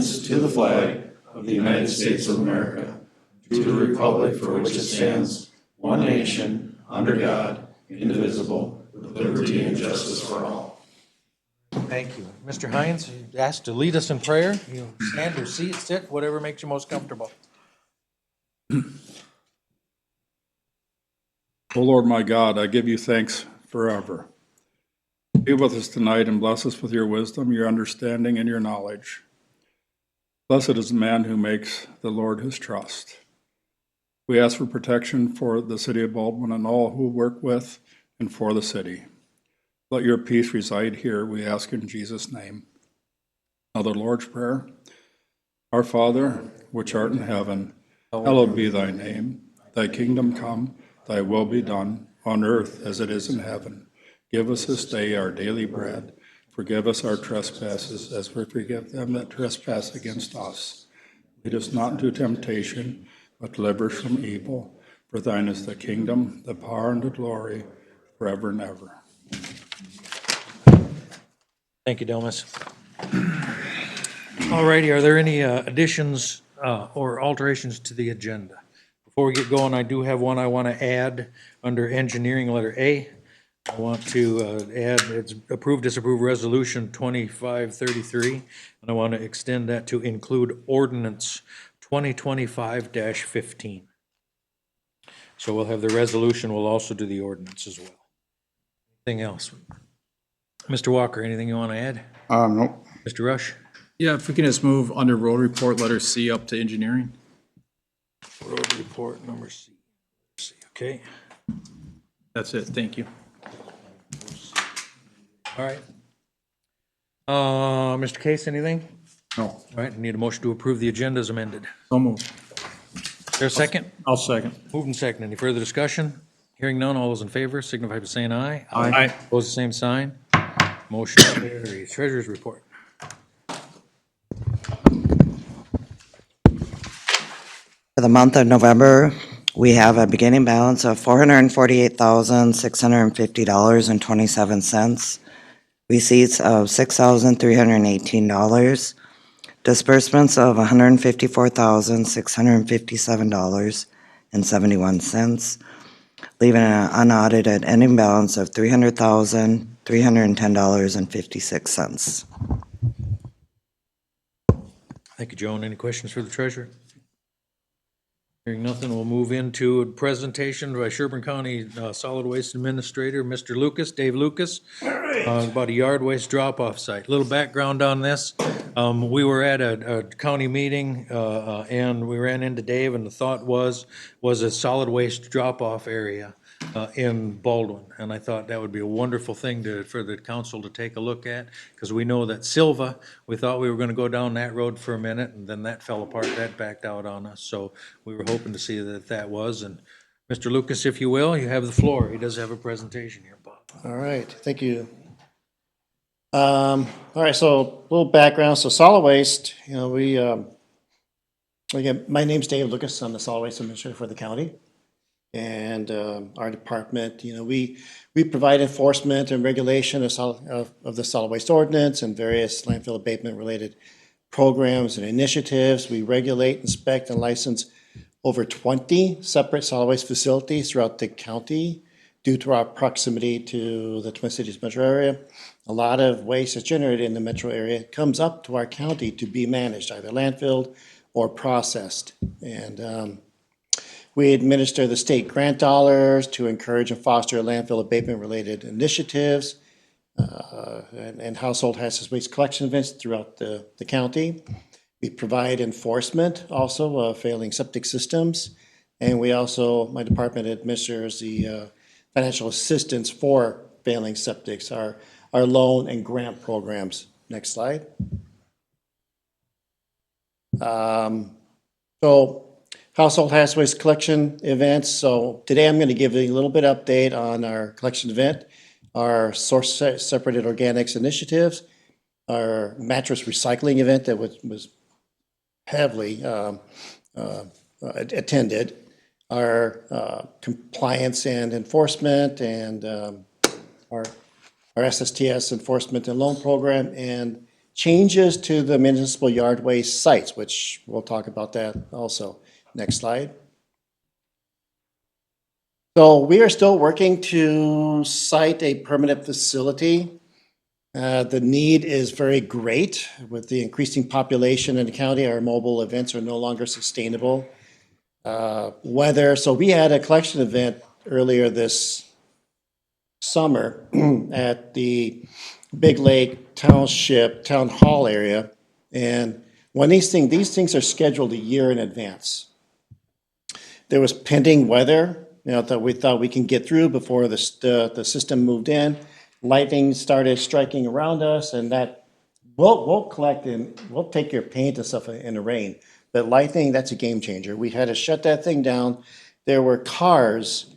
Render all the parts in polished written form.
allegiance to the flag of the United States of America, to the republic for which it stands, one nation, under God, indivisible, with liberty and justice for all. Thank you. Mr. Hines, you're asked to lead us in prayer. You stand or sit, whatever makes you most comfortable. O Lord my God, I give you thanks forever. Be with us tonight and bless us with your wisdom, your understanding, and your knowledge. Blessed is the man who makes the Lord his trust. We ask for protection for the city of Baldwin and all who work with and for the city. Let your peace reside here, we ask in Jesus' name. Now the Lord's Prayer. Our Father, which art in heaven, hallowed be thy name. Thy kingdom come, thy will be done, on earth as it is in heaven. Give us this day our daily bread. Forgive us our trespasses, as we forgive them that trespass against us. Lead us not into temptation, but deliver us from evil. For thine is the kingdom, the power, and the glory, forever and ever. Thank you, Delmas. All righty, are there any additions or alterations to the agenda? Before we get going, I do have one I want to add under engineering, letter A. I want to add, it's approved, disapprove resolution 2533, and I want to extend that to include ordinance 2025-15. So we'll have the resolution, we'll also do the ordinance as well. Anything else? Mr. Walker, anything you want to add? Nope. Mr. Rush? Yeah, if we can just move under road report, letter C up to engineering. Road report number C. Okay, That's it, thank you. all right. Mr. Case, anything? No. All right, I need a motion to approve the agenda as amended. So moved. Is there a second? I'll second. Moved and second. Any further discussion? Hearing none, all those in favor signify by saying aye. Aye. Opposed, the same sign. Motion carries. Treasurer's report. For the month of November, we have a beginning balance of $448,650.27, receipts of $6,318, disbursements of $154,657.71, leaving an unaudited ending balance of $300,310.56. Thank you, Joan. Any questions for the treasurer? Hearing nothing, we'll move into a presentation by Sherburne County Solid Waste Administrator, Mr. Lucas, Dave Lucas, about a yard waste drop-off site. Little background on this. We were at a county meeting and we ran into Dave, and the thought was a solid waste drop-off area in Baldwin. And I thought that would be a wonderful thing for the council to take a look at, because we know that Silva, we thought we were gonna go down that road for a minute, and then that fell apart, that backed out on us. So we were hoping to see that was. And Mr. Lucas, if you will, you have the floor. He does have a presentation here, Bob. All right, thank you. All right, so a little background. So solid waste, again, my name's Dave Lucas. I'm the solid waste administrator for the county. And our department, we provide enforcement and regulation of the solid waste ordinance and various landfill abatement related programs and initiatives. We regulate, inspect, and license over 20 separate solid waste facilities throughout the county due to our proximity to the Twin Cities metro area. A lot of waste that's generated in the metro area comes up to our county to be managed, either landfilled or processed. And we administer the state grant dollars to encourage and foster landfill abatement-related initiatives and household hazardous waste collection events throughout the county. We provide enforcement also of failing septic systems, and we also, my department administers the financial assistance for failing septics, our loan and grant programs. Next slide. So household hazardous waste collection events. So today I'm going to give you a little bit update on our collection event, our source separated organics initiatives, our mattress recycling event that was heavily attended, our compliance and enforcement, and our SSTS enforcement and loan program, and changes to the municipal yard waste sites, which we'll talk about that also. Next slide. So we are still working to site a permanent facility. The need is very great. With the increasing population in the county, our mobile events are no longer sustainable. Weather, so we had a collection event earlier this summer at the Big Lake Township Town Hall area. And when these things are scheduled a year in advance. There was pending weather, that we thought we can get through before the system moved in. Lightning started striking around us, and that we'll collect and we'll take your paint and stuff in the rain. But lightning, that's a game changer. We had to shut that thing down. There were cars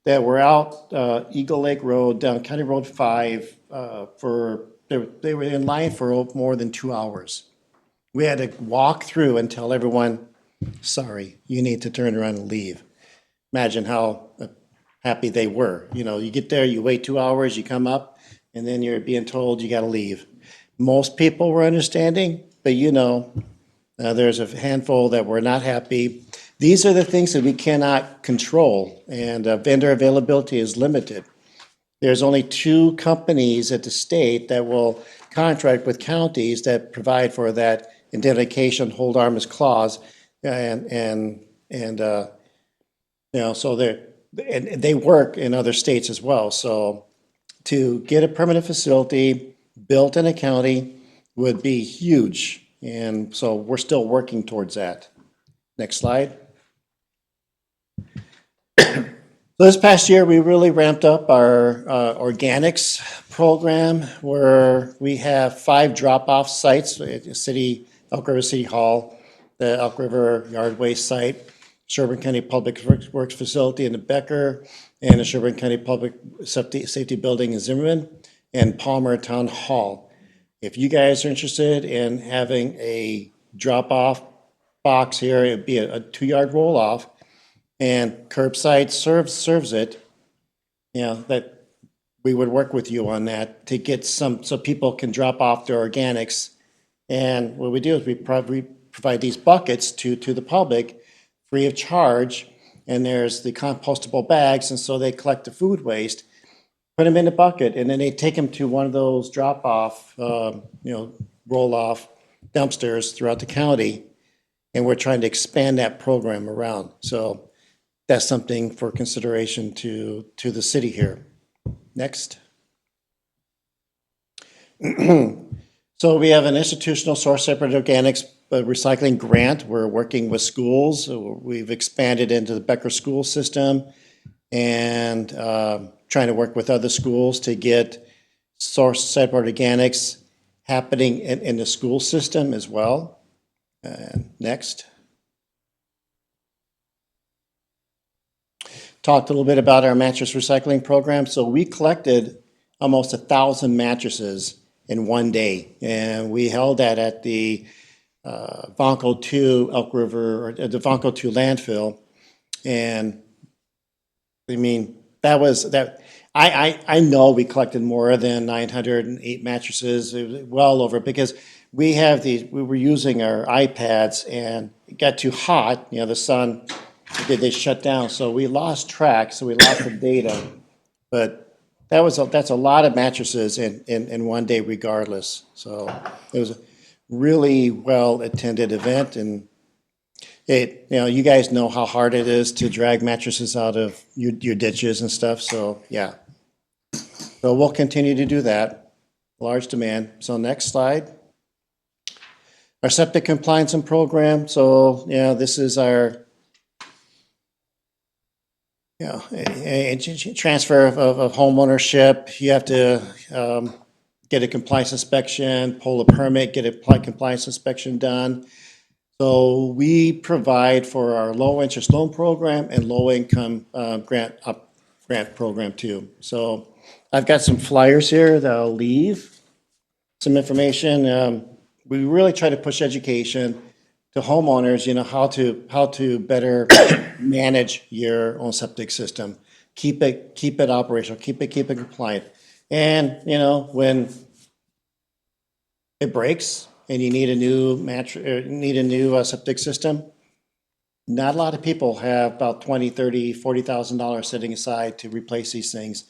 that were out Eagle Lake Road, down County Road 5, they were in line for more than 2 hours. We had to walk through and tell everyone, sorry, you need to turn around and leave. Imagine how happy they were. You get there, you wait 2 hours, you come up, and then you're being told you got to leave. Most people were understanding, but there's a handful that were not happy. These are the things that we cannot control, and vendor availability is limited. There's only 2 companies at the state that will contract with counties that provide for that indemnification hold harmless clause, so they work in other states as well. So to get a permanent facility built in a county would be huge, and so we're still working towards that. Next slide. So this past year, we really ramped up our organics program, where we have 5 drop-off sites at Elk River City Hall, the Elk River Yard Waste Site, Sherburne County Public Works Facility in the Becker, and the Sherburne County Public Safety Building in Zimmerman, and Palmer Town Hall. If you guys are interested in having a drop-off box here, it'd be a 2-yard roll-off, and curbside serves it, that we would work with you on that to get so people can drop off their organics. And what we do is we provide these buckets to the public free of charge, and there's the compostable bags, and so they collect the food waste, put them in a bucket, and then they take them to one of those drop-off, roll-off dumpsters throughout the county, and we're trying to expand that program around. So that's something for consideration to the city here. Next. So we have an institutional source separated organics recycling grant. We're working with schools. We've expanded into the Becker school system and trying to work with other schools to get source separated organics happening in the school system as well. Next. Talked a little bit about our mattress recycling program. So we collected almost 1,000 mattresses in one day, and we held that at the Vonco 2 Elk River, or the Vonco 2 landfill. And I mean, that was that. I know we collected more than 908 mattresses, it was well over, because we were using our iPads, and it got too hot, the sun, they shut down, so we lost track, so we lost the data. But that's a lot of mattresses in one day regardless. So it was a really well-attended event, and you guys know how hard it is to drag mattresses out of your ditches and stuff, so yeah. So we'll continue to do that. Large demand. So next slide. Our septic compliance and program. So this is our a transfer of home ownership. You have to get a compliance inspection, pull a permit, get a compliance inspection done. So we provide for our low interest loan program and low income grant program too. So I've got some flyers here that I'll leave, some information. We really try to push education to homeowners, how to better manage your own septic system. Keep it operational, keep it compliant. And, when it breaks and you need a new need a new septic system, not a lot of people have about $20, $30, $40,000 sitting aside to replace these things.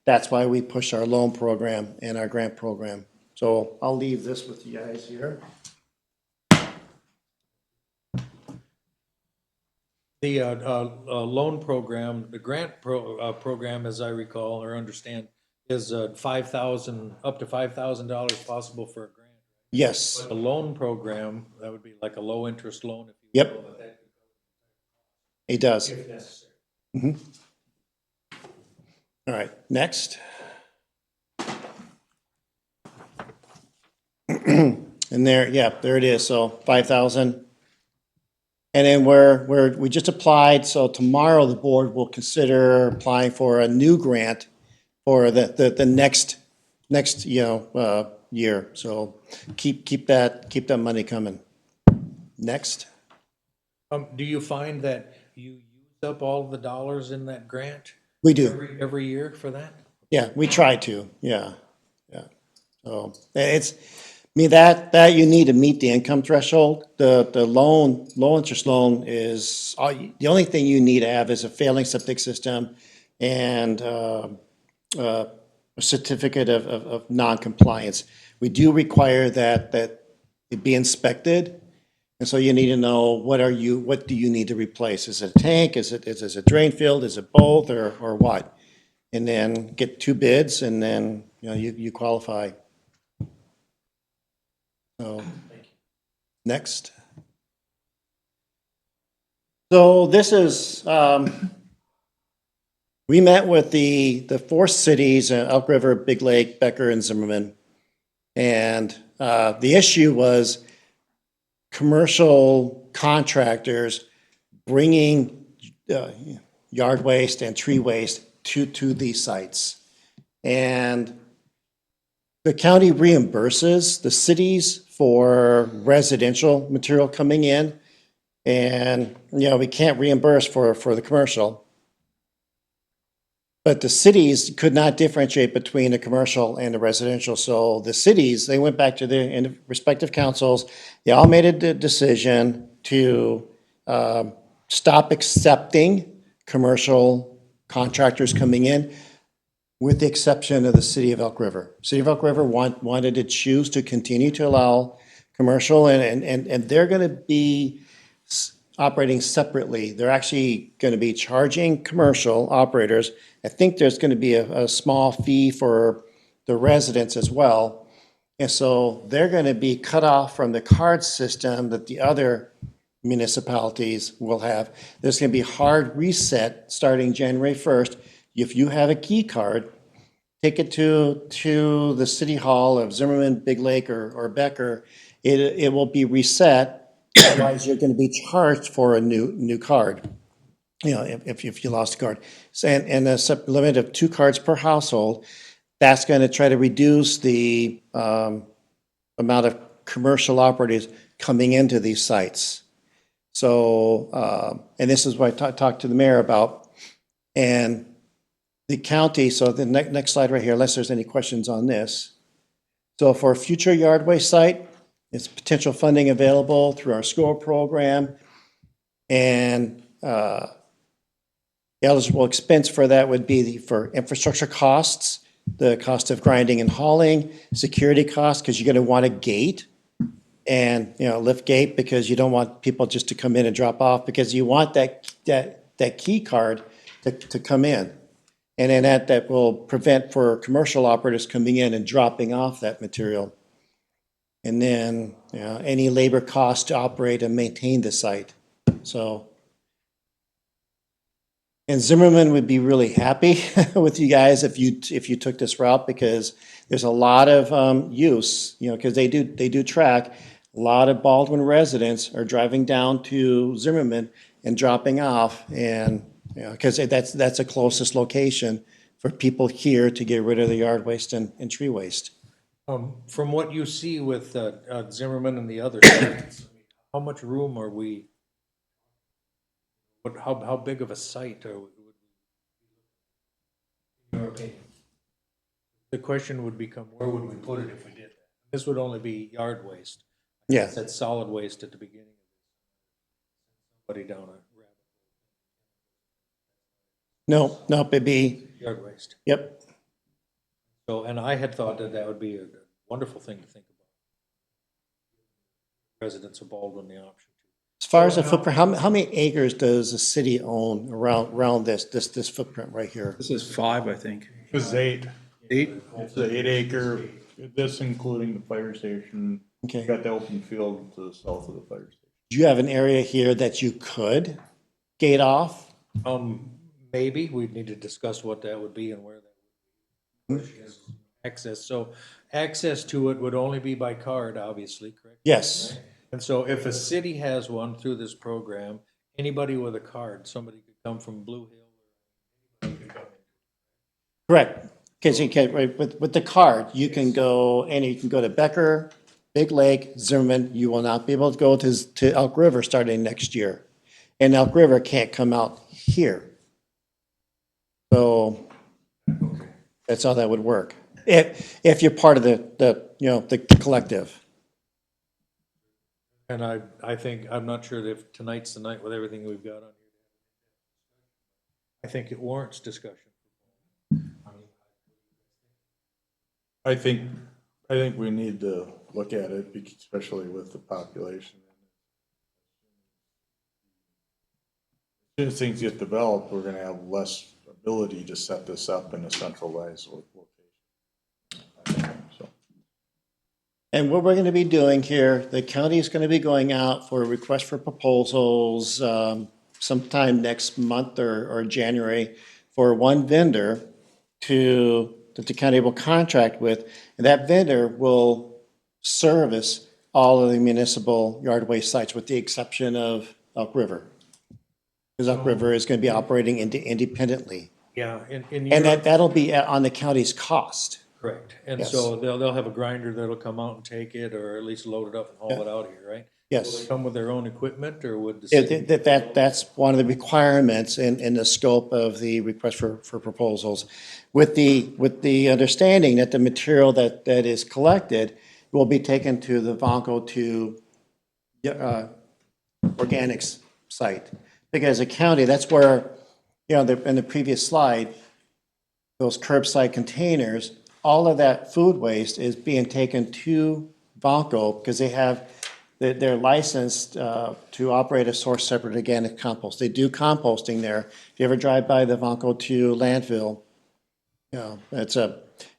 That's why we push our loan program and our grant program. So I'll leave this with you guys here. The loan program, the grant program, as I recall or understand, is up to $5,000 possible for a grant. Yes, The loan program, that would be like a low-interest loan, if you Yep. will, but that it does. if necessary. All right, next. And there, yeah, there it is, so 5,000. And then we just applied, so tomorrow the board will consider applying for a new grant for the next, year. So keep that money coming. Next. Do you find that you use up all the dollars in that grant We do. every year for that? Yeah, we try to, yeah. So it's, I mean, that you need to meet the income threshold. The low interest loan is, the only thing you need to have is a failing septic system and a certificate of non-compliance. We do require that it be inspected. And so you need to know what do you need to replace? Is it a tank? Is it a drain field? Is it both or what? And then get 2 bids and then, you qualify. So, next. So this is, we met with the 4 cities, Elk River, Big Lake, Becker, and Zimmerman. And the issue was commercial contractors bringing yard waste and tree waste to these sites. And the county reimburses the cities for residential material coming in. And, we can't reimburse for the commercial. But the cities could not differentiate between the commercial and the residential. So the cities, they went back to their respective councils. They all made a decision to stop accepting commercial contractors coming in, with the exception of the city of Elk River. City of Elk River wanted to choose to continue to allow commercial, and they're going to be operating separately. They're actually going to be charging commercial operators. I think there's going to be a small fee for the residents as well. And so they're going to be cut off from the card system that the other municipalities will have. There's going to be hard reset starting January 1st. If you have a key card, take it to the city hall of Zimmerman, Big Lake, or Becker. It will be reset. Otherwise, you're going to be charged for a new card. If you lost a card, and a limit of 2 cards per household. That's going to try to reduce the amount of commercial operatives coming into these sites. So, and this is what I talked to the mayor about, and the county. So the next slide right here, unless there's any questions on this. So for a future yard waste site, there's potential funding available through our SCORE program, and the eligible expense for that would be for infrastructure costs, the cost of grinding and hauling, security costs, because you're going to want a gate and, lift gate, because you don't want people just to come in and drop off, because you want that key card to come in. And then that will prevent for commercial operators coming in and dropping off that material. And then, any labor costs to operate and maintain the site. So, and Zimmerman would be really happy with you guys if you took this route, because there's a lot of use, because they do track. A lot of Baldwin residents are driving down to Zimmerman and dropping off, and because that's the closest location for people here to get rid of the yard waste and tree waste. From what you see with Zimmerman and the other sites, how much room are we? How big of a site are we? In your opinion, the question would become, where would we put it if we did that? This would only be yard waste. Yeah, That's solid waste at the beginning. Somebody down a no, it'd be, yard waste. yep. So, and I had thought that that would be a wonderful thing to think about. Residents of Baldwin the option. As far as the footprint, how many acres does the city own around this footprint right here? This is 5, I think. This is 8. 8? It's an 8-acre, this including the fire station. Okay. You got the open field to the south of the fire station. Do you have an area here that you could gate off? Maybe, we'd need to discuss what that would be and where that would be. Access, so access to it would only be by card, obviously, correct? Yes, And so if a city has one through this program, anybody with a card, somebody could come from Blue Hill. correct. Because you can, right, with the card, you can go, you can go to Becker, Big Lake, Zimmerman. You will not be able to go to Elk River starting next year. And Elk River can't come out here. So that's how that would work. If you're part of the collective. And I think, I'm not sure if tonight's the night with everything we've got on here. I think it warrants discussion. I think we need to look at it, especially with the population. As soon as things get developed, we're gonna have less ability to set this up in a centralized location. So, And what we're going to be doing here, the county is going to be going out for a request for proposals sometime next month or January for one vendor that the county will contract with. And that vendor will service all of the municipal yard waste sites with the exception of Elk River. Because Elk River is going to be operating independently. Yeah, in And your, that'll be on the county's cost. correct. And Yes. so they'll have a grinder that'll come out and take it, or at least load it up and haul it out here, right? Will Yes. they come with their own equipment, or would the city? That's one of the requirements in the scope of the request for proposals. With the understanding that the material that is collected will be taken to the Vonco to organics site. Because the county, that's where, in the previous slide, those curbside containers, all of that food waste is being taken to Vonco because they're licensed to operate a source separate organic compost. They do composting there. If you ever drive by the Vonco 2 landfill,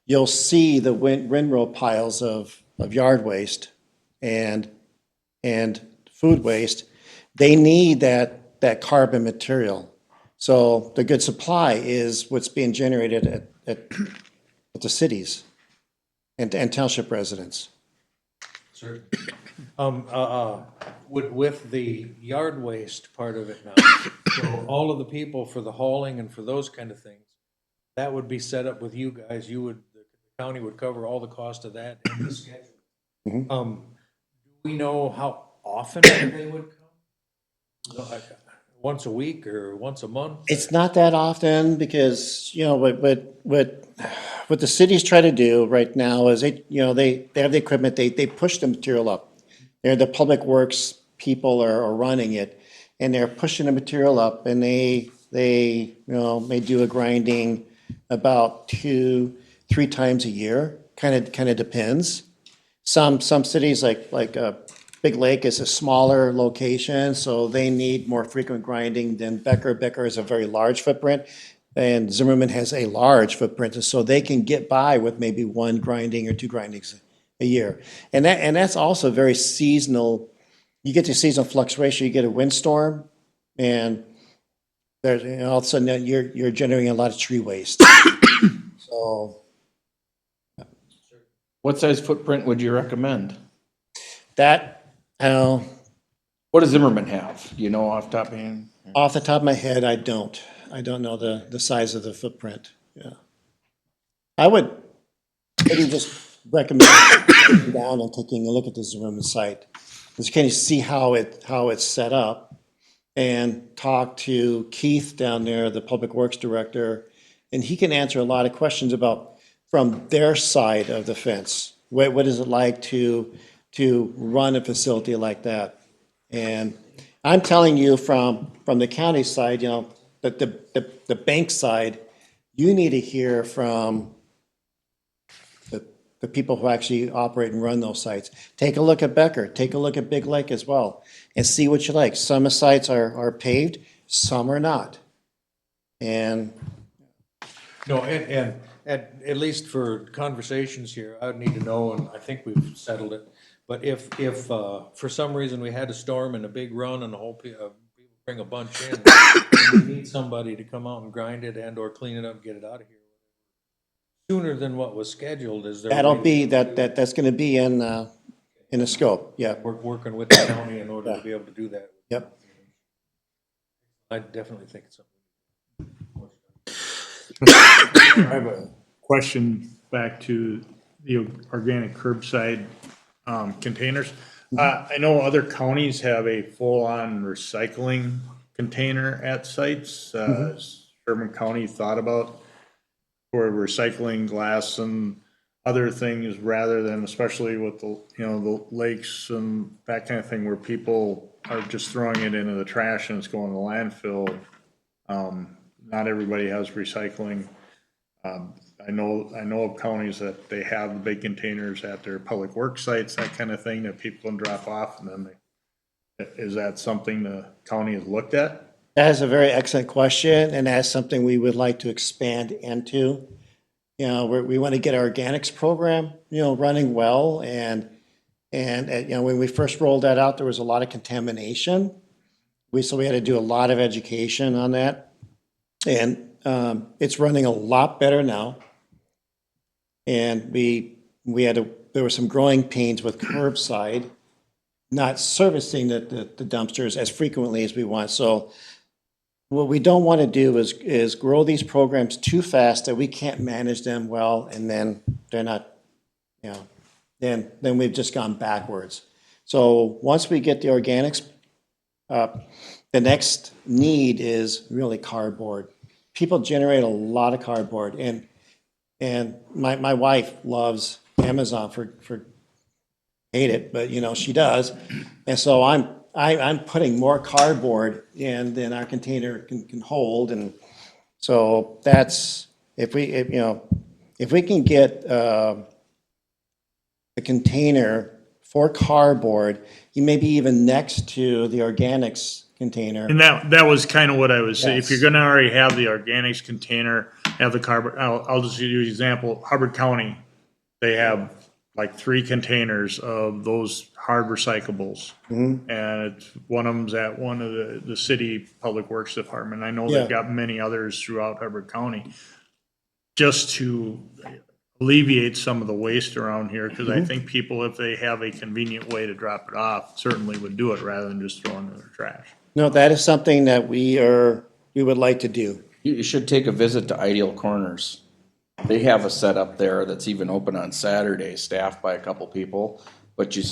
you'll see the windrow piles of yard waste and food waste. They need that carbon material. So the good supply is what's being generated at the cities and township residents. Sir. With the yard waste part of it now, so all of the people for the hauling and for those kind of things, that would be set up with you guys. The county would cover all the cost of that in the schedule. Do we know how often they would come? Like, once a week or once a month? It's not that often because, what the cities try to do right now is they have the equipment, they push the material up. The public works people are running it and they're pushing the material up and they may do a grinding about 2-3 times a year. Kind of depends. Some cities like Big Lake is a smaller location, so they need more frequent grinding than Becker. Becker is a very large footprint, and Zimmerman has a large footprint, and so they can get by with maybe 1 grinding or 2 grindings a year. And that's also very seasonal. You get to seasonal fluctuation. You get a windstorm, and there's all of a sudden you're generating a lot of tree waste. So What size footprint would you recommend? that. What does Zimmerman have? You know off the top of your head? Off the top of my head, I don't know the size of the footprint, yeah. I would maybe just recommend going down and taking a look at the Zimmerman site. Because you can see how it's set up and talk to Keith down there, the Public Works Director, and he can answer a lot of questions from their side of the fence. what is it like to run a facility like that? And I'm telling you from the county side, you know, that the bank side, you need to hear from the people who actually operate and run those sites. Take a look at Becker, take a look at Big Lake as well, and see what you like. Some sites are paved, some are not. And No, and at least for conversations here, I would need to know, and I think we've settled it. But if for some reason we had a storm and a big run and the whole people bring a bunch in, we need somebody to come out and grind it and or clean it up, and get it out of here sooner than what was scheduled. Is there? that'll be, that's gonna be in the scope, yeah, We're working with the county in order to be able to do that. yep. I definitely think it's something. I have a question back to the organic curbside containers. I know other counties have a full-on recycling container at sites. Has Sherburne County thought about for recycling glass and other things rather than, especially with the, you know, the lakes and that kind of thing where people are just throwing it into the trash and it's going to landfill? Not everybody has recycling. I know of counties that they have the big containers at their public work sites, that kind of thing, that people can drop off, and then is that something the county has looked at? That is a very excellent question, and that's something we would like to expand into. You know, we want to get our organics program, you know, running well, and you know, when we first rolled that out, there was a lot of contamination. So we had to do a lot of education on that, and it's running a lot better now. And there were some growing pains with curbside, not servicing the dumpsters as frequently as we want. So what we don't want to do is grow these programs too fast that we can't manage them well, and then they're not, you know, then we've just gone backwards. So once we get the organics, the next need is really cardboard. People generate a lot of cardboard, and my wife loves Amazon for hate it, but you know, she does. And so I'm putting more cardboard in than our container can hold. And so that's, if we can get a container for cardboard, maybe even next to the organics container. And that was kind of what I was saying. If Yes. you're gonna already have the organics container, have the cardboard, I'll just give you an example. Hubbard County, they have like 3 containers of those hard recyclables. And one of them's at one of the city public works department. I know they've Yeah. got many others throughout Hubbard County. Just to alleviate some of the waste around here, because I think people, if they have a convenient way to drop it off, certainly would do it rather than just throwing it in their trash. No, that is something that we would like to do. You should take a visit to Ideal Corners. They have a setup there that's even open on Saturdays, staffed by a couple people. But you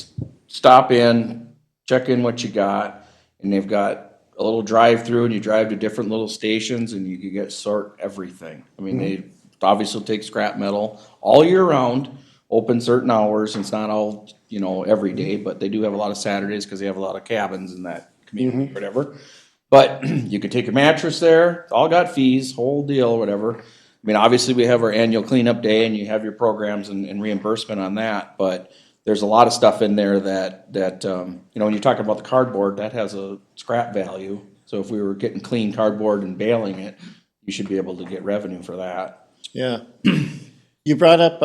stop in, check in what you got, and they've got a little drive-through, and you drive to different little stations, and you can get sort everything. I mean, they obviously take scrap metal all year round, open certain hours, and it's not all, you know, every day, but they do have a lot of Saturdays because they have a lot of cabins in that community, whatever. But you could take a mattress there, all got fees, whole deal, whatever. I mean, obviously, we have our annual cleanup day, and you have your programs and reimbursement on that, but there's a lot of stuff in there that you know, when you talk about the cardboard, that has a scrap value. So if we were getting clean cardboard and baling it, you should be able to get revenue for that. Yeah. You brought up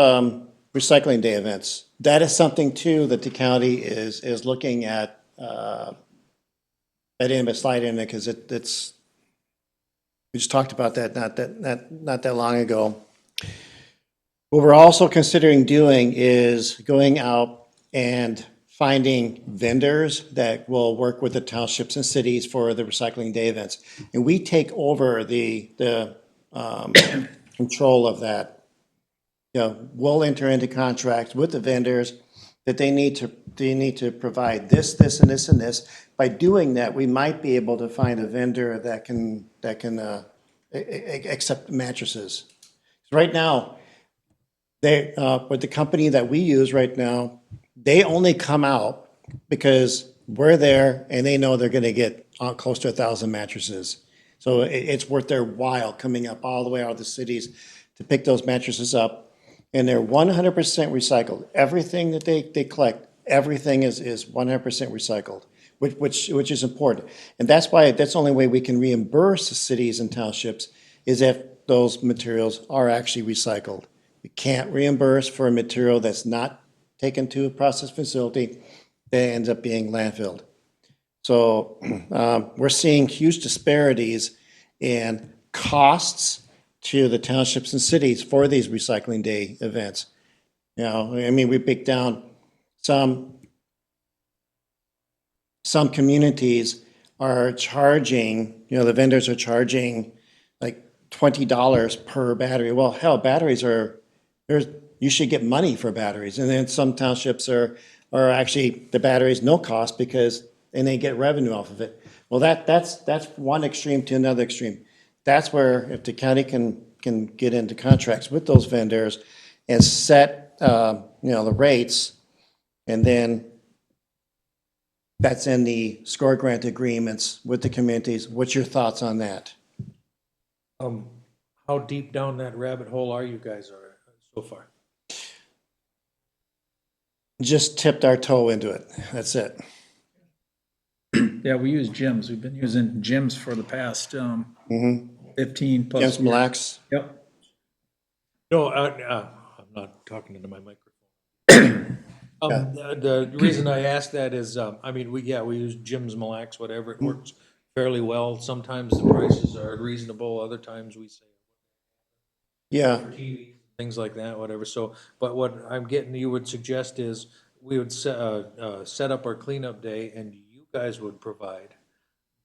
recycling day events. That is something too that the county is looking at. I didn't slide in it because it's, we just talked about that not that long ago. What we're also considering doing is going out and finding vendors that will work with the townships and cities for the recycling day events. And we take over the control of that. You know, we'll enter into contracts with the vendors that they need to provide this, this, and this, and this. By doing that, we might be able to find a vendor that can accept mattresses. Right now, But the company that we use right now, they only come out because we're there and they know they're gonna get close to 1,000 mattresses. So it's worth their while coming up all the way out of the cities to pick those mattresses up. And they're 100% recycled. Everything that they collect, everything is 100% recycled, which is important. And that's why, that's the only way we can reimburse the cities and townships is if those materials are actually recycled. We can't reimburse for a material that's not taken to a process facility that ends up being landfilled. So we're seeing huge disparities in costs to the townships and cities for these recycling day events. You know, I mean, we break down some communities are charging, you know, the vendors are charging like $20 per battery. Well, hell, batteries are, you should get money for batteries. And then some townships are actually, the batteries no cost because, and they get revenue off of it. Well, that's one extreme to another extreme. That's where if the county can get into contracts with those vendors and set, you know, the rates, and then that's in the SCORE grant agreements with the communities. What's your thoughts on that? How deep down that rabbit hole are you guys so far? Just tipped our toe into it. That's it. Yeah, we use gyms. We've been using gyms for the past 15 plus James years. Mille Lacs? Yep. No, I'm not talking into my microphone. The reason I ask that is, I mean, we use Jim's Mille Lacs, whatever, it works fairly well. Sometimes the prices are reasonable, other times we say Yeah, TV, things like that, whatever. So, but what I'm getting, you would suggest is we would set up our cleanup day and you guys would provide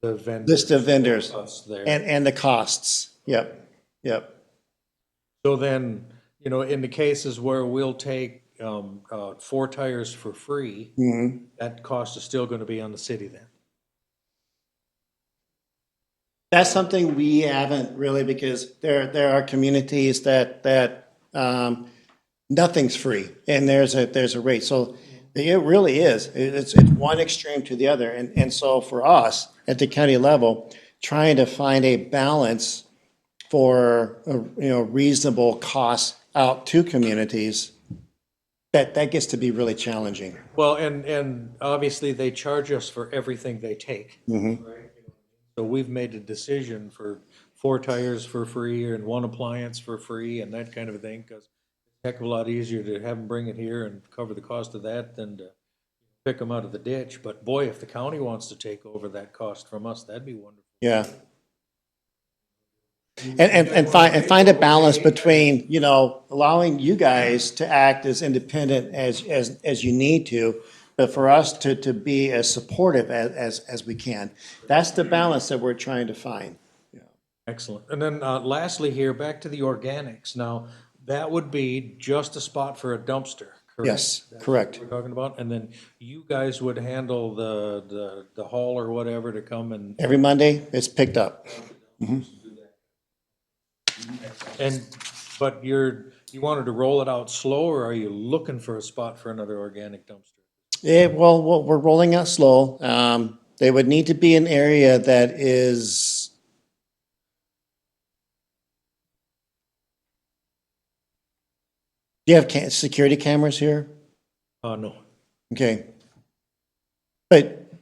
the vendors. list of vendors Us there. and the costs. Yep, yep. So then, you know, in the cases where we'll take 4 tires for free, that cost is still gonna be on the city then. That's something we haven't really, because there are communities that nothing's free, and there's a rate. So it really is. It's one extreme to the other. And so for us, at the county level, trying to find a balance for, you know, reasonable costs out to communities, that gets to be really challenging. Well, and obviously they charge us for everything they take. Right? So we've made a decision for 4 tires for free and 1 appliance for free and that kind of a thing, because it's a heck of a lot easier to have them bring it here and cover the cost of that than to pick them out of the ditch. But boy, if the county wants to take over that cost from us, that'd be wonderful. Yeah. And find a balance between, you know, allowing you guys to act as independent as you need to, but for us to be as supportive as we can. That's the balance that we're trying to find. Excellent. And then lastly here, back to the organics. Now, that would be just a spot for a dumpster, correct? Yes, correct. We're talking about, and then you guys would handle the haul or whatever to come and, Every Monday, it's picked up. but you wanted to roll it out slow, or are you looking for a spot for another organic dumpster? Yeah, well, we're rolling out slow. They would need to be an area that is, do you have security cameras here? No. Okay. But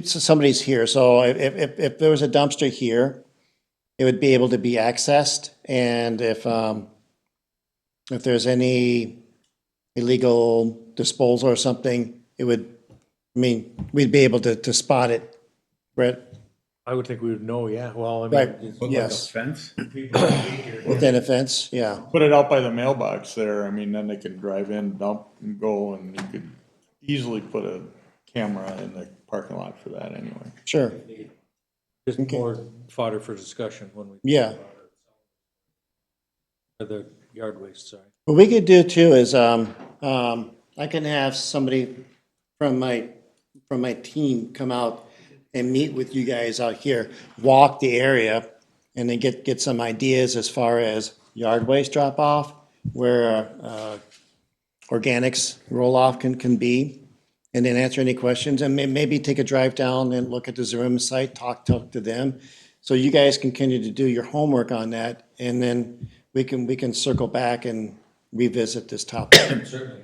somebody's here, so if there was a dumpster here, it would be able to be accessed, and if there's any illegal disposal or something, it would, I mean, we'd be able to spot it, Brett, I would think we would know, yeah. Well, I mean, right, it's- yes, Fence? people would be here. within a fence, yeah. Put it out by the mailbox there, I mean, then they can drive in, dump, and go, and you could easily put a camera in the parking lot for that anyway. Sure, Just more fodder for discussion when we. yeah. The yard waste, sorry. What we could do too is, I can have somebody from my team come out and meet with you guys out here, walk the area, and then get some ideas as far as yard waste drop off, organics roll-off can be, and then answer any questions, and maybe take a drive down and look at the Zoom site, talk to them. So you guys can continue to do your homework on that, and then we can circle back and revisit this topic.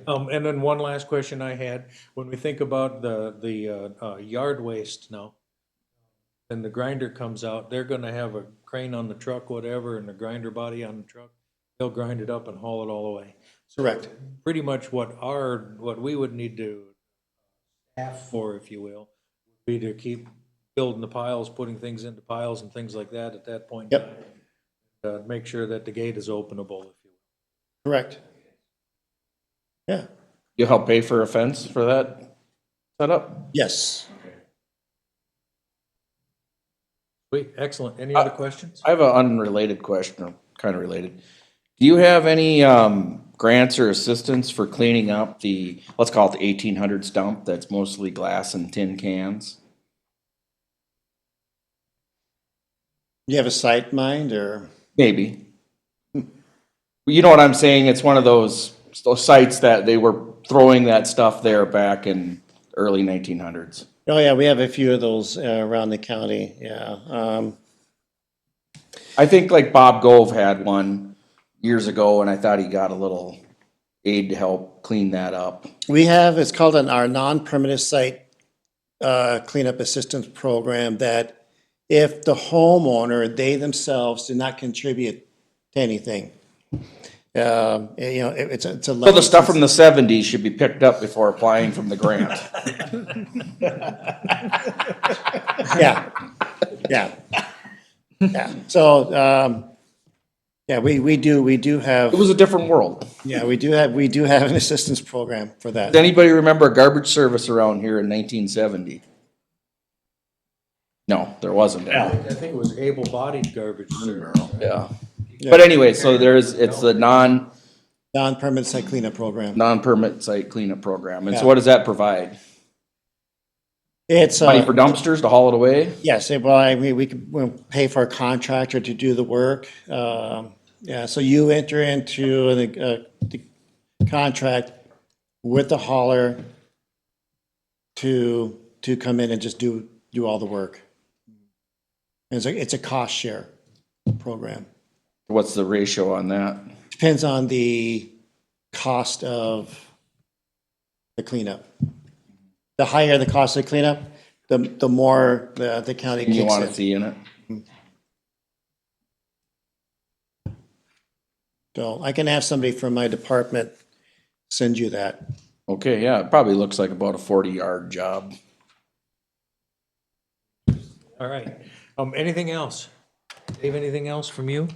And then one last question I had, when we think about the yard waste now, and the grinder comes out, they're gonna have a crane on the truck, whatever, and the grinder body on the truck. They'll grind it up and haul it all away. Correct. Pretty much what we would need to staff for, if you will, would be to keep building the piles, putting things into piles and things like that at that point. Yep. Make sure that the gate is openable, if you will. Correct. Yeah, You help pay for a fence for that setup? yes. Sweet, excellent. Any other questions? I have an unrelated question, or kind of related. Do you have any grants or assistance for cleaning up the, let's call it the 1800s dump that's mostly glass and tin cans? You have a site in mind, or? Maybe. You know what I'm saying? It's one of those sites that they were throwing that stuff there back in early 1900s. Oh, yeah, we have a few of those around the county, yeah. I think like Bob Gove had one years ago, and I thought he got a little aid to help clean that up. We have, it's called our non-permanent site cleanup assistance program, that if the homeowner, they themselves do not contribute to anything, it's a. So the stuff from the 70s should be picked up before applying from the grant. Yeah, yeah, yeah. So, yeah, we do have, It was a different world. yeah, we do have an assistance program for Does that. anybody remember a garbage service around here in 1970? No, there wasn't. I think it was able-bodied garbage service. Yeah. But anyway, so it's the Non-permanent site cleanup program. non-permit site cleanup program. And so Yeah. what does that provide? It's, Money for dumpsters to haul it away? yes, well, I mean, we'll pay for a contractor to do the work. Yeah, so you enter into the contract with the hauler to come in and just do all the work. It's a cost share program. What's the ratio on that? Depends on the cost of the cleanup. The higher the cost of the cleanup, the more the county You kicks want to in. see in it? So I can have somebody from my department send you that. Okay, yeah, it probably looks like about a 40-yard job. All right. Anything else? Dave, anything else from you?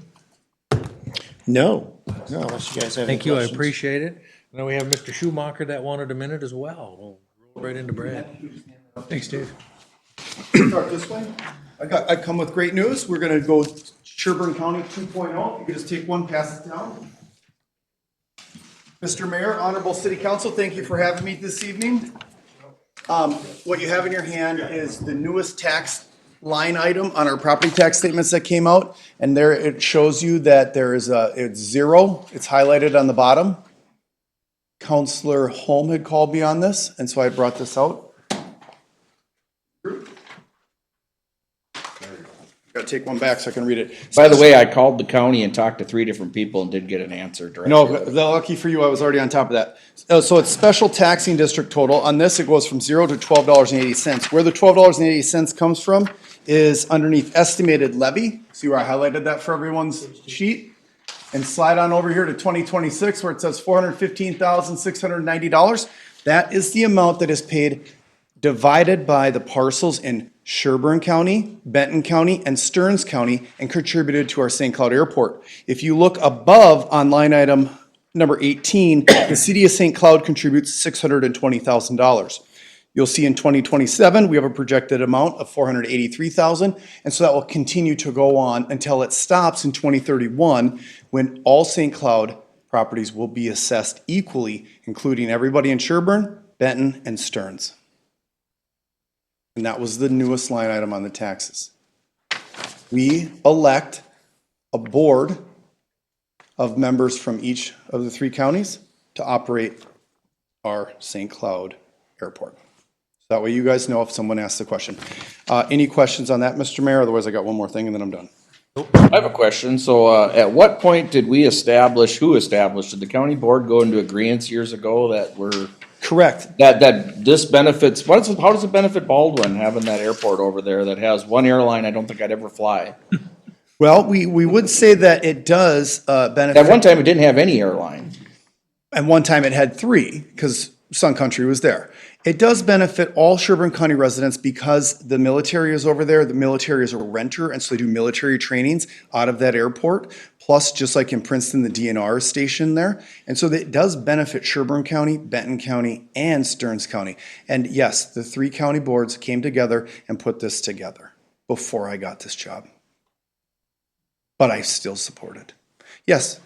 No, unless you guys have any Thank you, I questions. appreciate it. And then we have Mr. Schumacher that wanted a minute as well. We'll roll right into Brad. Thanks, Dave. Start this way. I come with great news. We're gonna go Sherburne County 2.0. You can just take one, pass it down. Mr. Mayor, Honorable City Council, thank you for having me this evening. What you have in your hand is the newest tax line item on our property tax statements that came out. And there it shows you that it's zero. It's highlighted on the bottom. Counselor Holm had called me on this, and so I brought this out. Gotta take one back so I can read it. By the way, I called the county and talked to 3 different people and didn't get an answer directly. No, lucky for you, I was already on top of that. So it's special taxing district total. On this, it goes from $0 to $12.80. Where the $12.80 comes from is underneath estimated levy. See where I highlighted that for everyone's sheet? And slide on over here to 2026 where it says $415,690. That is the amount that is paid divided by the parcels in Sherburne County, Benton County, and Stearns County, and contributed to our St. Cloud Airport. If you look above on line item number 18, the city of St. Cloud contributes $620,000. You'll see in 2027, we have a projected amount of $483,000, and so that will continue to go on until it stops in 2031, when all St. Cloud properties will be assessed equally, including everybody in Sherburne, Benton, and Stearns. And that was the newest line item on the taxes. We elect a board of members from each of the 3 counties to operate our St. Cloud Airport. So that way you guys know if someone asks a question. Any questions on that, Mr. Mayor? Otherwise, I got one more thing and then I'm done. I have a question. So, at what point did we establish, who established, did the county board go into agreeance years ago that we're, Correct. that this benefits, how does it benefit Baldwin having that airport over there that has one airline I don't think I'd ever fly? Well, we would say that it does benefit. At one time, it didn't have any airline. And one time it had 3, because Sun Country was there. It does benefit all Sherburne County residents because the military is over there. The military is a renter, and so they do military trainings out of that airport. Plus, just like in Princeton, the DNR is stationed there. And so it does benefit Sherburne County, Benton County, and Stearns County. And yes, the 3 county boards came together and put this together before I got this job. But I still support it. Yes.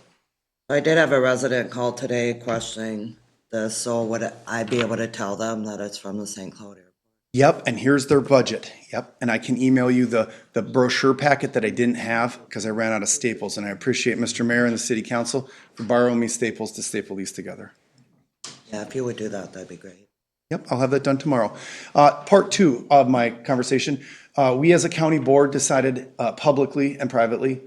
I did have a resident call today questioning this, so would I be able to tell them that it's from the St. Cloud Airport? Yep, and here's their budget. Yep, and I can email you the brochure packet that I didn't have because I ran out of staples, and I appreciate Mr. Mayor and the City Council for borrowing me staples to staple these together. Yeah, if you would do that, that'd be great. Yep, I'll have that done tomorrow. Part 2 of my conversation, we as a county board decided publicly and privately,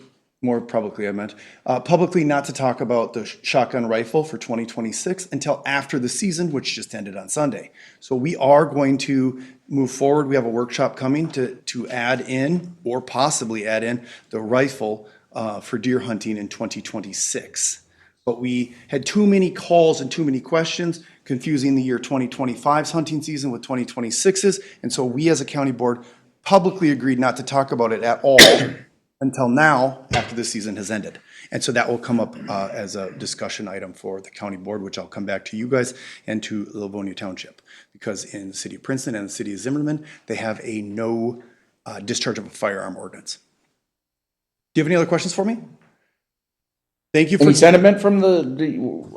more publicly I meant, publicly not to talk about the shotgun rifle for 2026 until after the season, which just ended on Sunday. So we are going to move forward. We have a workshop coming to add in, or possibly add in, the rifle for deer hunting in 2026. But we had too many calls and too many questions, confusing the year 2025's hunting season with 2026's. And so we as a county board publicly agreed not to talk about it at all until now, after the season has ended. And so that will come up as a discussion item for the county board, which I'll come back to you guys and to Livonia Township. Because in the city of Princeton and the city of Zimmerman, they have a no discharge of a firearm ordinance. Do you have any other questions for me? Thank you for. Any sentiment from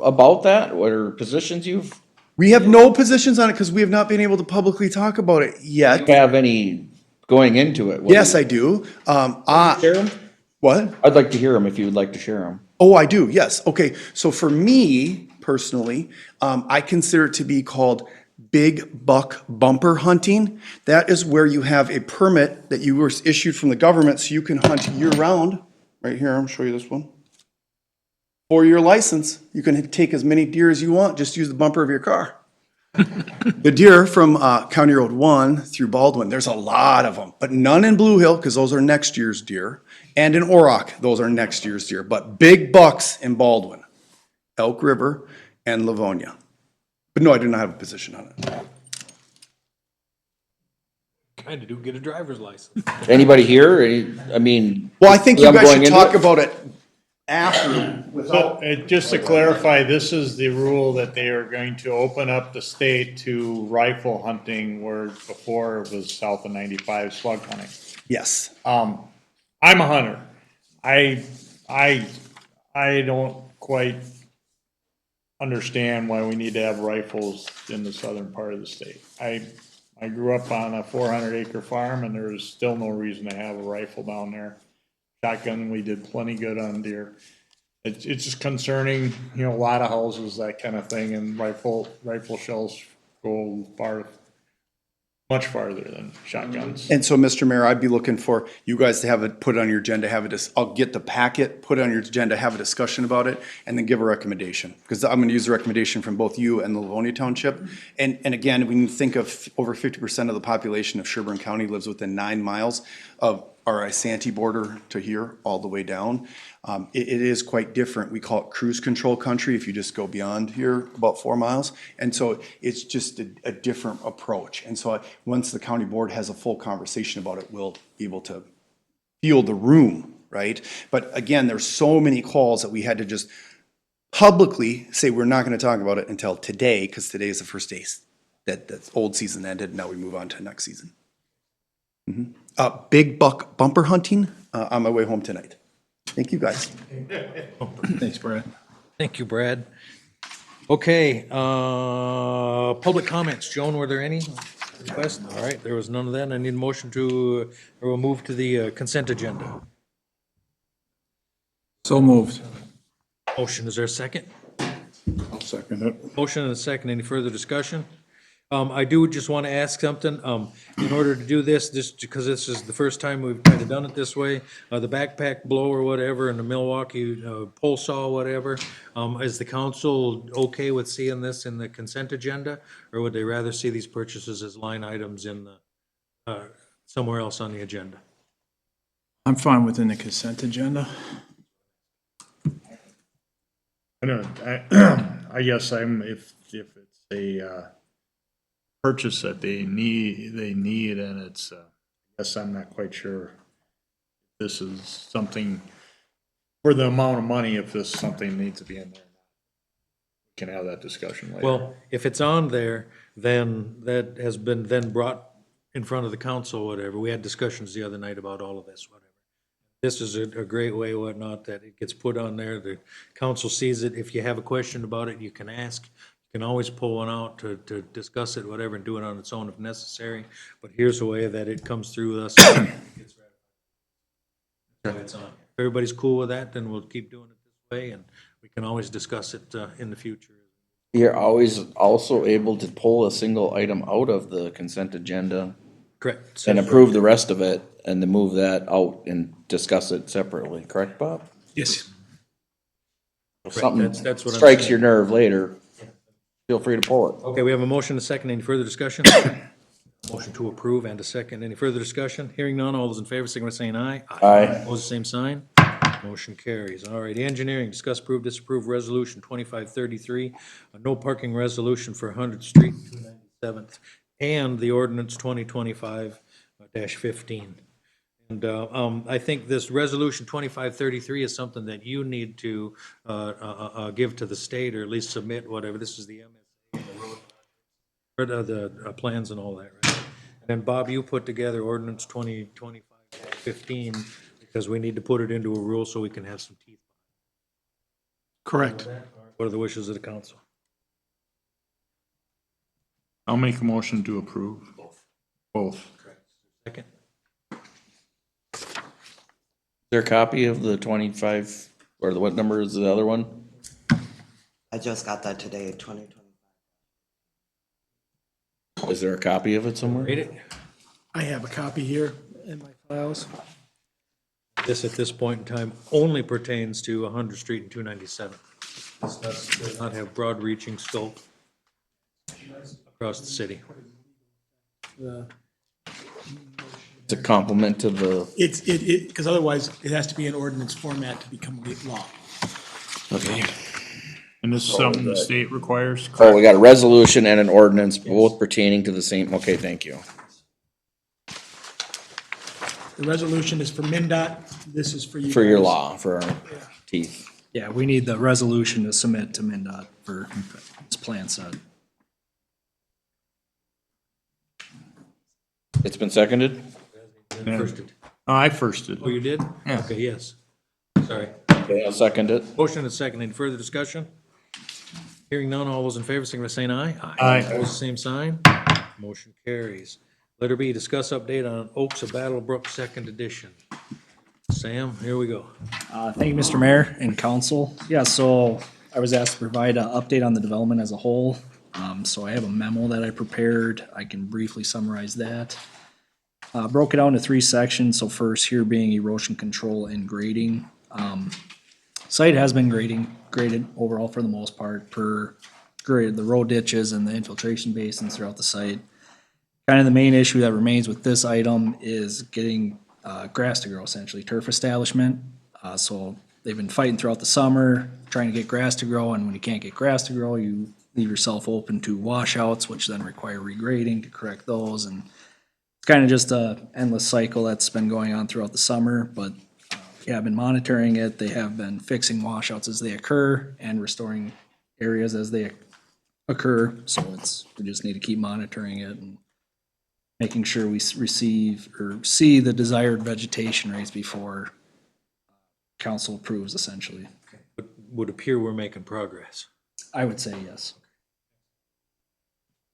about that, what are positions you've, We have no positions on it because we have not been able to publicly talk about it yet. have any going into it? Yes, I do. Share them? What? I'd like to hear them if you would like to share them. Oh, I do, yes. Okay, so for me personally, I consider it to be called big buck bumper hunting. That is where you have a permit that you were issued from the government so you can hunt year-round. Right here, I'll show you this one. For your license, you can take as many deer as you want, just use the bumper of your car. The deer from County Road 1 through Baldwin, there's a lot of them, but none in Blue Hill, because those are next year's deer. And in Orrock, those are next year's deer, but big bucks in Baldwin, Elk River, and Livonia. But no, I do not have a position on it. Kinda do get a driver's license. Anybody here? Well, I think you I'm guys going should into talk it. about it after. So, just to clarify, this is the rule that they are going to open up the state to rifle hunting where before it was south of 95 slug hunting. Yes. I'm a hunter. I don't quite understand why we need to have rifles in the southern part of the state. I grew up on a 400-acre farm, and there's still no reason to have a rifle down there. Shotgun, we did plenty good on deer. It's just concerning, a lot of houses, that kind of thing, and rifle shells go much farther than shotguns. And so, Mr. Mayor, I'd be looking for you guys to have it put on your agenda, I'll get the packet, put it on your agenda, have a discussion about it, and then give a recommendation. Because I'm gonna use the recommendation from both you and the Livonia Township. And again, when you think of over 50% of the population of Sherburne County lives within 9 miles of our Isanti border to here, all the way down. It is quite different. We call it cruise control country if you just go beyond here about 4 miles. And so it's just a different approach. And so once the county board has a full conversation about it, we'll be able to field the room, right? But again, there's so many calls that we had to just publicly say we're not gonna talk about it until today, because today is the first day that the old season ended. Now we move on to next season. Big buck bumper hunting on my way home tonight. Thank you, guys. Thanks, Brad. Thank you, Brad. Okay, public comments. Joan, were there any requests? All right, there was none of that. I need a motion to, or we'll move to the consent agenda. So moved. Motion, is there a second? I'll second it. Motion and a second. Any further discussion? I do just want to ask something. In order to do this, because this is the first time we've kind of done it this way, the backpack blower, whatever, and the Milwaukee pole saw, whatever, is the council okay with seeing this in the consent agenda? Or would they rather see these purchases as line items in the, somewhere else on the agenda? I'm fine within the consent agenda. I don't, I guess if it's a, purchase that they need, and it's, I guess I'm not quite sure if this is something, for the amount of money, if this something needs to be in there. We can have that discussion later. Well, if it's on there, then that has been then brought in front of the council, whatever. We had discussions the other night about all of this, whatever. This is a great way, whatnot, that it gets put on there. The council sees it. If you have a question about it, you can ask. You can always pull one out to discuss it, whatever, and do it on its own if necessary. But here's a way that it comes through us. It's on. If everybody's cool with that, then we'll keep doing it this way, and we can always discuss it in the future. You're always also able to pull a single item out of the consent agenda Correct. and approve the rest of it, and then move that out and discuss it separately, correct, Bob? Yes. If something That's what I'm strikes saying. your nerve later, feel free to pull it. Okay, we have a motion, a second. Any further discussion? Motion to approve and a second. Any further discussion? Hearing none, all those in favor, signify by saying aye. Aye. Opposed, same sign. Motion carries. All right, engineering, discuss, approve, disapprove resolution 2533, a no parking resolution for 100th Street, 297th, and the ordinance 2025-15. And I think this resolution 2533 is something that you need to give to the state, or at least submit, whatever. This is the MSA, the road, the plans and all that, right? And then, Bob, you put together ordinance 2025-15, because we need to put it into a rule so we can have some teeth. Correct. What are the wishes of the council? I'll make a motion to approve. Both. Second? Is there a copy of the 25, or what number is the other one? I just got that today, 2020. Is there a copy of it somewhere? Read it. I have a copy here in my files. This, at this point in time, only pertains to 100th Street and 297th. This does not have broad-reaching scope across the city. It's a compliment to the, Because otherwise it has to be in ordinance format to become law. okay. And this is something the state requires? Oh, we got a resolution and an ordinance, both pertaining to the same, okay, thank you. The resolution is for MinDOT. This is for you. For your guys. law, for our teeth. Yeah, we need the resolution to submit to MinDOT for its plan set. It's been seconded? Firsted. Oh, I firsted. Oh, you did? Yeah. Okay, yes. Sorry. Okay, I'll second it. Motion and second. Any further discussion? Hearing none, all those in favor, signify by saying aye. Aye. Opposed, same sign. Motion carries. Letter B, discuss update on Oaks of Battlebrook Second Edition. Sam, here we go. Thank you, Mr. Mayor and council. Yeah, so I was asked to provide an update on the development as a whole. So I have a memo that I prepared. I can briefly summarize that. Broke it down into 3 sections. So first, here being erosion control and grading. Site has been graded overall for the most part, per graded the road ditches and the infiltration basins throughout the site. Kind of the main issue that remains with this item is getting grass to grow, essentially turf establishment. So they've been fighting throughout the summer, trying to get grass to grow, and when you can't get grass to grow, you leave yourself open to washouts, which then require regrading to correct those. And it's kind of just a endless cycle that's been going on throughout the summer, but we have been monitoring it. They have been fixing washouts as they occur and restoring areas as they occur. So we just need to keep monitoring it and making sure we receive or see the desired vegetation rates before council approves, essentially. It would appear we're making progress. I would say yes.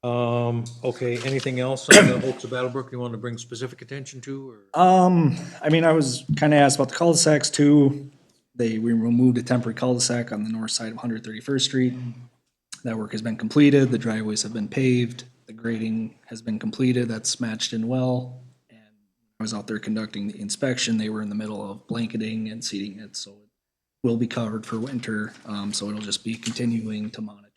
Okay, anything else on the Oaks of Battlebrook you want to bring specific attention to, or? I mean, I was kind of asked about the cul-de-sacs too. we removed a temporary cul-de-sac on the north side of 131st Street. That work has been completed, the driveways have been paved, the grading has been completed, that's matched in well. And I was out there conducting the inspection, they were in the middle of blanketing and seeding it, so it will be covered for winter. So it'll just be continuing to monitor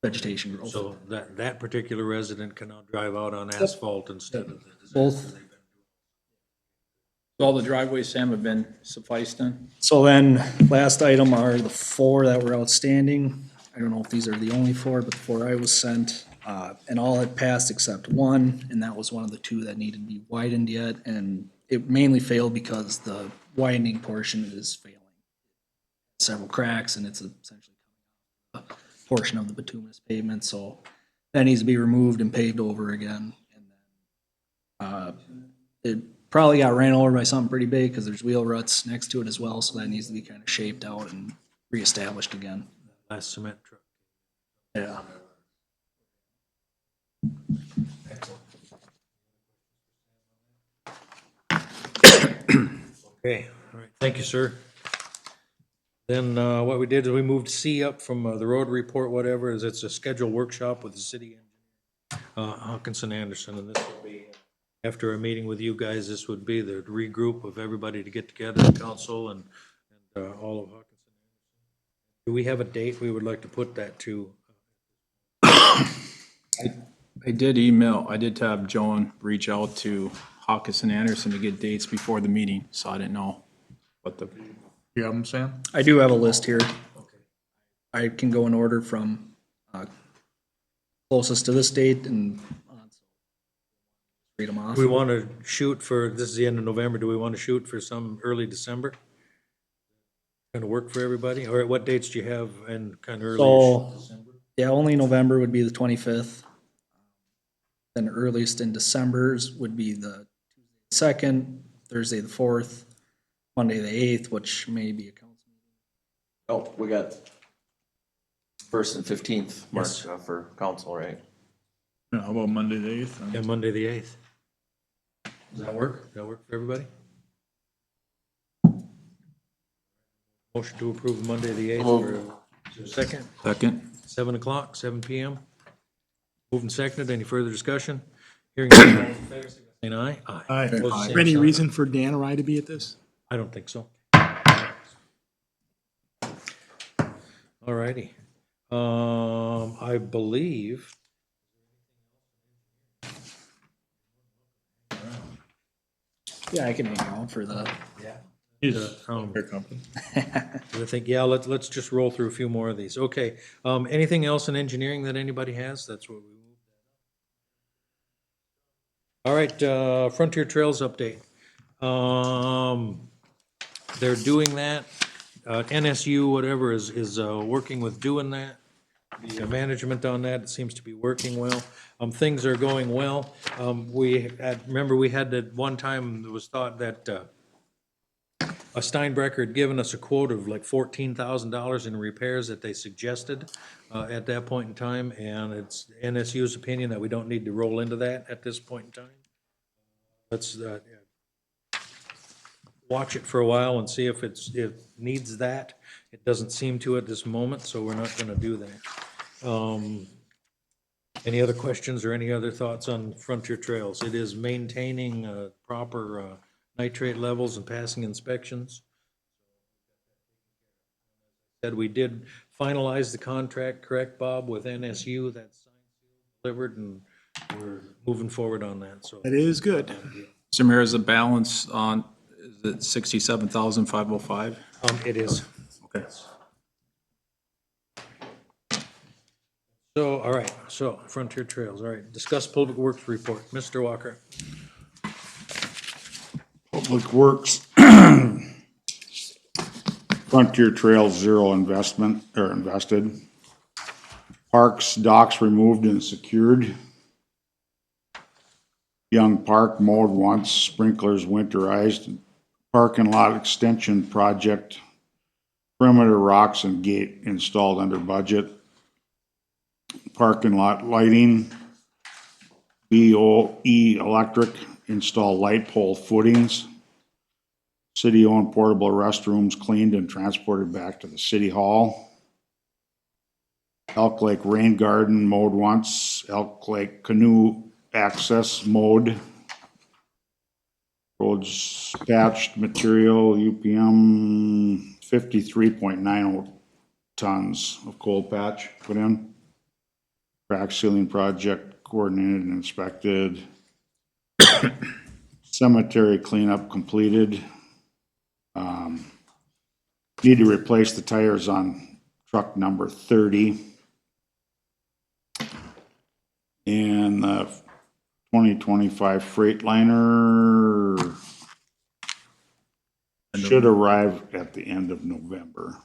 vegetation growth. So that particular resident can now drive out on asphalt instead of. Both. All the driveways, Sam, have been sufficed then? So then, last item are the 4 that were outstanding. I don't know if these are the only 4, but the 4 I was sent, and all had passed except 1, and that was one of the 2 that needed to be widened yet, and it mainly failed because the widening portion is failing. Several cracks, and it's essentially a portion of the bituminous pavement, so that needs to be removed and paved over again. And then, it probably got ran over by something pretty big because there's wheel ruts next to it as well, so that needs to be kind of shaped out and reestablished again. Last cement truck. Yeah. Okay, all right, thank you, sir. Then what we did is we moved C up from the road report, whatever, is it's a scheduled workshop with the city engineer, Hawkinson Anderson, and this would be, after a meeting with you guys, this would be the regroup of everybody to get together, the council and all of Hawkinson. Do we have a date we would like to put that to? I did have Joan reach out to Hawkinson Anderson to get dates before the meeting, so I didn't know what the. You have them, Sam? I do have a list here. I can go in order from closest to this date and read them off. Do we want to shoot for, this is the end of November, do we want to shoot for some early December? Going to work for everybody? Or what dates do you have in kind of early So, December? yeah, only November would be the 25th. Then earliest in December's would be the 2nd, Thursday the 4th, Monday the 8th, which may be a council meeting. Oh, we got 1st and 15th marked for council, right? Yeah, how about Monday the 8th? Yeah, Monday the 8th. Does that work? Does that work for everybody? Motion to approve Monday the 8th for a second, Second. 7 o'clock, 7 PM. Moved and seconded. Any further discussion? Hearing none, all in favor, signify by saying aye. Aye. Opposed, same Any sign. reason for Dan or I to be at this? I don't think so. All righty. I believe. Yeah, I can hang out for the. He's Um, fair company. I think, yeah, let's just roll through a few more of these. Okay, anything else in engineering that anybody has? That's what we moved. All right, Frontier Trails update. They're doing that. NSU, whatever, is working with doing that. The management on that, it seems to be working well. Things are going well. Remember, we had that one time, it was thought that Steinbrecher had given us a quote of like $14,000 in repairs that they suggested at that point in time, and it's NSU's opinion that we don't need to roll into that at this point in time. Let's watch it for a while and see if it needs that. It doesn't seem to at this moment, so we're not gonna do that. Any other questions or any other thoughts on Frontier Trails? It is maintaining proper nitrate levels and passing inspections. Said we did finalize the contract, correct, Bob, with NSU, that's signed, delivered, and we're moving forward on that, so. That is good. Mr. Mayor, is the balance on, is it 67,505? It is. Okay. So, all right, so Frontier Trails, all right. Discuss Public Works report. Mr. Walker. Public Works, Frontier Trails, zero investment, or invested. Parks, docks removed and secured. Young Park mowed once, sprinklers winterized. Parking lot extension project, perimeter rocks and gate installed under budget. Parking lot lighting, BOE Electric install light pole footings. City-owned portable restrooms cleaned and transported back to the city hall. Elk Lake Rain Garden mowed once, Elk Lake Canoe Access mowed. Roads patched, material UPM 53.90 tons of cold patch put in. Crack sealing project coordinated and inspected. Cemetery cleanup completed. Need to replace the tires on truck number 30. And the 2025 Freightliner should arrive at the end of November.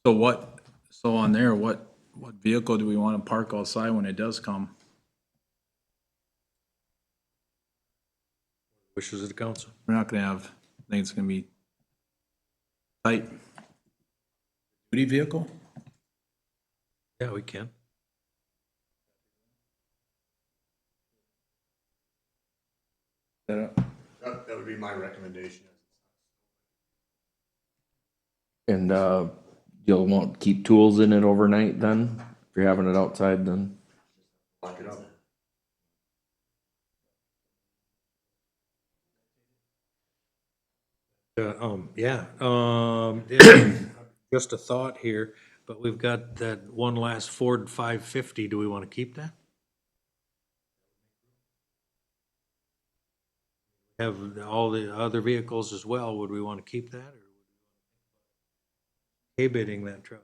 So on there, what vehicle do we want to park outside when it does come? Wishes of the council. We're not gonna have, I think it's gonna be tight. Duty vehicle? Yeah, we can. That would be my recommendation. And, you'll want, keep tools in it overnight then? If you're having it outside then? Lock it up. Just a thought here, but we've got that one last Ford 550. Do we want to keep that? Have all the other vehicles as well. Would we want to keep that or bidding that truck?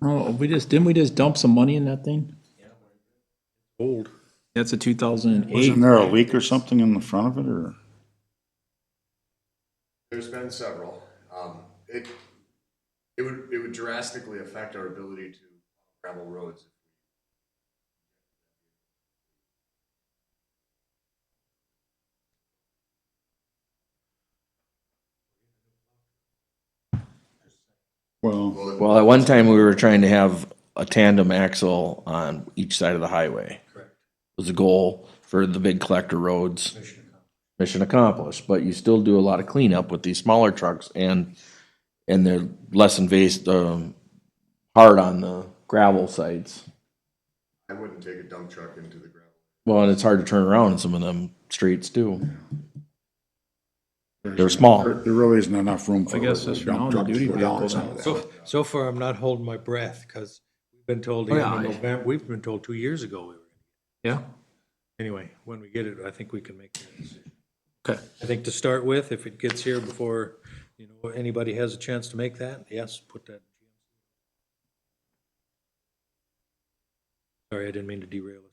Oh, didn't we just dump some money in that thing? Old. That's a 2008. Wasn't there a leak or something in the front of it, or? There's been several. It would drastically affect our ability to travel roads. Well, at one time, we were trying to have a tandem axle on each side of the highway. Correct. Was a goal for the big collector roads. Mission accomplished, but you still do a lot of cleanup with these smaller trucks and they're less invasive, hard on the gravel sites. I wouldn't take a dump truck into the gravel. Well, and it's hard to turn around in some of them streets too. They're small. There really isn't enough room for. I guess that's dump now the trucks duty to go down vehicle some now. of that. So far, I'm not holding my breath because we've been told, Oh, yeah. we've been told 2 years ago we were. Yeah, Anyway, when we get it, I think we can make that decision. okay. I think to start with, if it gets here before, anybody has a chance to make that, yes, put that. Sorry, I didn't mean to derail us.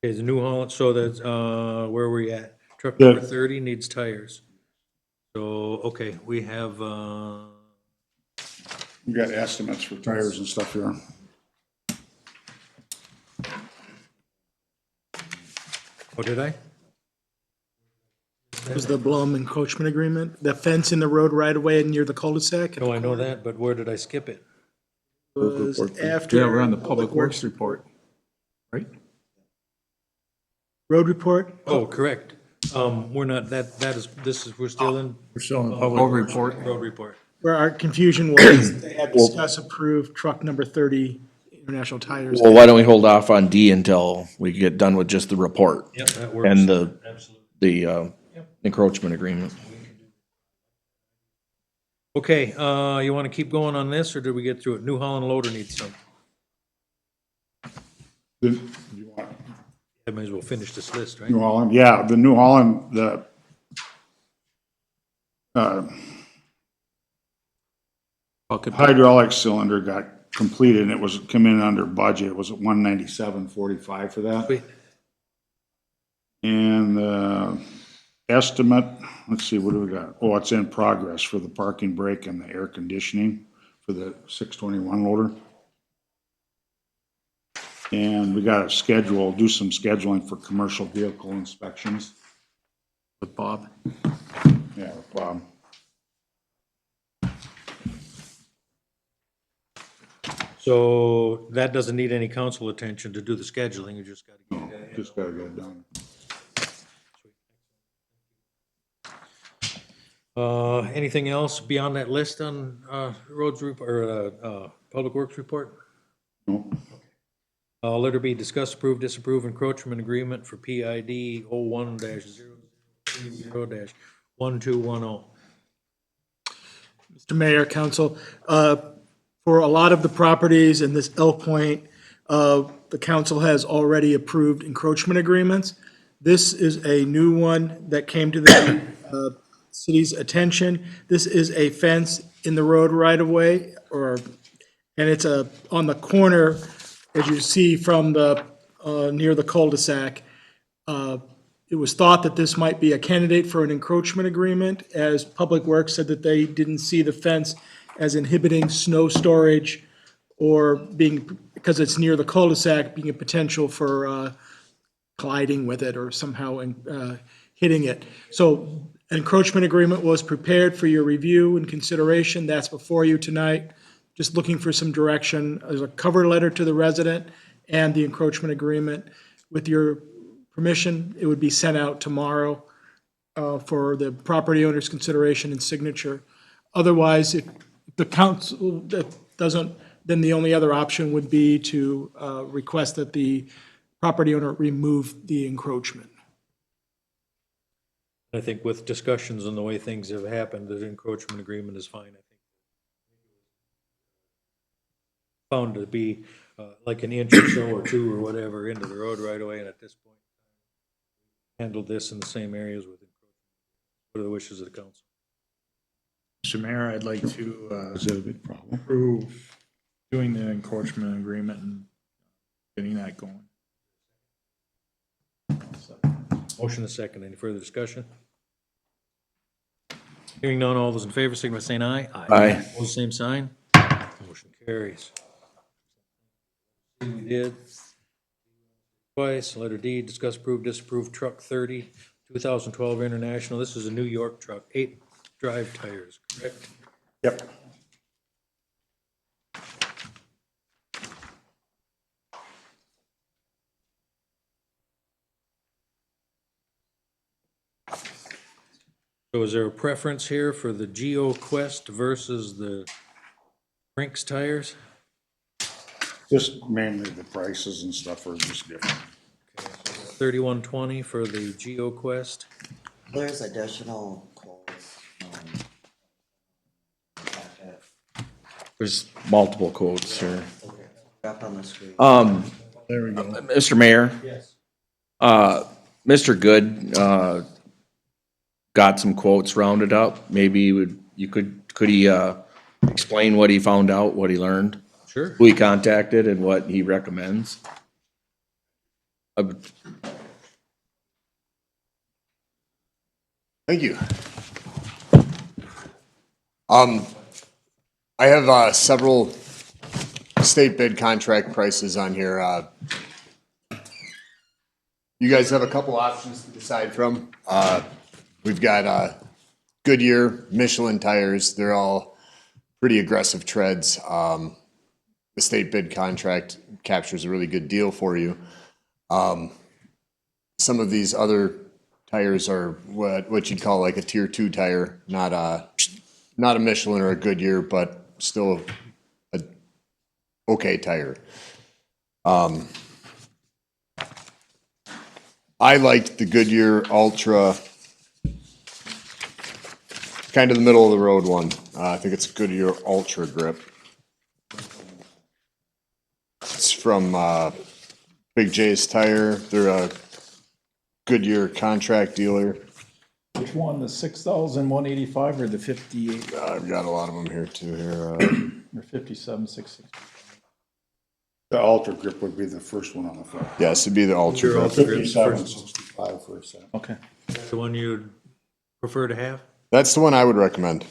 Okay, the New Holland, so that's, where were we at? Truck number 30 needs tires. So, okay, we have, We got estimates for tires and stuff here. what did I? Was the Blum encroachment agreement, the fence in the road right away near the cul-de-sac? No, I know that, but where did I skip it? Was after. Yeah, we're on the public works report, right? Road report? Oh, correct. We're not, we're still in We're still in the public. Road report. road report. Where our confusion was, they had discussed approved truck number 30 International Tires. Well, why don't we hold off on D until we get done with just the report Yep, that works. and the Absolutely. encroachment agreement? Okay, you want to keep going on this, or did we get through it? New Holland Loader needs some. You want I might as well finish this list, right? New Holland, yeah, the New Holland, the hydraulic cylinder got completed and it was, come in under budget. It was at 197.45 for that. Wait. And the estimate, let's see, what do we got? Oh, it's in progress for the parking brake and the air conditioning for the 621 loader. And we got a schedule, do some scheduling for commercial vehicle inspections. With Bob. Yeah, with Bob. So that doesn't need any council attention to do the scheduling, you just got to get it. Just gotta get it done. Anything else beyond that list on, roads Public Works report? No. Letter B, discuss, approve, disapprove encroachment agreement for PID 01-030-1210. Mr. Mayor, Council, for a lot of the properties in this Elk Point, the council has already approved encroachment agreements. This is a new one that came to the city's attention. This is a fence in the road right-of-way, and it's on the corner, as you see from the, near the cul-de-sac. It was thought that this might be a candidate for an encroachment agreement, as Public Works said that they didn't see the fence as inhibiting snow storage or being, because it's near the cul-de-sac, being a potential for colliding with it or somehow hitting it. So an encroachment agreement was prepared for your review and consideration. That's before you tonight. Just looking for some direction. There's a cover letter to the resident and the encroachment agreement. With your permission, it would be sent out tomorrow for the property owner's consideration and signature. Otherwise, if the council doesn't, then the only other option would be to request that the property owner remove the encroachment. I think with discussions and the way things have happened, the encroachment agreement is fine, I think. Found to be like an inch or so or two or whatever into the road right away, and at this point, handled this in the same areas with encroachment. What are the wishes of the council? Mr. Mayor, I'd like to Is that a big problem? approve doing the encroachment agreement and getting that going. Motion is second. Any further discussion? Hearing none, all those in favor, signify by saying aye. Aye. Opposed, same sign. Motion carries. We did twice. Letter D, discuss, approve, disapprove truck 30, 2012 International. This is a New York truck, 8 drive tires, correct? Yep. So is there a preference here for the Geo Quest versus the Brinks tires? Just mainly the prices and stuff are just different. 3120 for the Geo Quest. There's additional quotes. There's multiple quotes here. Up on the screen. There we go. Mr. Mayor? Yes. Mr. Good, got some quotes rounded up. Maybe you could he, explain what he found out, what he learned? Sure. Who he contacted and what he recommends? Thank you. I have several state bid contract prices on here. You guys have a couple options to decide from. We've got Goodyear, Michelin tires. They're all pretty aggressive treads. The state bid contract captures a really good deal for you. Some of these other tires are what you'd call like a tier 2 tire, not a Michelin or a Goodyear, but still a okay tire. I liked the Goodyear Ultra, kind of the middle of the road one. I think it's Goodyear Ultra Grip. It's from Big J's Tire. They're a Goodyear contract dealer. Which one, the 6,185 or the 58 I've got a lot of them here too. or 57,660? The Ultra Grip would be the first one on the front. Yes, it'd be the Ultra Your Grip. Ultra Grip's 5765 for a set. Okay. the one you'd prefer to have? That's the one I would recommend.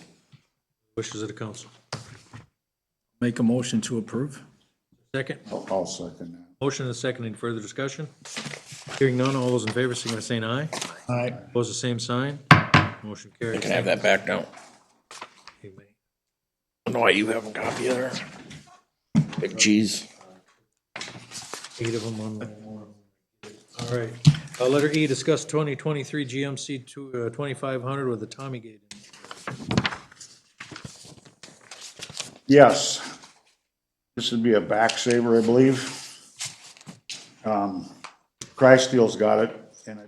Wishes of the council. Make a motion to approve? Second. I'll second that. Motion and a second. Any further discussion? Hearing none, all those in favor, signify by saying aye. Aye. Opposed, the same sign. Motion carries. You can have that back now. You may. I don't know why you have a copy of there. Big cheese. 8 of them on one. All right. Letter E, discuss 2023 GMC 2500 with the Tommy gate. Yes. This would be a back saver, I believe. Christeel's got it, and I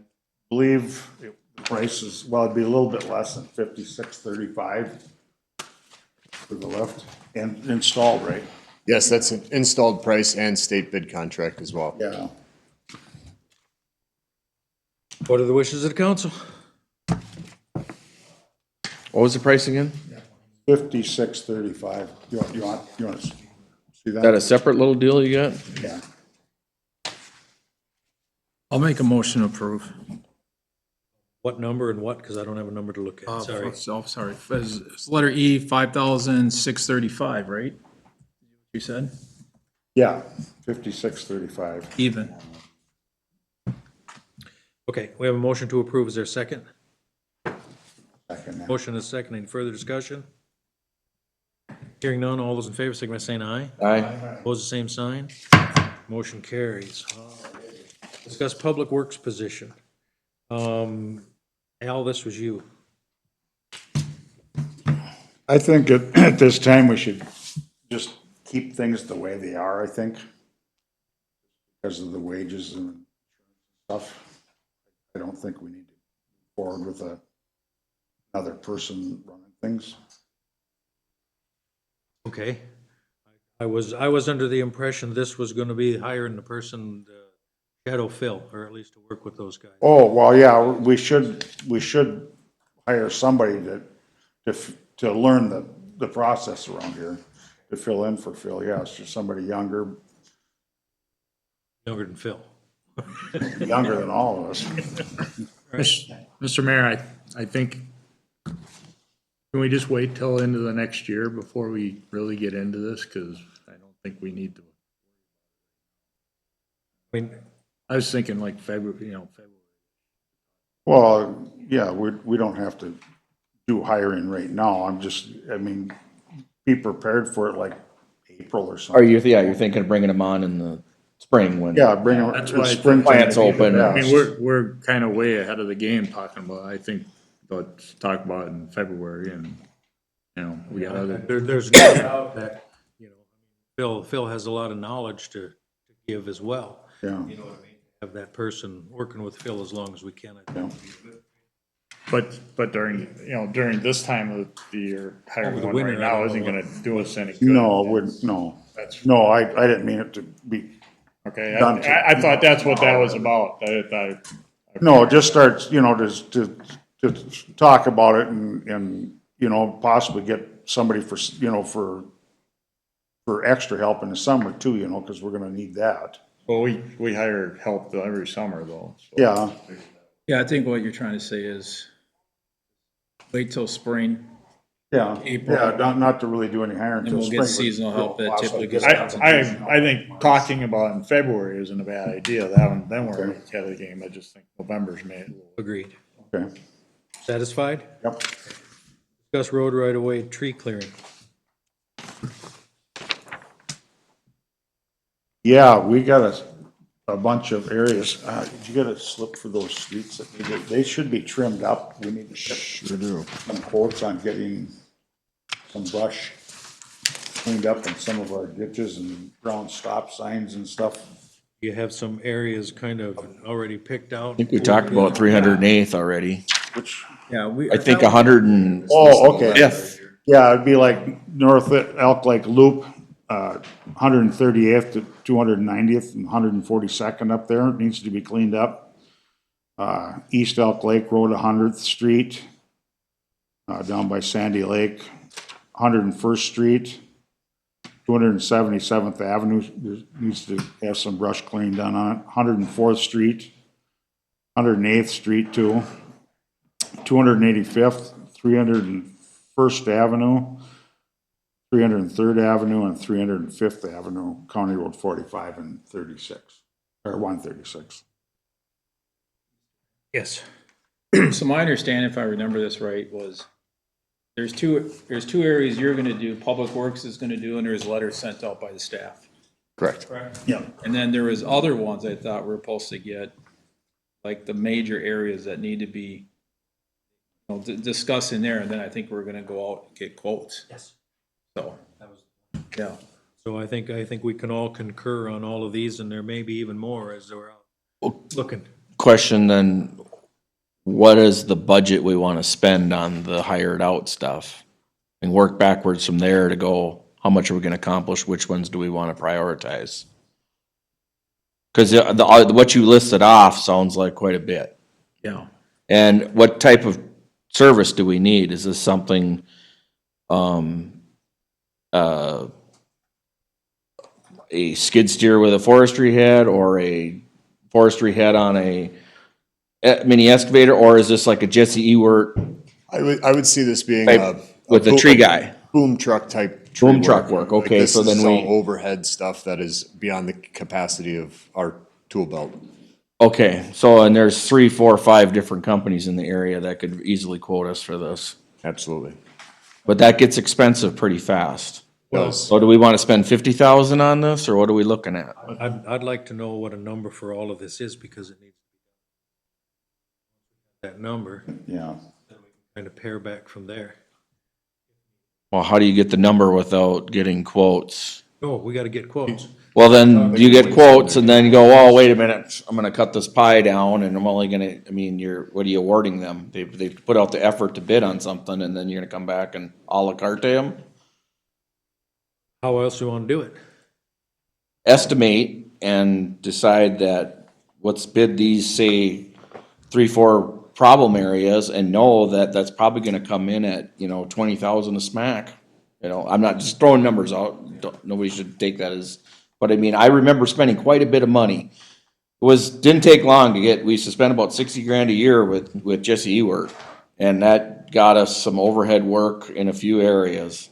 believe the price is, well, it'd be a little bit less than $56.35 for the lift, and installed, right? Yes, that's an installed price and state bid contract as well. Yeah. What are the wishes of the council? What was the price again? $56.35. You want to see Is that that? a separate little deal you got? Yeah. I'll make a motion to approve. What number and what? Because I don't have a number to look at, sorry. Sorry. It's letter E, 5,635, right? You said? Yeah, $56.35. Even. Okay, we have a motion to approve. Is there a second? Second. Motion is second. Any further discussion? Hearing none, all those in favor, signify by saying aye. Aye. Opposed, the same sign. Motion carries. Discuss public works position. Al, this was you. I think at this time, we should just keep things the way they are, I think. Because of the wages and stuff. I don't think we need to move forward with another person running things. Okay. I was under the impression this was gonna be hiring the person, Shadow Phil, or at least to work with those guys. Oh, well, yeah, we should hire somebody to learn the process around here, to fill in for Phil, yes, just somebody younger Younger than Phil. than all of us. Mr. Mayor, I think, can we just wait till into the next year before we really get into this? Because I don't think we need to. I mean, I was thinking like February, February. Well, yeah, we don't have to do hiring right now, be prepared for it like April or something. You're thinking of bringing them on in the spring when? Yeah, bring them. That's why I spring think- Plants open. Yeah. I mean, we're kind of way ahead of the game talking about, I think, let's talk about it in February and, we got other. there's no doubt that, Phil has a lot of knowledge to give as well. Yeah. You know what I mean? Have that person working with Phil as long as we can. I think. But during this time of the year, hiring Over the one winter, right I now don't isn't know gonna do us any good. No, it wouldn't, no. That's, No, I didn't mean it to be, okay, Done to- I thought that's what that was about. no, just starts, to talk about it and, possibly get somebody for extra help in the summer too, because we're gonna need that. Well, we hire help every summer though. so. Yeah, Yeah, I think what you're trying to say is wait till spring, yeah, April. yeah, not to really do any hiring and until we'll spring. get seasonal help that typically gets. I think talking about it in February isn't a bad idea. Then we're ahead of the game. I just think November's made. Agreed. Okay, Satisfied? yep. Discuss road right away, tree clearing. Yeah, we got a bunch of areas. Did you get a slip for those streets they should be trimmed up? We need to Sure do. some quotes on getting some brush cleaned up in some of our ditches and ground stop signs and stuff. You have some areas kind of already picked out. I think we talked about 308th already. Which, Yeah, I think 105th. oh, okay. Yeah, it'd be like North Elk Lake Loop, 138th to 290th and 142nd up there. It needs to be cleaned up. East Elk Lake Road, 100th Street, down by Sandy Lake, 101st Street, 277th Avenue, there needs to have some brush cleaning done on it. 104th Street, 108th Street too, 285th, 301st Avenue, 303rd Avenue and 305th Avenue, County Road 45 and 36, or 136. Yes. So my understanding, if I remember this right, was there's two areas you're gonna do, Public Works is gonna do, and there's letters sent out by the staff. Correct. Yeah. And then there was other ones I thought we're supposed to get, like the major areas that need to be, discussed in there, and then I think we're gonna go out and get quotes. Yes. So, That was Yeah. So I think we can all concur on all of these, and there may be even more as we're out looking. Question then, what is the budget we want to spend on the hired out stuff? And work backwards from there to go, how much are we gonna accomplish, which ones do we want to prioritize? Cause what you listed off sounds like quite a bit. Yeah. And what type of service do we need? Is this something, a skid steer with a forestry head, or a forestry head on a mini excavator, or is this like a Jesse Ewert I would see this being type with a tree guy? boom truck type. tree Boom truck work, Like, okay, this so is then all we, overhead stuff that is beyond the capacity of our tool belt. okay, so, and there's 3, 4, 5 different companies in the area that could easily quote us for this. Absolutely. But that gets expensive pretty fast. Does. So do we want to spend 50,000 on this, or what are we looking at? I'd like to know what a number for all of this is, because it needs that number, Yeah. kind of pare back from there. Well, how do you get the number without getting quotes? Oh, we gotta get quotes. Well, then you get quotes and then you go, oh, wait a minute, I'm gonna cut this pie down and I'm only gonna, I mean, what are you awarding them? They've put out the effort to bid on something and then you're gonna come back and à la carte them? How else do you wanna do it? Estimate and decide that let's bid these, say, 3, 4 problem areas and know that that's probably gonna come in at, 20,000 a smack. I'm not just throwing numbers out, nobody should take that as, but I mean, I remember spending quite a bit of money. Didn't take long to we used to spend about 60 grand a year with Jesse Ewert. And that got us some overhead work in a few areas.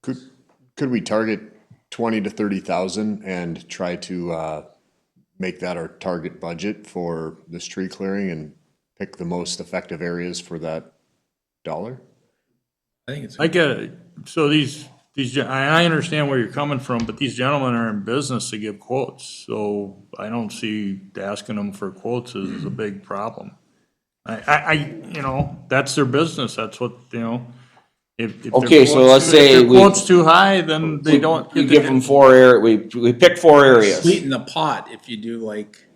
Could we target 20 to 30,000 and try to make that our target budget for this tree clearing and pick the most effective areas for that dollar? I think it's. I get it. So I understand where you're coming from, but these gentlemen are in business to give quotes. So I don't see asking them for quotes as a big problem. That's their business. That's what, if their Okay, so quotes- let's say if their we- quote's too high, then they don't. We give them 4 we pick 4 areas. Sweeten the pot if you do like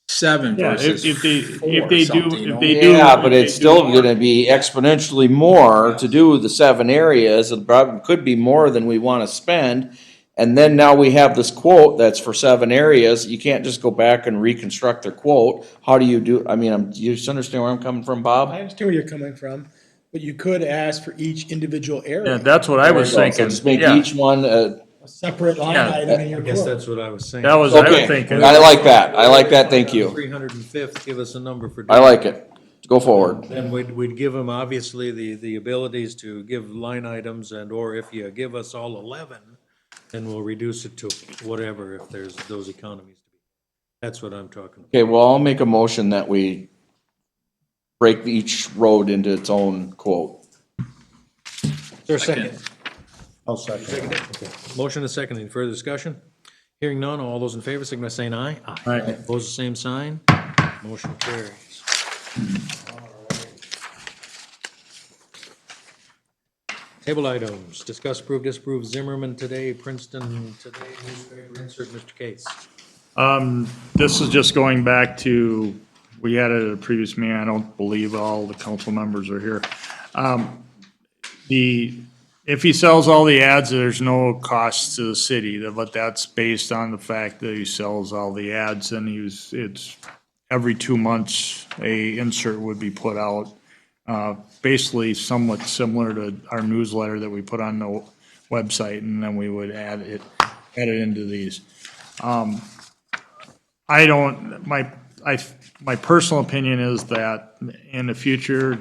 7 Yeah, versus if they 4 do, something, if they do. Yeah, but if it's they do still more. gonna be exponentially more to do the 7 areas. It probably could be more than we wanna spend. And then now we have this quote that's for 7 areas. You can't just go back and reconstruct their quote. How do you do, I mean, you just understand where I'm coming from, Bob? I understand where you're coming from, but you could ask for each individual Yeah, area, that's what I was So thinking. just make Yeah. each one, a separate line Yeah. item in your I guess quote. that's what I was saying. That was, I was okay, thinking. I like that, thank you. 305th, give us a number for. I like it. Go forward. Then we'd give them obviously the abilities to give line items, and or if you give us all 11, then we'll reduce it to whatever if there's those economies to be. That's what I'm talking about. Okay, well, I'll make a motion that we break each road into its own quote. Is there a second? I'll second. Motion and second. Any further discussion? Hearing none, all those in favor, signify by saying aye. Aye. Opposed, the same sign. Motion carries. Table items, discuss, approve, disapprove Zimmerman today, Princeton today, newspaper insert, Mr. Case. This is just going back to, we had it at a previous meeting, I don't believe all the council members are here. If he sells all the ads, there's no cost to the city, but that's based on the fact that he sells all the ads and it's every 2 months, a insert would be put out. Basically somewhat similar to our newsletter that we put on the website, and then we would add it into these. My personal opinion is that in the future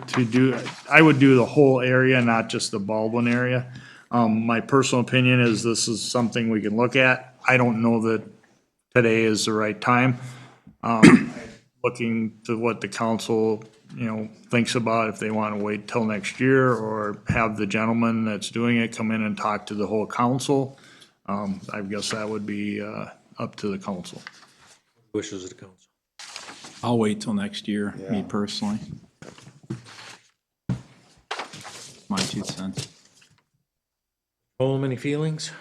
I would do the whole area, not just the Baldwin area. My personal opinion is this is something we can look at. I don't know that today is the right time. Looking to what the council, thinks about, if they want to wait till next year or have the gentleman that's doing it come in and talk to the whole council. I guess that would be, up to the council. Wishes of the council. I'll wait till next year, me personally. My 2 cents. Colm, any feelings?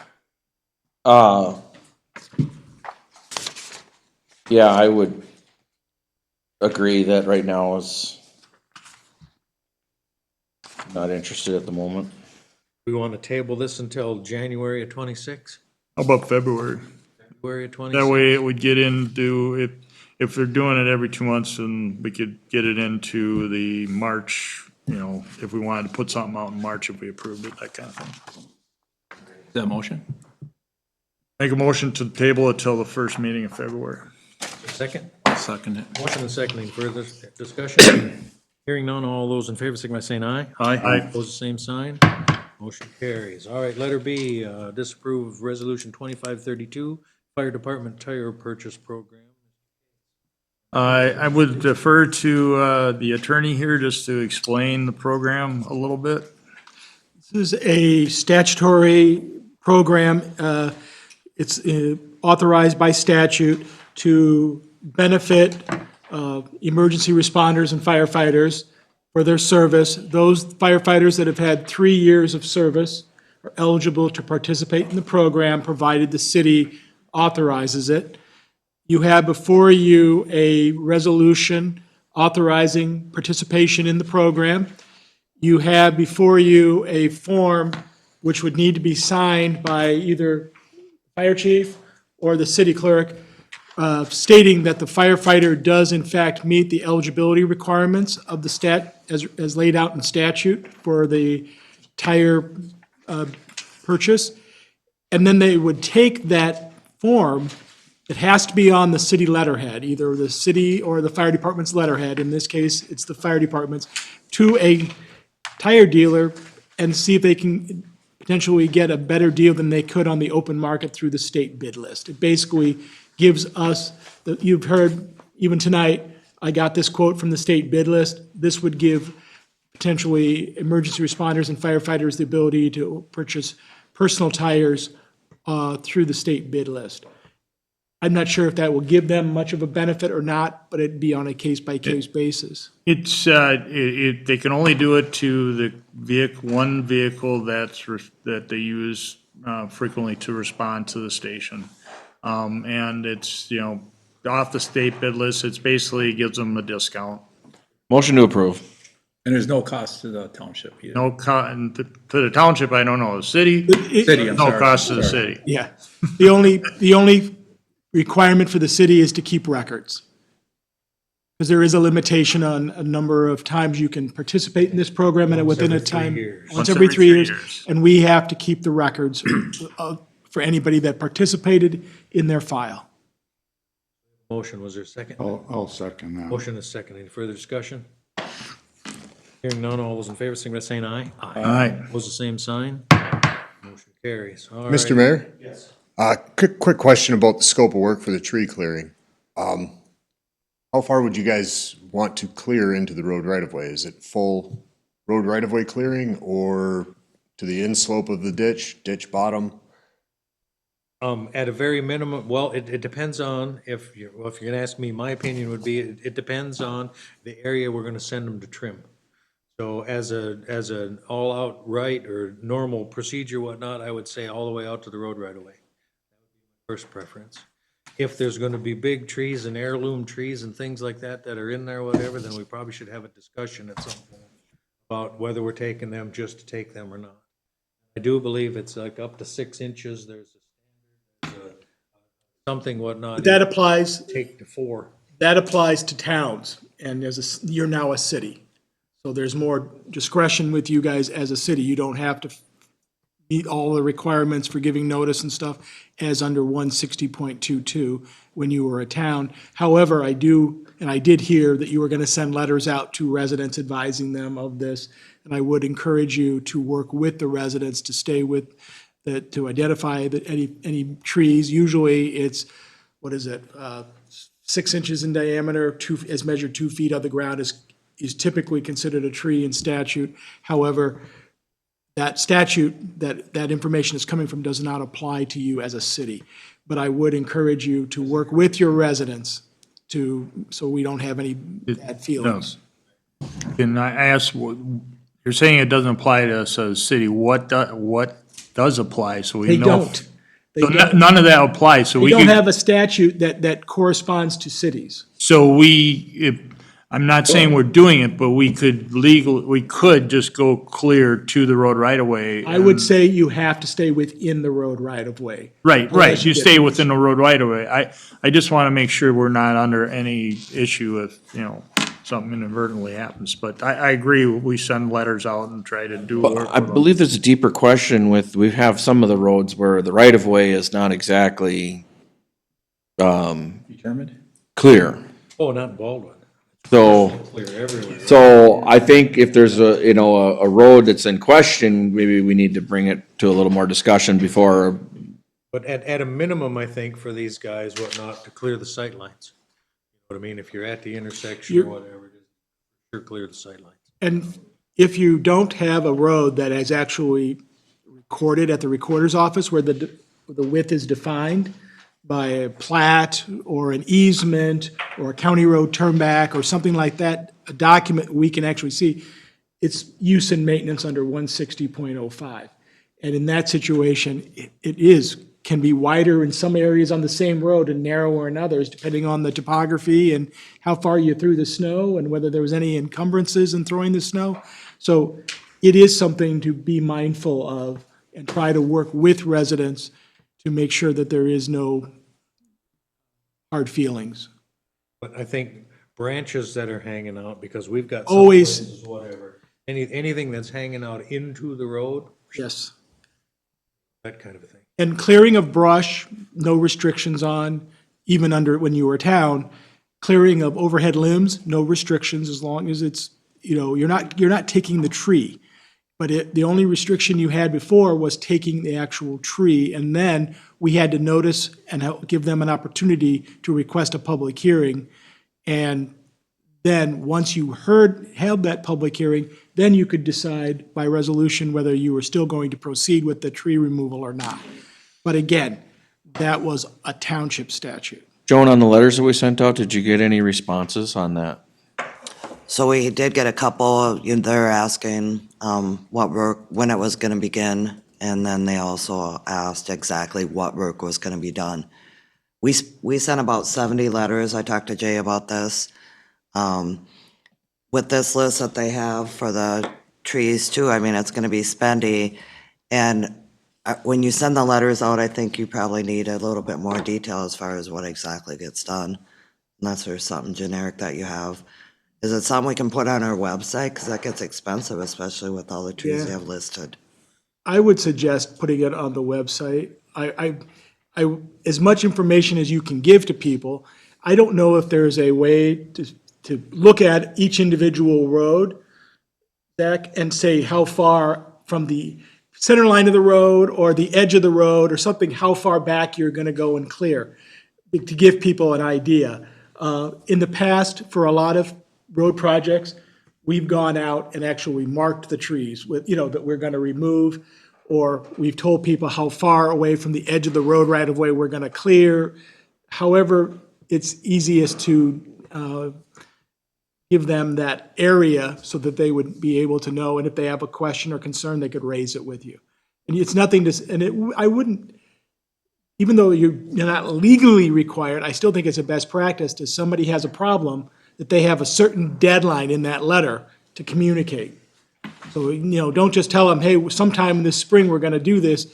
Yeah, I would agree that right now is not interested at the moment. We want to table this until January of 26? How about February? February of 26? That way it would get into, if they're doing it every 2 months, then we could get it into the March, if we wanted to put something out in March, if we approved it, that kind of thing. Is that a motion? Make a motion to table it till the first meeting in February. Second? Second it. Motion and seconding. Further discussion? Hearing none, all those in favor, signify by saying aye. Aye. Opposed, the same sign. Motion carries. All right, letter B, disapprove resolution 2532, fire department tire purchase program. I would defer to the attorney here just to explain the program a little bit. This is a statutory program. It's authorized by statute to benefit emergency responders and firefighters for their service. Those firefighters that have had 3 years of service are eligible to participate in the program, provided the city authorizes it. You have before you a resolution authorizing participation in the program. You have before you a form which would need to be signed by either fire chief or the city clerk, stating that the firefighter does in fact meet the eligibility requirements of the as laid out in statute for the tire purchase. And then they would take that form, it has to be on the city letterhead, either the city or the fire department's letterhead, in this case, it's the fire department's, to a tire dealer and see if they can potentially get a better deal than they could on the open market through the state bid list. It basically gives us, you've heard even tonight, I got this quote from the state bid list. This would give potentially emergency responders and firefighters the ability to purchase personal tires through the state bid list. I'm not sure if that will give them much of a benefit or not, but it'd be on a case-by-case basis. It's, they can only do it to the one vehicle that they use frequently to respond to the station. And it's, off the state bid list, it's basically gives them a discount. Motion to approve. And there's no cost to the township either. No and to the township, I don't know, the city? City, I'm No sorry. cost to the Sorry. city. Yeah. The only requirement for the city is to keep records. Because there is a limitation on a number of times you can participate in this program and within a every 3 time. years. Once every 3 years. And we have to keep the records for anybody that participated in their file. Motion, was there a second? I'll second that. Motion is second. Any further discussion? Hearing none, all those in favor, signify by saying aye. Aye. Opposed, the same sign. Motion carries. All right. Mr. Mayor? Yes. Quick question about the scope of work for the tree clearing. How far would you guys want to clear into the road right of way? Is it full road right of way clearing or to the inslope of the ditch bottom? At a very minimum, well, it depends on, if you're gonna ask me, my opinion would be, it depends on the area we're gonna send them to trim. So as an all-out right or normal procedure, whatnot, I would say all the way out to the road right away. First preference. If there's gonna be big trees and heirloom trees and things like that that are in there, whatever, then we probably should have a discussion at some point about whether we're taking them just to take them or not. I do believe it's like up to 6 inches, there's something whatnot. That applies, Take to 4. that applies to towns, and you're now a city. So there's more discretion with you guys as a city. You don't have to meet all the requirements for giving notice and stuff as under 160.22 when you were a town. However, I did hear that you were gonna send letters out to residents advising them of this. And I would encourage you to work with the residents to stay with, to identify any trees. Usually it's, 6 inches in diameter, as measured 2 feet of the ground is typically considered a tree in statute. However, that statute, that information is coming from does not apply to you as a city. But I would encourage you to work with your residents so we don't have any bad feelings. Can I ask, you're saying it doesn't apply to us as a city, what does apply, so we They know. don't. They So don't. none of that applies, so We we don't could, have a statute that corresponds to cities. so I'm not saying we're doing it, but we could just go clear to the road right away. I would say you have to stay within the road right of way. Right, Unless you get stay these. within the road right away. I just want to make sure we're not under any issue if, something inadvertently happens. But I agree, we send letters out and try to do work I with them. believe there's a deeper question we have some of the roads where the right of way is not exactly, Determined? clear. Oh, not in Baldwin. So, Clear everywhere. so I think if there's a road that's in question, maybe we need to bring it to a little more discussion before. But at a minimum, I think for these guys, whatnot, to clear the sightlines. You know what I mean? If you're at the intersection or whatever, just sure clear the sightlines. And if you don't have a road that is actually recorded at the recorder's office where the width is defined by a plat or an easement or a county road turnback or something like that, a document we can actually see, it's use and maintenance under 160.05. And in that situation, can be wider in some areas on the same road and narrower in others, depending on the topography and how far you threw the snow and whether there was any encumbrances in throwing the snow. So it is something to be mindful of and try to work with residents to make sure that there is no hard feelings. But I think branches that are hanging out, because we've got. Always. Some places, whatever, anything that's hanging out into the road, Yes. that kind of a thing. And clearing of brush, no restrictions on, even under, when you were a town. Clearing of overhead limbs, no restrictions as long as it's, you're not taking the tree. But the only restriction you had before was taking the actual tree, and then we had to notice and give them an opportunity to request a public hearing. And then, once you held that public hearing, then you could decide by resolution whether you were still going to proceed with the tree removal or not. But again, that was a township statute. Joan, on the letters that we sent out, did you get any responses on that? So we did get a couple, they're asking what work, when it was going to begin, and then they also asked exactly what work was going to be done. We sent about 70 letters. I talked to Jay about this. With this list that they have for the trees too, I mean, it's going to be spendy. And when you send the letters out, I think you probably need a little bit more detail as far as what exactly gets done, unless there's something generic that you have. Is it something we can put on our website? Because that gets expensive, especially with all the trees you have listed. I would suggest putting it on the website. As much information as you can give to people, I don't know if there's a way to look at each individual road, Zach, and say how far from the center line of the road or the edge of the road or something, how far back you're gonna go and clear, to give people an idea. In the past, for a lot of road projects, we've gone out and actually marked the trees with, that we're gonna remove, or we've told people how far away from the edge of the road right of way we're gonna clear. However, it's easiest to give them that area so that they would be able to know, and if they have a question or concern, they could raise it with you. And it's nothing to, I wouldn't, even though you're not legally required, I still think it's a best practice if somebody has a problem, that they have a certain deadline in that letter to communicate. So, don't just tell them, hey, sometime this spring, we're gonna do this.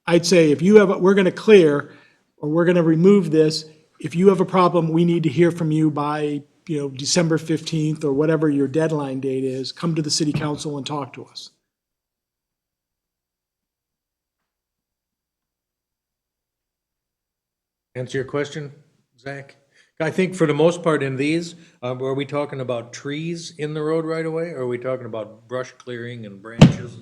I'd say, we're gonna clear, or we're gonna remove this. If you have a problem, we need to hear from you by, December 15th, or whatever your deadline date is. Come to the city council and talk to us. Answer your question, Zach? I think for the most part in these, are we talking about trees in the road right away, or are we talking about brush clearing and branches?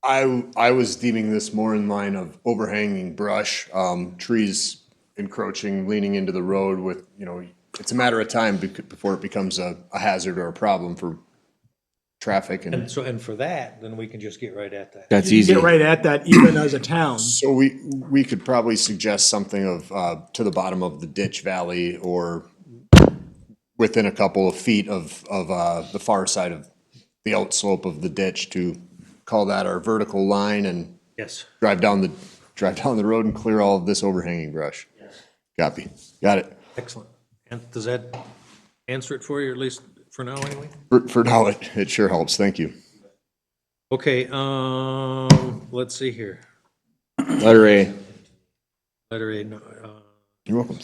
I was deeming this more in line of overhanging brush, trees encroaching, leaning into the road with, it's a matter of time before it becomes a hazard or a problem for traffic. And for that, then we can just get right at that. That's You easy. get right at that even as a town. So we could probably suggest something of, to the bottom of the ditch valley or within a couple of feet of the far side of the outslope of the ditch, to call that our vertical line, and Yes. drive down the road and clear all of this overhanging brush. Copy. Got it. Excellent. And does that answer it for you, at least for now anyway? For now, it sure helps. Thank you. Okay, let's see here. Letter A. Letter A, no, You're welcome.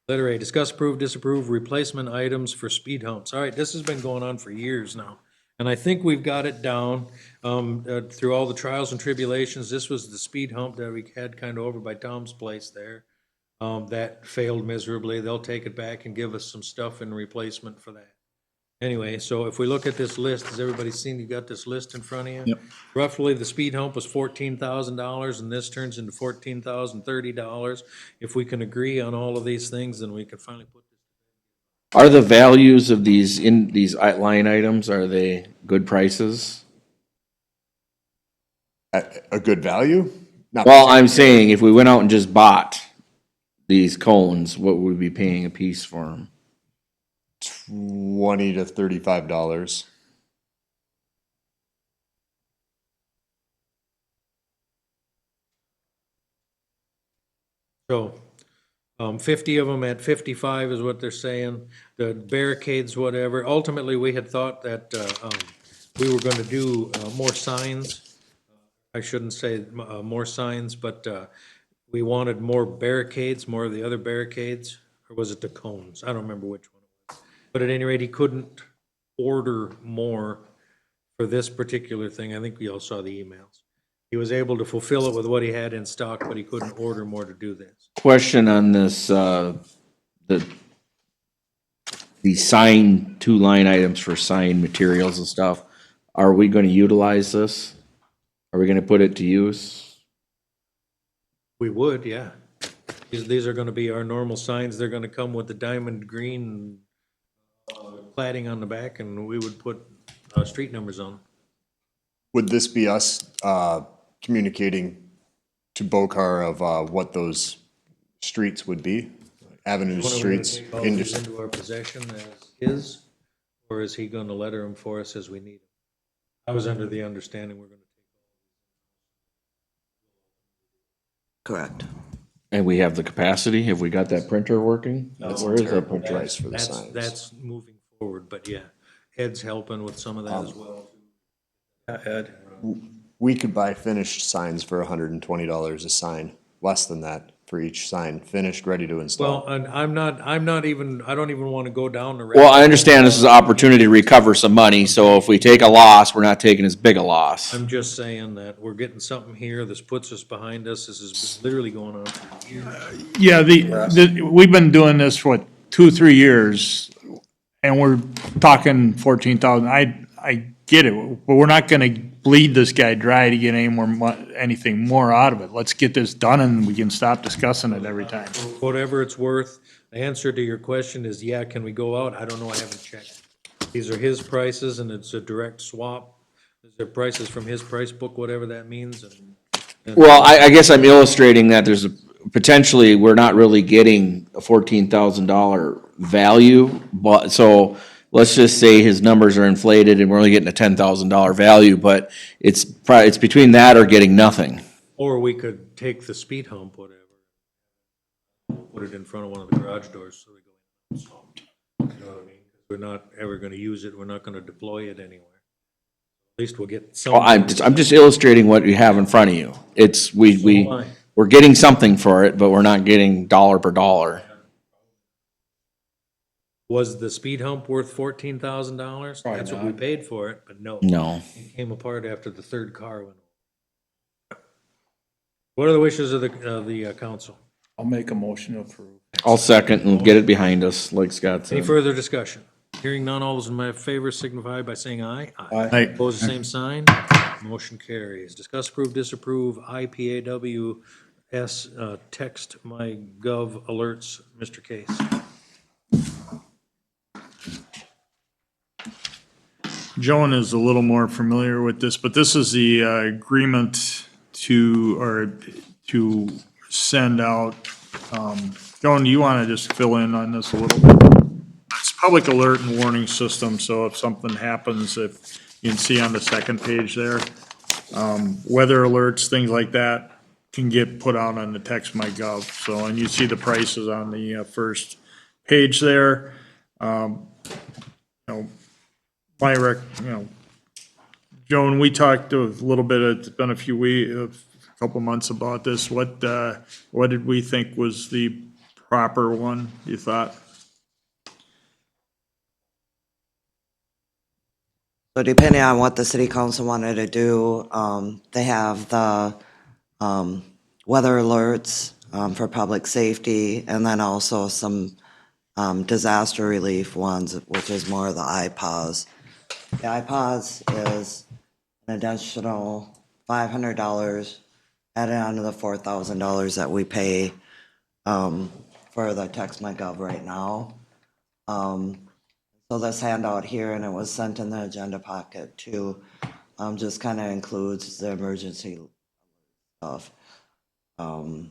letter A, discuss, approve, disapprove replacement items for speed humps. All right, this has been going on for years now. And I think we've got it down, through all the trials and tribulations. This was the speed hump that we had kind of over by Tom's place there. That failed miserably. They'll take it back and give us some stuff in replacement for that. Anyway, so if we look at this list, has everybody seen, you got this list in front of you? Yep. Roughly, the speed hump was $14,000, and this turns into $14,030. If we can agree on all of these things, then we can finally put this. Are the values of these line items, are they good prices? A good value? Not Well, I'm saying if we went out and just bought these cones, what would we be paying a piece for them? $20 to $35. So, 50 of them at 55 is what they're saying. The barricades, whatever. Ultimately, we had thought that we were going to do more signs. I shouldn't say more signs, but we wanted more barricades, more of the other barricades. Or was it the cones? I don't remember which one it was. But at any rate, he couldn't order more for this particular thing. I think we all saw the emails. He was able to fulfill it with what he had in stock, but he couldn't order more to do this. Question on this, the sign, 2 line items for sign materials and stuff. Are we gonna utilize this? Are we gonna put it to use? We would, yeah. These are gonna be our normal signs. They're gonna come with the diamond green cladding on the back, and we would put street numbers on them. Would this be us communicating to Bokar of what those streets would be? Avenues, streets, Take all these industry. into our possession as his, or is he gonna letter them for us as we need them? I was under the understanding we're gonna Correct. And we have the capacity? Have we got that printer working? Where is that printer? Price for the That's, signs. that's moving forward, but yeah, Ed's helping with some of that as well. Ed? We could buy finished signs for $120 a sign, less than that for each sign, finished, ready to install. Well, and I don't even wanna go down the. Well, I understand this is an opportunity to recover some money, so if we take a loss, we're not taking as big a loss. I'm just saying that we're getting something here. This puts us behind us. This has been literally going on for years. Yeah, we've been doing this for what, 2-3 years, and we're talking 14,000. I get it, but we're not gonna bleed this guy dry to get anything more out of it. Let's get this done and we can stop discussing it every time. Whatever it's worth, the answer to your question is, yeah, can we go out? I don't know, I haven't checked. These are his prices and it's a direct swap. These are prices from his price book, whatever that means, and Well, I guess I'm illustrating that there's potentially, we're not really getting a $14,000 value, but, so let's just say his numbers are inflated and we're only getting a $10,000 value, but it's between that or getting nothing. or we could take the speed hump, whatever, put it in front of one of the garage doors so they go in. You know what I mean? We're not ever gonna use it, we're not gonna deploy it anywhere. At least we'll get some. Well, I'm just illustrating what you have in front of you. It's, So am I. we're getting something for it, but we're not getting dollar per dollar. Was the speed hump worth $14,000? That's what we paid for it, but no. No. It came apart after the third car went over. What are the wishes of the council? I'll make a motion to approve. I'll second and get it behind us, like Scott Any said. further discussion? Hearing none, all those in my favor signify by saying aye. Aye. Opposed, the same sign. Motion carries. Discuss, approve, disapprove IPAWS text my gov alerts. Mr. Case. Joan is a little more familiar with this, but this is the agreement to send out, Joan, do you want to just fill in on this a little bit? It's public alert and warning system, so if something happens, if you can see on the second page there, weather alerts, things like that can get put out on the text.my.gov. So, and you see the prices on the first page there. You know, Joan, we talked a little bit, it's been a few weeks, a couple months about this. What did we think was the proper one, you thought? So depending on what the city council wanted to do, they have the weather alerts for public safety, and then also some disaster relief ones, which is more of the iPause. The iPause is an additional $500 added on to the $4,000 that we pay for the text.my.gov right now. So this handout here, and it was sent in the agenda packet too, just kind of includes the emergency stuff. So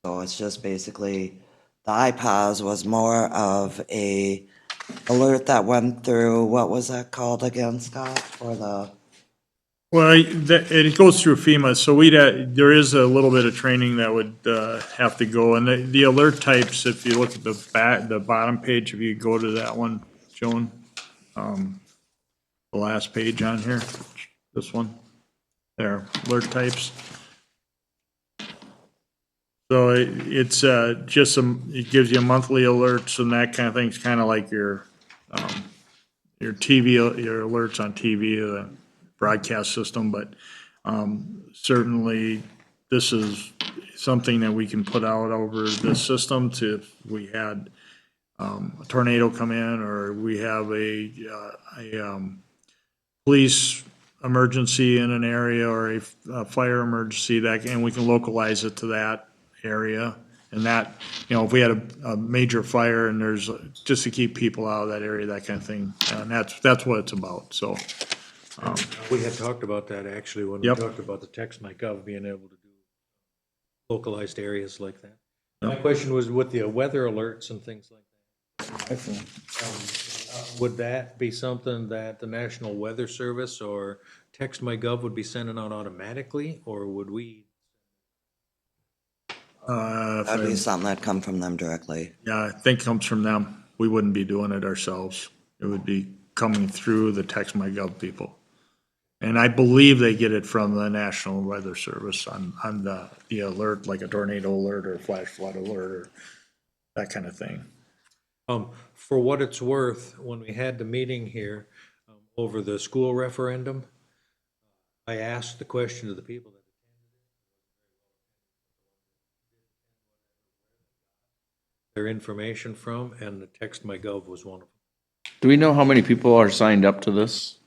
it's just basically, the iPause was more of a alert that went through, what was that called again, Scott, for the? Well, it goes through FEMA, so there is a little bit of training that would have to go. And the alert types, if you look at the bottom page, if you go to that one, Joan, the last page on here, this one, there, alert types. So it's just it gives you monthly alerts and that kind of thing. It's kind of like your TV, your alerts on TV, the broadcast system, but certainly this is something that we can put out over this system to, if we had a tornado come in, or we have a police emergency in an area, or a fire emergency, that, and we can localize it to that area. And that, if we had a major fire and there's, just to keep people out of that area, that kind of thing. And that's what it's about, so. We had talked about that actually when we Yep. talked about the text.my.gov being able to do localized areas like that. My question was with the weather alerts and things like that. Would that be something that the National Weather Service or text.my.gov would be sending out automatically, or would we? That'd be something that come from them directly. Yeah, I think it comes from them. We wouldn't be doing it ourselves. It would be coming through the text.my.gov people. And I believe they get it from the National Weather Service on the alert, like a tornado alert or flash flood alert or that kind of thing. For what it's worth, when we had the meeting here over the school referendum, I asked the question to the people that their information from, and the text.my.gov was one of them. Do we know how many people are signed up to this?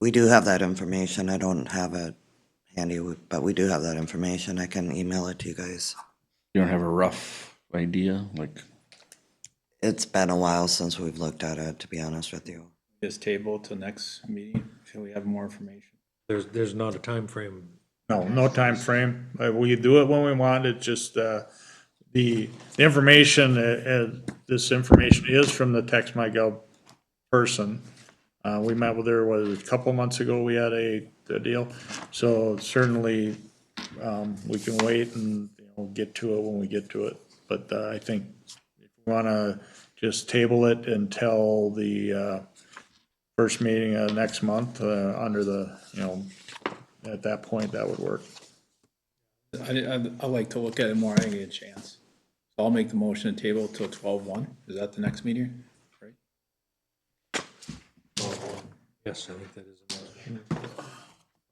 We do have that information. I don't have it handy, but we do have that information. I can email it to you guys. You don't have a rough idea, like? It's been a while since we've looked at it, to be honest with you. Just table till next meeting until we have more information. There's not a time frame. No time frame. We do it when we want. It's just the information, this information is from the text.my.gov person. We met with her, a couple months ago, we had a deal. So certainly, we can wait and, get to it when we get to it. But I think if we want to just table it until the first meeting next month, under the, at that point, that would work. I'd like to look at it more, I didn't get a chance. So I'll make the motion to table till 12/1. Is that the next meeting? Right? Yes, I think that is a motion.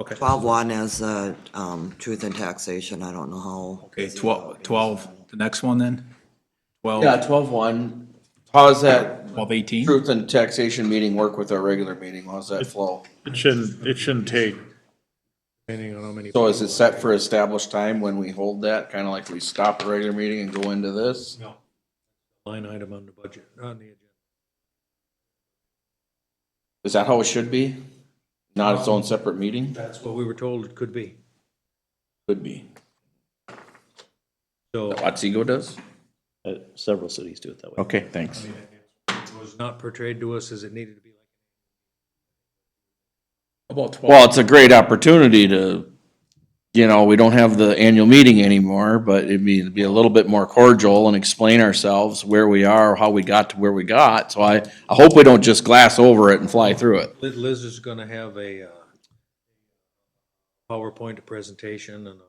Okay. 12-1 is truth and taxation. I don't know how. Okay, 12, the next one then? 12, Yeah, 12-1. How's that 12/18? truth and taxation meeting work with our regular meeting? How's that flow? It shouldn't take, Depending on how many. So is it set for established time when we hold that, kind of like we stop a regular meeting and go into this? No. Line item on the budget, on the agenda. Is that how it should be? Not its own separate meeting? That's what we were told it could be. Could be. So Otsego does? Several cities do it that way. Okay, thanks. it was not portrayed to us as it needed to be like. About 12. Well, it's a great opportunity to, you know, we don't have the annual meeting anymore, but it'd be a little bit more cordial and explain ourselves, where we are, how we got to where we got. So I hope we don't just glass over it and fly through it. Liz is gonna have a PowerPoint presentation and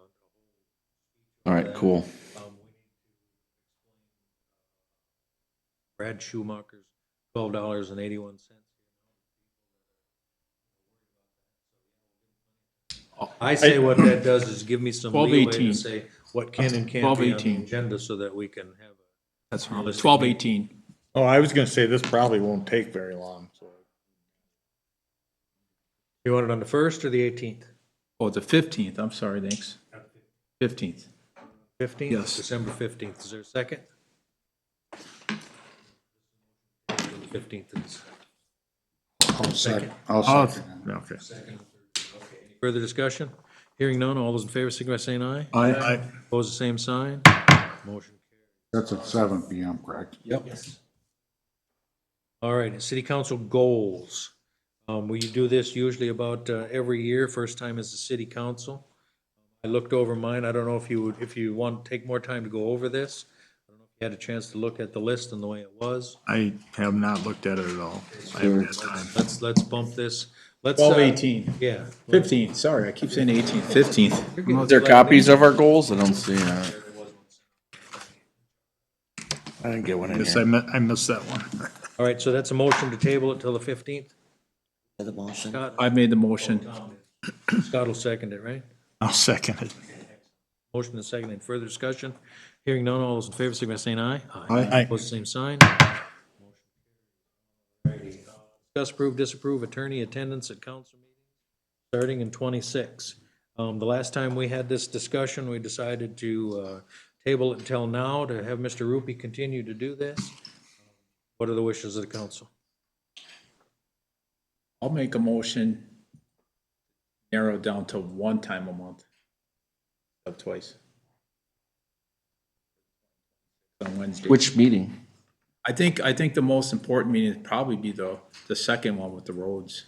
All right, cool. Brad Schumacher's $12.81. I say what that does is give me some leeway to 12.18. say what can and can't be on the 12.18. agenda so that we can have a. That's wrong. Realistic 12:18. Oh, I was gonna say this probably won't take very long, so. You want it on the 1st or the 18th? Oh, the 15th. I'm sorry, thanks. 15th. 15th? Yes. December 15th. Is there a second? 15th is. I'll second. Okay. Further discussion? Hearing none, all those in favor, signify by saying aye. I, Opposed, the same sign. Motion. That's at 7 PM, correct? Yep. All right, city council goals. We do this usually about every year, first time as the city council. I looked over mine, I don't know if you want to take more time to go over this. I don't know if you had a chance to look at the list and the way it was. I have not looked at it at all. I haven't had time. Let's bump this. Let's. 12:18. Yeah. 15th, sorry, I keep saying 18th, 15th. Is there copies of our goals? I don't see that. I didn't get one in Yes, here. I missed that one. All right, so that's a motion to table it till the 15th. The motion. Scott, I've made the motion. Scott will second it, right? I'll second it. Motion and second. Any further discussion? Hearing none, all those in favor, signify by saying aye. Aye. Opposed, same sign. Discuss, approve, disapprove attorney attendance at council meetings starting in 26. The last time we had this discussion, we decided to table it until now to have Mr. Rupie continue to do this. What are the wishes of the council? I'll make a motion, narrow it down to one time a month. Up twice. On Wednesday. Which meeting? I think the most important meeting would probably be the second one with the roads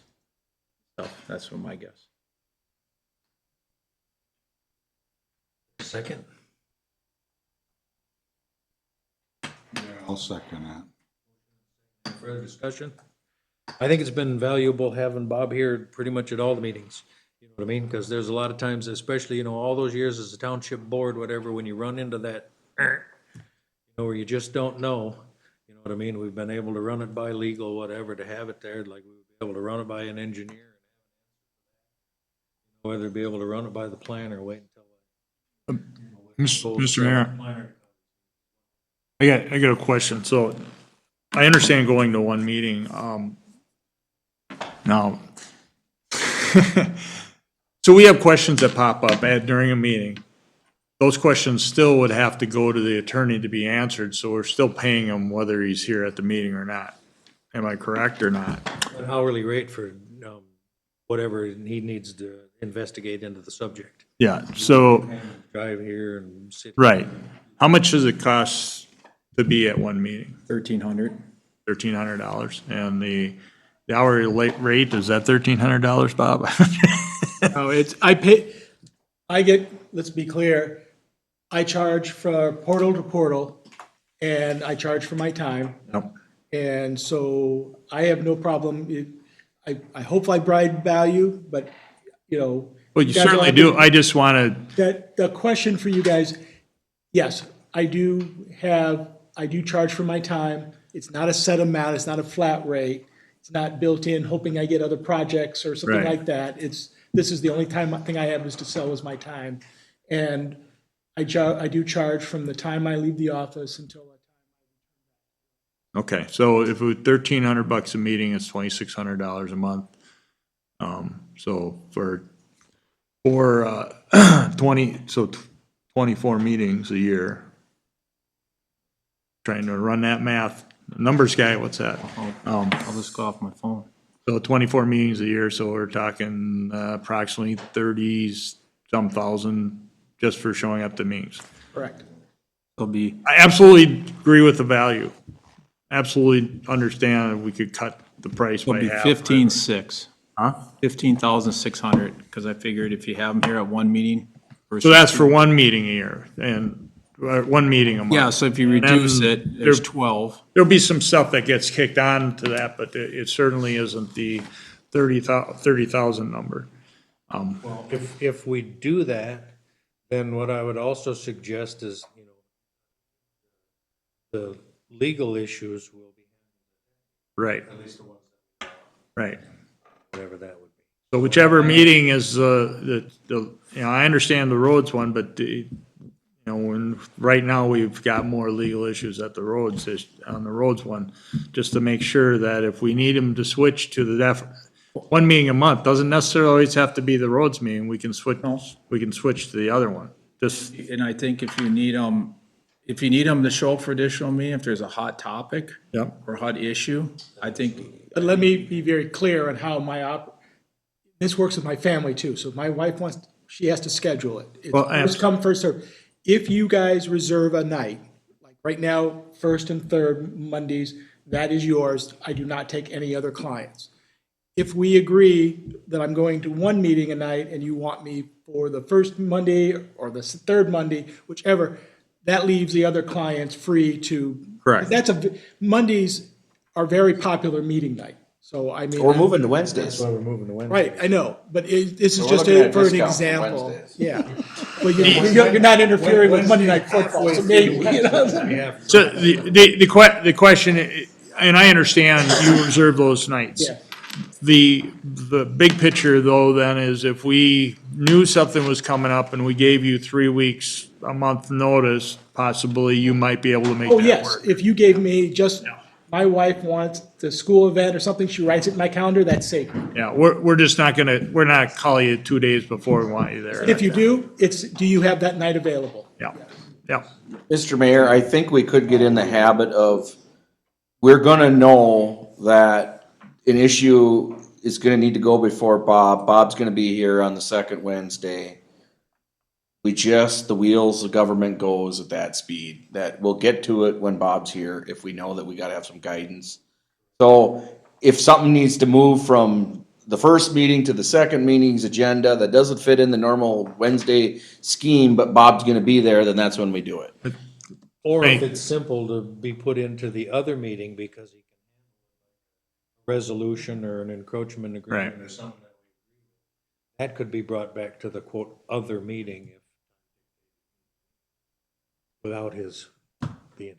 stuff. That's what my guess. Second? I'll second that. Further discussion? I think it's been valuable having Bob here pretty much at all the meetings. You know what I mean? Because there's a lot of times, especially, you know, all those years as a township board, whatever, when you run into that, you know, where you just don't know, you know what I mean? We've been able to run it by legal, whatever, to have it there, like we would be able to run it by an engineer. Whether be able to run it by the planner, wait until. Mr. Mayor, I got a question. So I understand going to one meeting, now. So we have questions that pop up during a meeting. Those questions still would have to go to the attorney to be answered, so we're still paying him whether he's here at the meeting or not. Am I correct or not? An hourly rate for, whatever he needs to investigate into the subject. Yeah, so, Drive here and sit. right. How much does it cost to be at one meeting? 1,300. $1,300. And the hourly rate, is that $1,300, Bob? No, let's be clear, I charge for portal to portal, and I charge for my time. Yep. And so I have no problem, I hope I provide value, but, you know. Well, you guys certainly all do. do- I just want to, The question for you guys, yes, I do charge for my time. It's not a set amount, it's not a flat rate. It's not built in, hoping I get other projects or something Right. like that. This is the only thing I have is to sell is my time. And I do charge from the time I leave the office until the time. okay, so if it was $1,300 a meeting, it's $2,600 a month. So for 24 meetings a year. Trying to run that math. Numbers guy, what's that? I'll just go off my phone. So 24 meetings a year, so we're talking approximately 30-some thousand just for showing up to meetings. Correct. It'll be, I absolutely agree with the value. Absolutely understand if we could cut the price it'll by be half. 15.6. Huh? 15,600, because I figured if you have them here at one meeting. So that's for one meeting a year and, 1 meeting a month. Yeah, so if you reduce it, there's 12. There'll be some stuff that gets kicked on to that, but it certainly isn't the 30,000 number. Well, if we do that, then what I would also suggest is, the legal issues will be, Right, at least the ones, right. whatever that would be. So whichever meeting is, I understand the roads one, but right now we've got more legal issues at the roads, on the roads one, just to make sure that if we need them to switch to the one meeting a month, doesn't necessarily always have to be the roads meeting, we can switch to the other one. Just, And I think if you need them to show up for additional meeting, if there's a hot topic Yep. or hot issue, I think, But let me be very clear on how this works with my family too. So if my wife she has to schedule it. It's Well, first come, first served. If you guys reserve a night, like right now, first and third Mondays, that is yours. I do not take any other clients. If we agree that I'm going to one meeting a night and you want me for the first Monday or the third Monday, whichever, that leaves the other clients free to. Correct. Mondays are very popular meeting night. So I mean. We're moving to Wednesdays. We're moving to Wednesday. Right, I know, but this is So we're just looking at for an discounts for example. Wednesdays. Yeah. Well, you're not interfering with Monday Night Football, so maybe, you know. so the question, and I understand you reserve those nights. Yeah. The big picture though then is if we knew something was coming up and we gave you 3 weeks, a month notice, possibly you might be able to make Oh, that yes, work. if you gave me my wife wants the school event or something, she writes it in my calendar, that's sacred. Yeah, we're just not we're not calling you 2 days before we want you there. If you do, do you have that night available? Yeah, yeah. Mr. Mayor, I think we could get in the habit of, we're gonna know that an issue is gonna need to go before Bob. Bob's gonna be here on the second Wednesday. The wheels of government goes at that speed, that we'll get to it when Bob's here, if we know that we gotta have some guidance. So if something needs to move from the first meeting to the second meeting's agenda that doesn't fit in the normal Wednesday scheme, but Bob's gonna be there, then that's when we do it. Or if it's simple to be put into the other meeting because he can resolution or an encroachment agreement Right. or something. That could be brought back to the quote, other meeting if without his being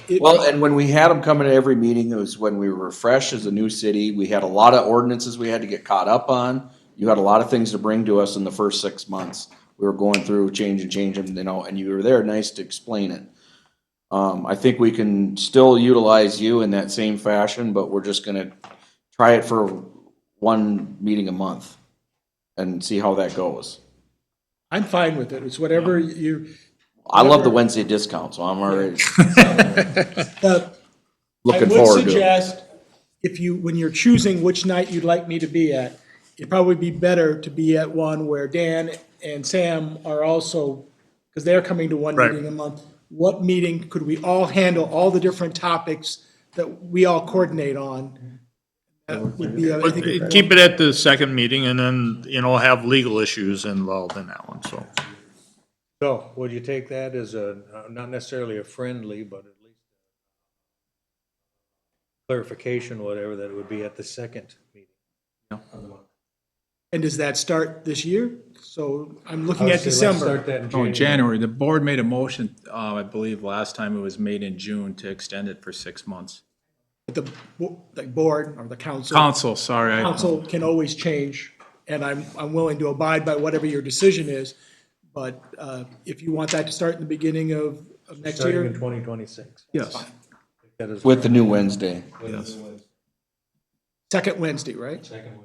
here. Well, and when we had them coming to every meeting, it was when we were fresh as a new city. We had a lot of ordinances we had to get caught up on. You had a lot of things to bring to us in the first 6 months. We were going through changing, and you were there nice to explain it. I think we can still utilize you in that same fashion, but we're just gonna try it for one meeting a month and see how that goes. I'm fine with it, it's whatever you. I love the Wednesday discount, so I'm already I looking would forward to it. suggest, when you're choosing which night you'd like me to be at, it'd probably be better to be at one where Dan and Sam are also, because they're coming to one Right. meeting a month. What meeting could we all handle, all the different topics that we all coordinate on? That would be, I think, a better- Keep it at the second meeting and then, have legal issues involved in that one, so. So would you take that as not necessarily a friendly, but at least clarification, whatever, that it would be at the second meeting? of the month? And does that start this year? So I'm looking at Obviously, let's December. start that in oh, in January, the board made a motion, I believe last time it was made in June to extend it for 6 months. The board or the council. Council, sorry. Council can always change, and I'm willing to abide by whatever your decision is. But if you want that to start in the beginning of next Starting in year, 2026. Yes, That is With the new Wednesday. yes. second Wednesday, right? second Wednesday.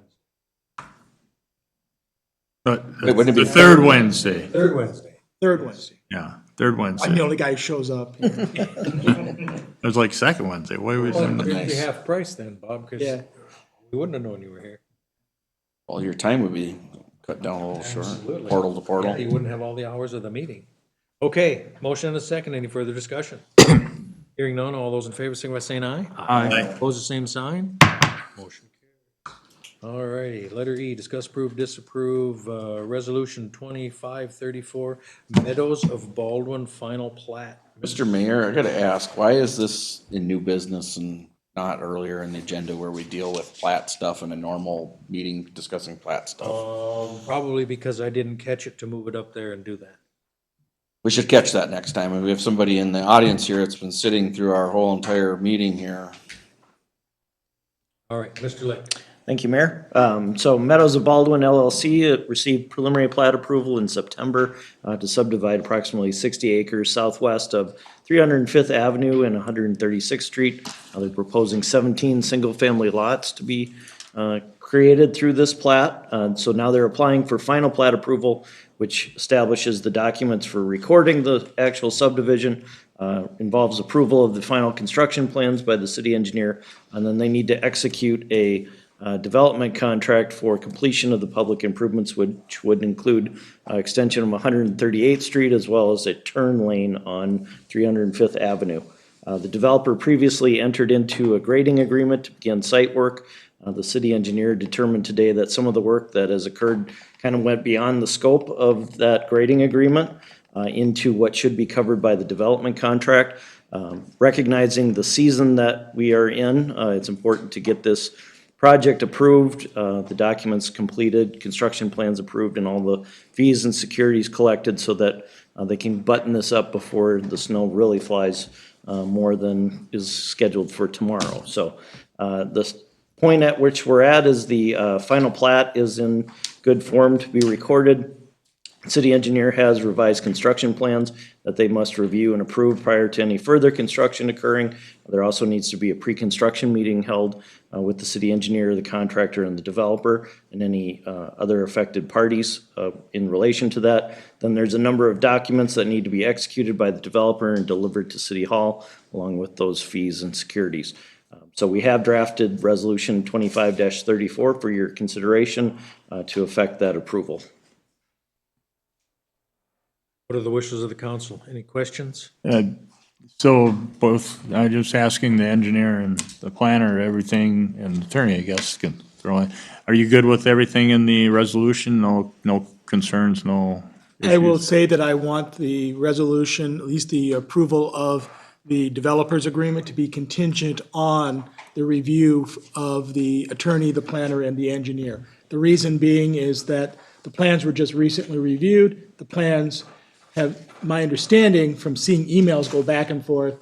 But Wait, wouldn't it be the third Wednesday, Third Wednesday. Third Wednesday. yeah, third I'm the Wednesday. only guy who shows up. It was like second Wednesday, why was Well, it? it'd be half price then, Bob, because Yeah. we wouldn't have known you were here. Well, your time would be cut down a little short, Absolutely. portal to portal. Yeah, you wouldn't have all the hours of the meeting. Okay, motion and a second. Any further discussion? Hearing none, all those in favor, signify by saying aye. Aye. Opposed, the same sign. Motion carries. All righty, letter E, discuss, approve, disapprove, resolution 2534, Meadows of Baldwin final plat. Mr. Mayor, I gotta ask, why is this in new business and not earlier in the agenda where we deal with plat stuff in a normal meeting discussing plat stuff? Probably because I didn't catch it to move it up there and do that. We should catch that next time. And we have somebody in the audience here that's been sitting through our whole entire meeting here. All right, Mr. Lick. Thank you, Mayor. So Meadows of Baldwin LLC received preliminary plat approval in September to subdivide approximately 60 acres southwest of 305th Avenue and 136th Street. They're proposing 17 single-family lots to be created through this plat. So now they're applying for final plat approval, which establishes the documents for recording the actual subdivision, involves approval of the final construction plans by the city engineer, and then they need to execute a development contract for completion of the public improvements, which would include extension of 138th Street as well as a turn lane on 305th Avenue. The developer previously entered into a grading agreement to begin site work. The city engineer determined today that some of the work that has occurred kind of went beyond the scope of that grading agreement into what should be covered by the development contract. Recognizing the season that we are in, it's important to get this project approved, the documents completed, construction plans approved, and all the fees and securities collected so that they can button this up before the snow really flies more than is scheduled for tomorrow. So the point at which we're at is the final plat is in good form to be recorded. City engineer has revised construction plans that they must review and approve prior to any further construction occurring. There also needs to be a pre-construction meeting held with the city engineer, the contractor, and the developer, and any other affected parties in relation to that. Then there's a number of documents that need to be executed by the developer and delivered to City Hall, along with those fees and securities. So we have drafted Resolution 25-34 for your consideration to effect that approval. What are the wishes of the council? Any questions? So both, I'm just asking the engineer and the planner, everything, and the attorney, I guess, can throw in. Are you good with everything in the resolution? No concerns, no I will issues? say that I want the resolution, at least the approval of the developers agreement, to be contingent on the review of the attorney, the planner, and the engineer. The reason being is that the plans were just recently reviewed. The plans have, my understanding from seeing emails go back and forth,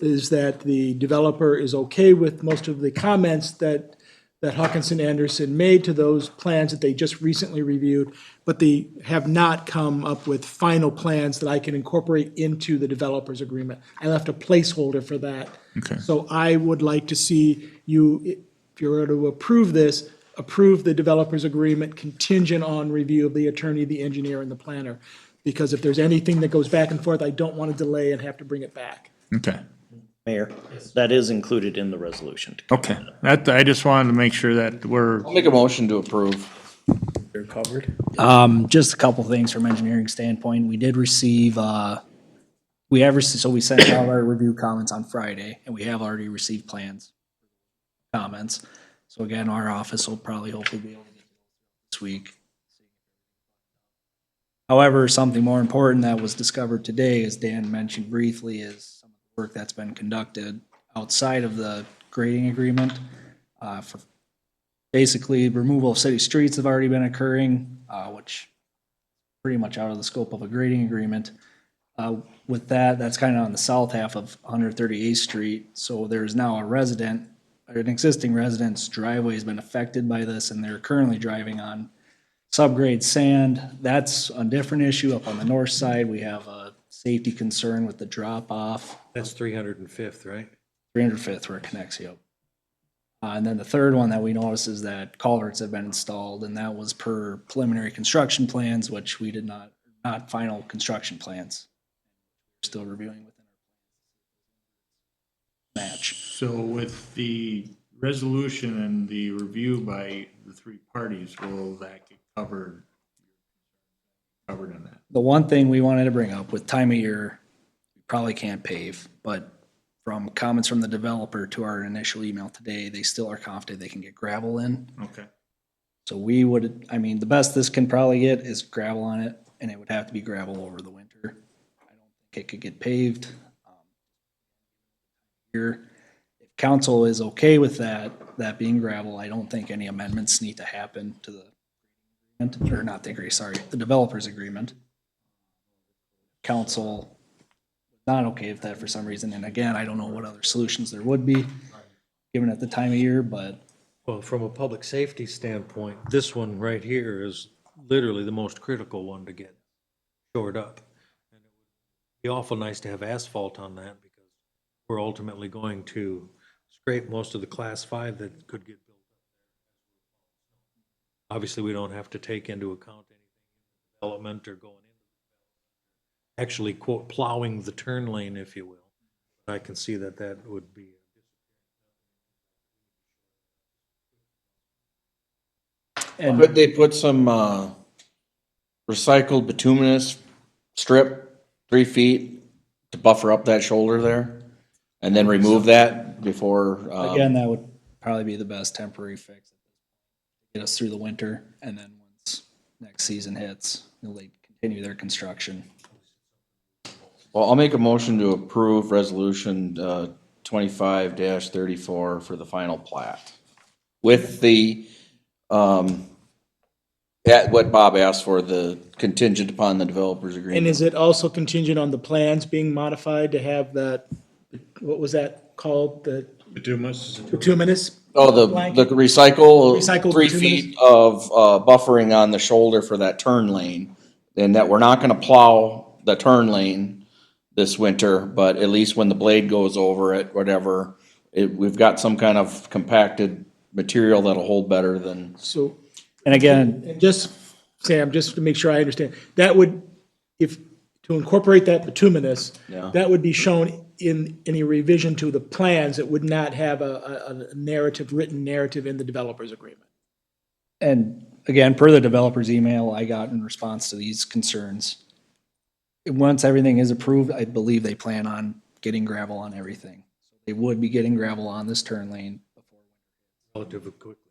is that the developer is okay with most of the comments that Hawkinson Anderson made to those plans that they just recently reviewed, but they have not come up with final plans that I can incorporate into the developer's agreement. I left a placeholder for that. Okay. So I would like to see you, if you were to approve this, approve the developer's agreement contingent on review of the attorney, the engineer, and the planner. Because if there's anything that goes back and forth, I don't want to delay and have to bring it back. Okay, Mayor, that is included in the resolution. okay. That, I just wanted to make sure that we're, I'll make a motion to approve. They're covered. Just a couple things from engineering standpoint. We did receive, so we sent out our review comments on Friday, and we have already received plans, comments. So again, our office will probably hopefully be able to get this week. However, something more important that was discovered today, as Dan mentioned briefly, is some of the work that's been conducted outside of the grading agreement. For basically, removal of city streets have already been occurring, which pretty much out of the scope of a grading agreement. With that, that's kind of on the south half of 138th Street. So there's now a resident, or an existing resident's driveway has been affected by this, and they're currently driving on subgrade sand. That's a different issue. Up on the north side, we have a safety concern with the drop off. That's 305th, right? 305th where it connects you up. And then the third one that we noticed is that culverts have been installed, and that was per preliminary construction plans, which we did not final construction plans. We're still reviewing within our match. so with the resolution and the review by the three parties, will that get covered in that? The one thing we wanted to bring up with time of year, we probably can't pave, but from comments from the developer to our initial email today, they still are confident they can get gravel in. Okay. So we would, I mean, the best this can probably get is gravel on it, and it would have to be gravel over the winter. I don't think it could get paved. Here, if council is okay with that being gravel, I don't think any amendments need to happen to the agreement, or not the agree, sorry, the developer's agreement. Council not okay with that for some reason, and again, I don't know what other solutions there would be, given at the time of year, but Well, from a public safety standpoint, this one right here is literally the most critical one to get shored up. And it would be awful nice to have asphalt on that because we're ultimately going to scrape most of the class 5 that could get built up there. Obviously, we don't have to take into account anything in development or going into actually quote plowing the turn lane, if you will. I can see that that would be. and Could they put some, recycled bituminous strip 3 feet to buffer up that shoulder there? And then remove that before, again, that would probably be the best temporary fix. Get us through the winter, and then once next season hits, they continue their construction. well, I'll make a motion to approve resolution, 25-34 for the final plat. With the, what Bob asked for, the contingent upon the developer's And agreement. is it also contingent on the plans being modified to have that, what was that called, the Bituminous. bituminous? Oh, the recycle, Recycled 3 bituminous? feet of, buffering on the shoulder for that turn lane. And that we're not gonna plow the turn lane this winter, but at least when the blade goes over it, whatever, we've got some kind of compacted material that'll hold better than. So, And again, and just, Sam, just to make sure I understand, that would, if, to incorporate that bituminous, Yeah. that would be shown in any revision to the plans. It would not have a narrative, written narrative in the developer's agreement. and again, per the developer's email I got in response to these concerns, once everything is approved, I believe they plan on getting gravel on everything. They would be getting gravel on this turn lane. Relatively quickly.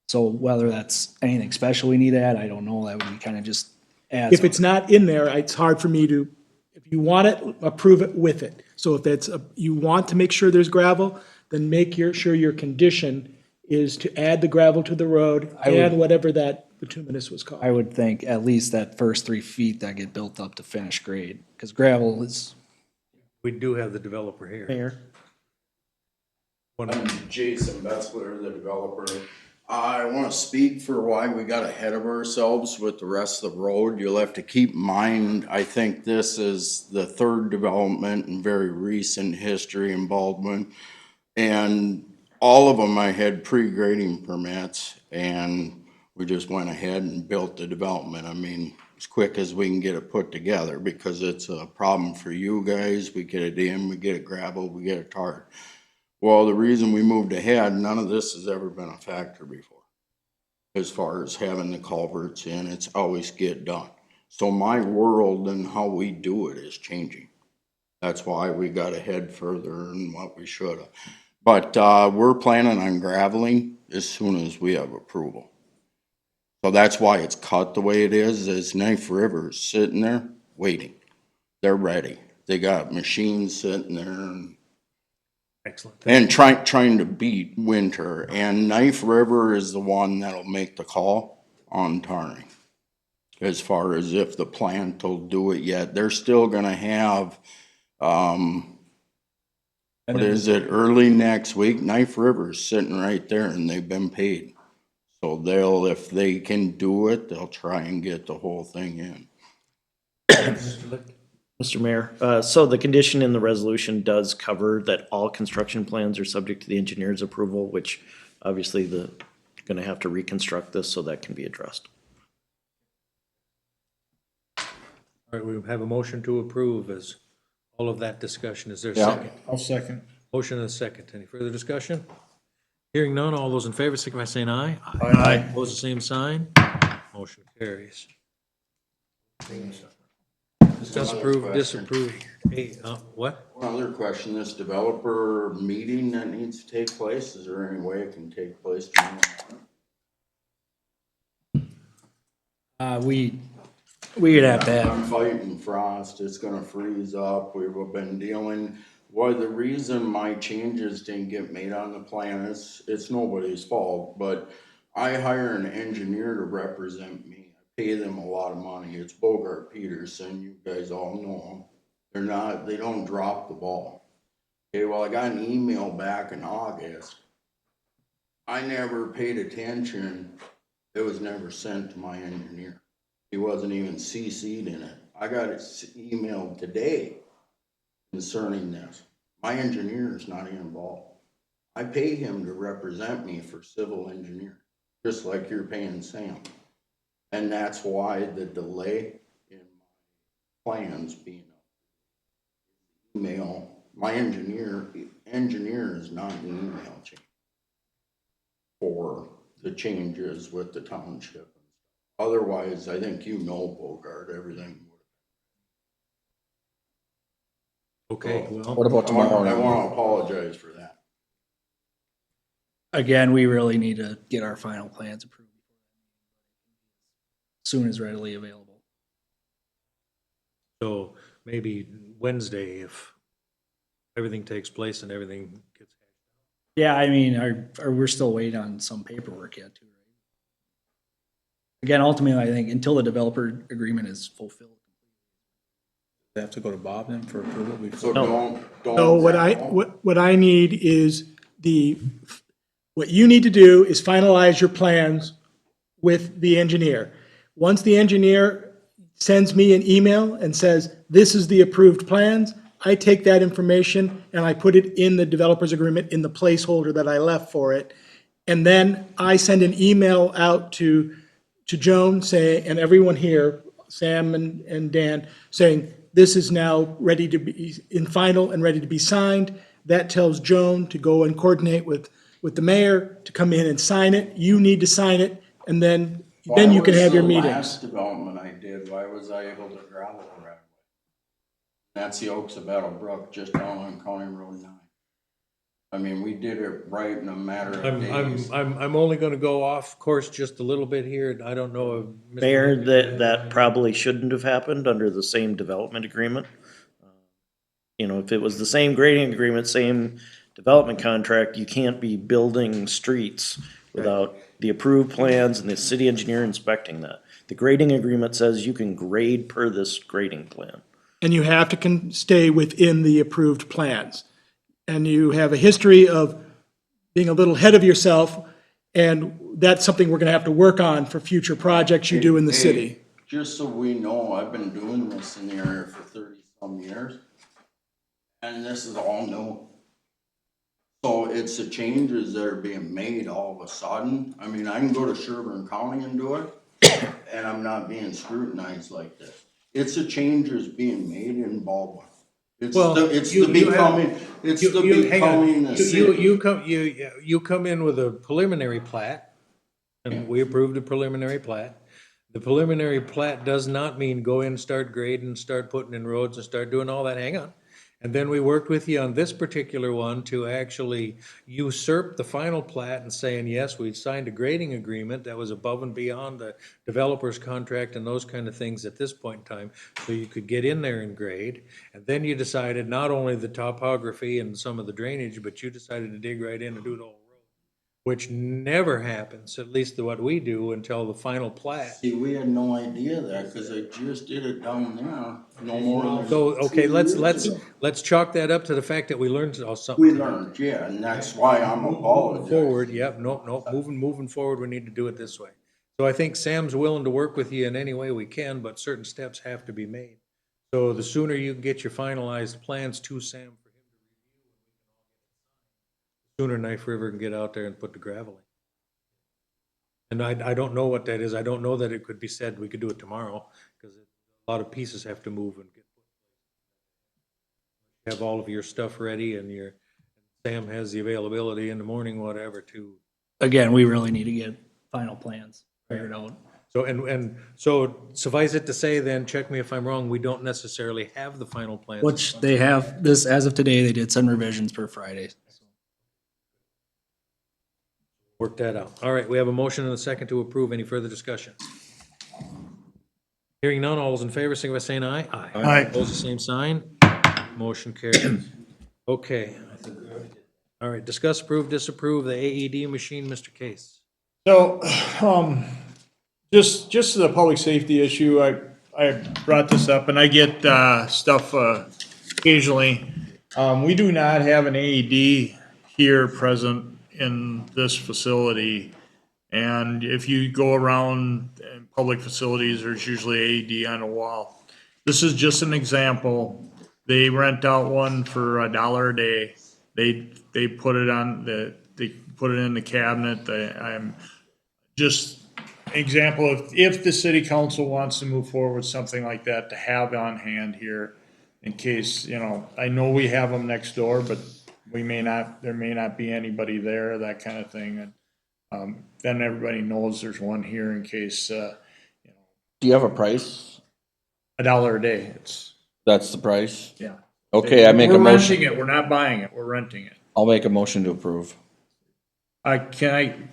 So whether that's anything special we need to add, I don't know. That would be kind of just as. If it's not in there, it's hard for me to, if you want it, approve it with it. So if that's, you want to make sure there's gravel, then make sure your condition is to add the gravel to the road I would- and whatever that bituminous was called. I would think at least that first 3 feet that get built up to finish grade, because gravel is, We do have the developer here. Mayor. I'm Jason Betzler, the developer. I want to speak for why we got ahead of ourselves with the rest of the road. You'll have to keep in mind, I think this is the third development in very recent history in Baldwin. And all of them I had pre-grading permits, and we just went ahead and built the development. I mean, as quick as we can get it put together, because it's a problem for you guys. We get it in, we get it gravel, we get it tarred. Well, the reason we moved ahead, none of this has ever been a factor before. As far as having the culverts in, it's always get done. So my world and how we do it is changing. That's why we got ahead further than what we should have. But, we're planning on graveling as soon as we have approval. So that's why it's cut the way it is Knife River's sitting there waiting. They're ready. They got machines sitting there and Excellent. and trying to beat winter, and Knife River is the one that'll make the call on tarring. As far as if the plant will do it yet, they're still gonna have, what is it, early next week, Knife River's sitting right there and they've been paid. So they'll, if they can do it, they'll try and get the whole thing in. Mr. Mayor, so the condition in the resolution does cover that all construction plans are subject to the engineer's approval, which obviously gonna have to reconstruct this, so that can be addressed. All right, we have a motion to approve as all of that discussion. Is there a Yeah. second? I'll second. Motion and a second. Any further discussion? Hearing none, all those in favor, signify by saying aye. Aye. Opposed, the same sign. Motion carries. Discuss, approve, disapprove. Hey, what? One other question, this developer meeting that needs to take place, is there any way it can take place tomorrow? We would have to have, I'm fighting frost, it's gonna freeze up, we've been dealing, well, the reason my changes didn't get made on the plan is, it's nobody's fault, but I hire an engineer to represent me, I pay them a lot of money, it's Bogart Peterson, you guys all know them. They don't drop the ball. Okay, well, I got an email back in August. I never paid attention, it was never sent to my engineer. He wasn't even CC'd in it. I got an email today concerning this. My engineer is not involved. I pay him to represent me for civil engineer, just like you're paying Sam. And that's why the delay in my plans being email. My engineer is not an email chain for the changes with the township. Otherwise, I think you know, Bogart, everything. Okay, well. What about tomorrow? I want to apologize for that. again, we really need to get our final plans approved soon as readily available. So maybe Wednesday, if everything takes place and everything gets. Yeah, I mean, we're still waiting on some paperwork yet too, right? Again, ultimately, I think until the developer agreement is fulfilled. They have to go to Bob then for approval So before? don't. So what I need is what you need to do is finalize your plans with the engineer. Once the engineer sends me an email and says, this is the approved plans, I take that information and I put it in the developer's agreement in the placeholder that I left for it. And then I send an email out to Joan saying, and everyone here, Sam and Dan, saying, this is now ready to be in final and ready to be signed. That tells Joan to go and coordinate with the mayor to come in and sign it. You need to sign it, and then you can have your meetings. Last development I did, why was I able to gravel the right away? That's the Oaks of Battle Brook, just down on County Road 9. I mean, we did it right in a matter of days. I'm only gonna go off course just a little bit here. I don't know if. Mr. Mayor, Lincoln- that probably shouldn't have happened under the same development agreement. You know, if it was the same grading agreement, same development contract, you can't be building streets without the approved plans and the city engineer inspecting that. The grading agreement says you can grade per this grading plan. And you have to stay within the approved plans. And you have a history of being a little ahead of yourself, and that's something we're gonna have to work on for future projects you do in the Hey, city. just so we know, I've been doing this in the area for 30-some years. And this is all new. So it's the changes that are being made all of a sudden. I mean, I can go to Sherburne County and do it, and I'm not being scrutinized like this. It's the changes being made in Baldwin. It's Well, becoming the city. You come in with a preliminary plat, and we approved a preliminary plat. The preliminary plat does not mean go in, start grading, start putting in roads and start doing all that, hang on. And then we worked with you on this particular one to actually usurp the final plat and saying, yes, we signed a grading agreement that was above and beyond the developer's contract and those kind of things at this point in time, so you could get in there and grade. And then you decided not only the topography and some of the drainage, but you decided to dig right in and do the whole road, which never happens, at least what we do, until the final plat. See, we had no idea that, cause I just did it down there, no more than. So, okay, 2 let's years ago. chalk that up to the fact that we learned something. We learned, yeah, and that's why I'm apologizing. Forward, yep, no, moving forward, we need to do it this way. So I think Sam's willing to work with you in any way we can, but certain steps have to be made. So the sooner you can get your finalized plans to Sam for him to review, the sooner Knife River can get out there and put the gravel in. And I don't know what that is. I don't know that it could be said we could do it tomorrow, because a lot of pieces have to move and get put. Have all of your stuff ready, and Sam has the availability in the morning, whatever, to. Again, we really need to get final plans figured out. So, and so suffice it to say then, check me if I'm wrong, we don't necessarily have the final plans. Which they have, this, as of today, they did send revisions per Friday. Work that out. All right, we have a motion and a second to approve. Any further discussion? Hearing none, all those in favor, signify by saying aye. Aye. Opposed, the same sign. Motion carries. Okay. All right, discuss, approve, disapprove the AED machine, Mr. Case. So, just the public safety issue, I brought this up, and I get, stuff, occasionally. We do not have an AED here present in this facility. And if you go around in public facilities, there's usually AED on the wall. This is just an example. They rent out one for $1 a day. They put it on they put it in the cabinet. I'm just example if the city council wants to move forward with something like that, to have on hand here in case, I know we have them next door, but there may not be anybody there, that kind of thing. And then everybody knows there's one here in case, Do you have a price? $1 a day. That's the price? Yeah. Okay, I make a We're motion. renting it. We're not buying it. We're renting it. I'll make a motion to approve. Can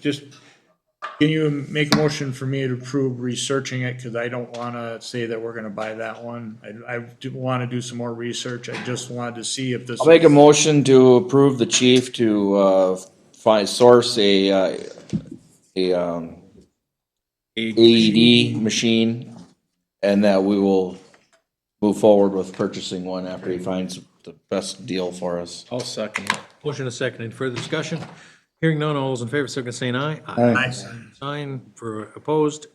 you make a motion for me to approve researching it? Cause I don't wanna say that we're gonna buy that one. I do wanna do some more research. I just wanted to see if this. I'll make a motion to approve the chief to, source a AED machine, and that we will move forward with purchasing one after he finds the best deal for us. I'll second it. Motion and second. Any further discussion? Hearing none, all those in favor, signify by saying aye. Aye. Sign for opposed.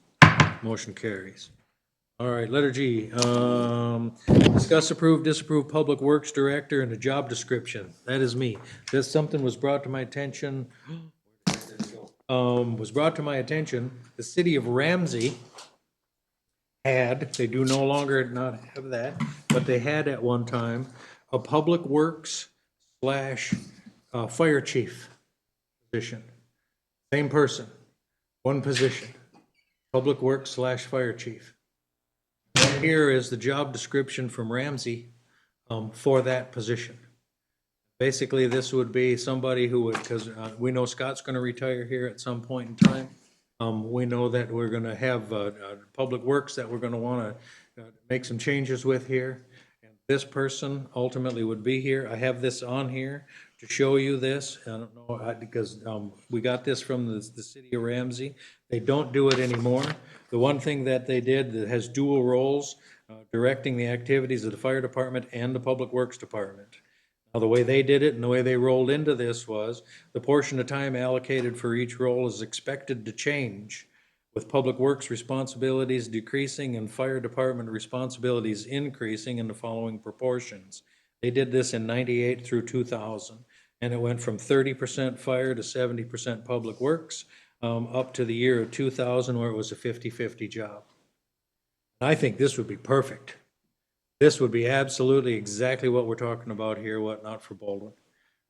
Motion carries. All right, letter G. Discuss, approve, disapprove Public Works Director and a job description. That is me. This, something was brought to my attention. The city of Ramsey they do no longer not have that, but they had at one time a Public Works / fire chief position. Same person, one position, Public Works / fire chief. Here is the job description from Ramsey for that position. Basically, this would be somebody who would, because we know Scott's going to retire here at some point in time. We know that we're going to have Public Works that we're going to want to make some changes with here. And this person ultimately would be here. I have this on here to show you this. I don't know, because we got this from the city of Ramsey. They don't do it anymore. The one thing that they did that has dual roles, directing the activities of the fire department and the Public Works Department. Now, the way they did it and the way they rolled into this was the portion of time allocated for each role is expected to change, with Public Works responsibilities decreasing and fire department responsibilities increasing in the following proportions. They did this in 98 through 2000, and it went from 30% fire to 70% Public Works, up to the year of 2000 where it was a 50-50 job. I think this would be perfect. This would be absolutely exactly what we're talking about here, whatnot for Baldwin,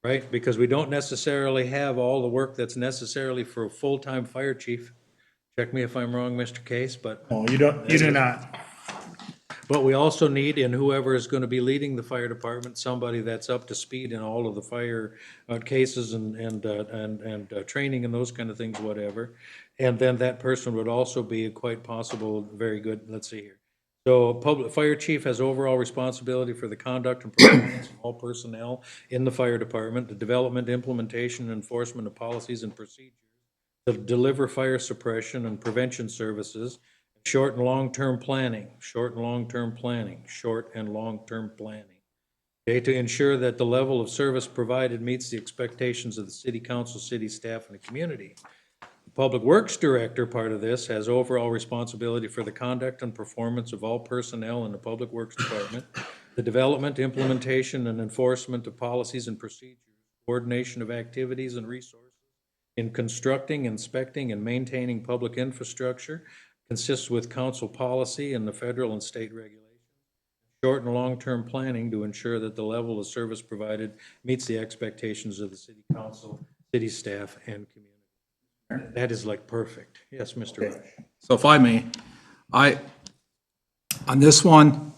right? Because we don't necessarily have all the work that's necessarily for a full-time fire chief. Check me if I'm wrong, Mr. Case, but. No, you do not. But we also need, and whoever is going to be leading the fire department, somebody that's up to speed in all of the fire cases and training and those kind of things, whatever. And then that person would also be quite possible, very good, let's see here. So fire chief has overall responsibility for the conduct and performance of all personnel in the fire department, the development, implementation, and enforcement of policies and procedures to deliver fire suppression and prevention services, short and long-term planning, okay, to ensure that the level of service provided meets the expectations of the city council, city staff, and the community. The Public Works Director, part of this, has overall responsibility for the conduct and performance of all personnel in the Public Works Department, the development, implementation, and enforcement of policies and procedures, coordination of activities and resources in constructing, inspecting, and maintaining public infrastructure, consists with council policy and the federal and state regulations, short and long-term planning to ensure that the level of service provided meets the expectations of the city council, city staff, and community. That is like perfect. Yes, Mr. Rush. So if I may, on this one,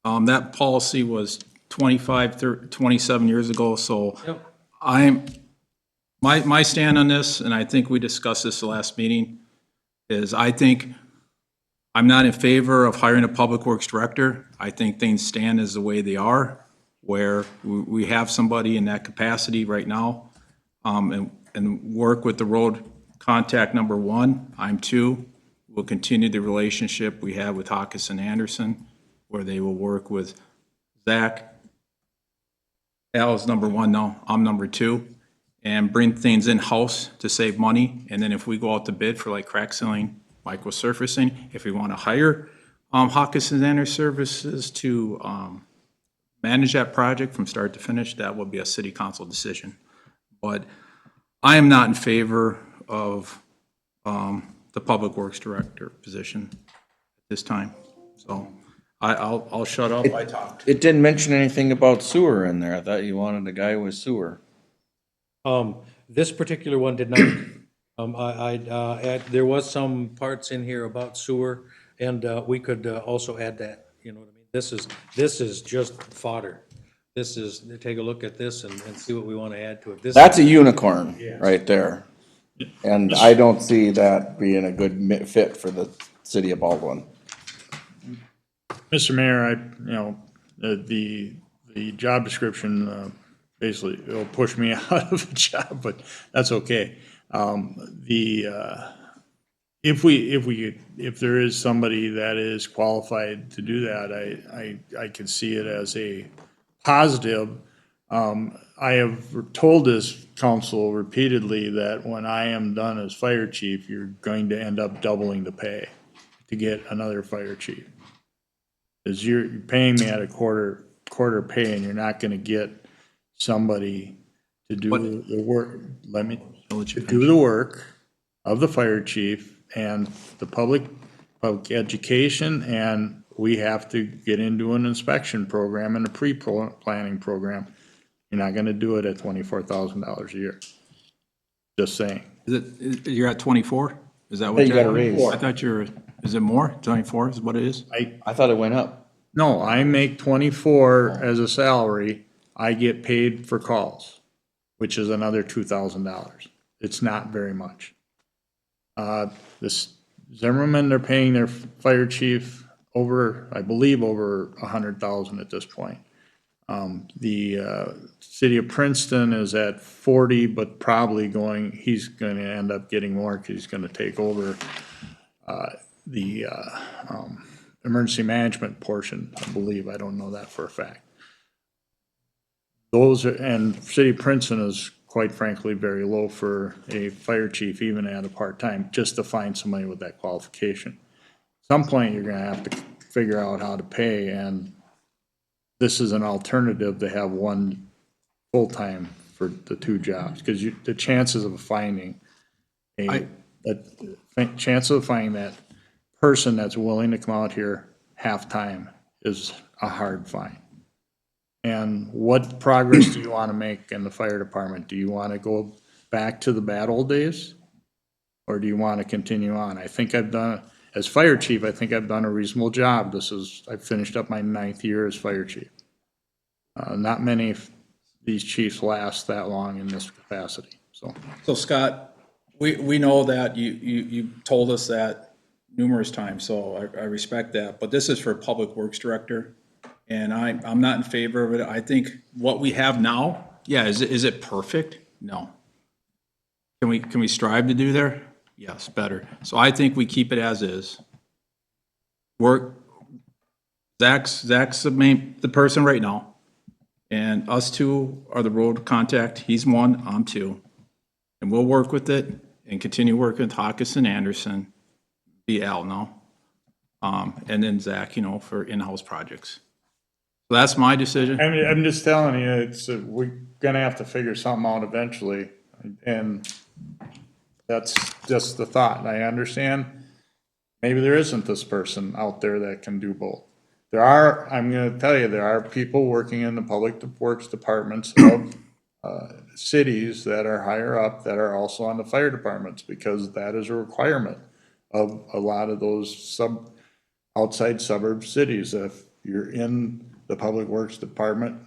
that policy was 27 years ago, so Yep. my stand on this, and I think we discussed this the last meeting, is I think I'm not in favor of hiring a public works director. I think things stand as the way they are, where we have somebody in that capacity right now, and work with the road contact number one. I'm two. We'll continue the relationship we have with Hawkes and Anderson, where they will work with Zach. Al is number one now, I'm number two, and bring things in-house to save money. And then if we go out to bid for like crack sealing, micro surfacing, if we want to hire Hawkes and Anderson Services to manage that project from start to finish, that will be a city council decision. But I am not in favor of the public works director position at this time. So I'll shut up. I talked. It didn't mention anything about sewer in there. I thought you wanted a guy with sewer. This particular one did not. There was some parts in here about sewer, and we could also add that, you know what I mean? This is just fodder. This is, take a look at this and see what we want to add to it. This That's a unicorn right there. And I don't see that being a good fit for the city of Baldwin. Mr. Mayor, the job description, basically, it'll push me out of a job, but that's okay. If there is somebody that is qualified to do that, I can see it as a positive. I have told this council repeatedly that when I am done as fire chief, you're going to end up doubling the pay to get another fire chief. Because you're paying me at a quarter pay, and you're not gonna get somebody to do the work. Do the work of the fire chief and the public education, and we have to get into an inspection program and a pre-planning program. You're not gonna do it at $24,000 a year. Just saying. You're at 24? Is that what You got a raise. I thought is it more? 24 is what it is? I thought it went up. No, I make 24 as a salary. I get paid for calls, which is another $2,000. It's not very much. This Zimmerman, they're paying their fire chief I believe over $100,000 at this point. The city of Princeton is at 40, but probably he's gonna end up getting more because he's gonna take over the emergency management portion, I believe. I don't know that for a fact. And city of Princeton is quite frankly very low for a fire chief, even at a part-time, just to find somebody with that qualification. At some point, you're gonna have to figure out how to pay, and this is an alternative to have one full-time for the two jobs, because the chances of finding that person that's willing to come out here half-time is a hard find. And what progress do you want to make in the fire department? Do you want to go back to the bad old days? Or do you want to continue on? I think as fire chief, I think I've done a reasonable job. I've finished up my 9th year as fire chief. Not many of these chiefs last that long in this capacity, so. So Scott, we know that you told us that numerous times, so I respect that, but this is for Public Works Director, and I'm not in favor of it. I think what we have now, is it perfect? No. Can we strive to do there? Yes, better. So I think we keep it as is. Zach's the person right now, and us two are the road contact. He's one, I'm two. And we'll work with it and continue working with Hawkes and Anderson, be Al now. And then Zach, for in-house projects. So that's my decision. I'm just telling you, we're gonna have to figure something out eventually, and that's just the thought. I understand, maybe there isn't this person out there that can do both. I'm gonna tell you, there are people working in the public works departments of cities that are higher up that are also on the fire departments, because that is a requirement of a lot of those outside suburb cities. If you're in the public works department,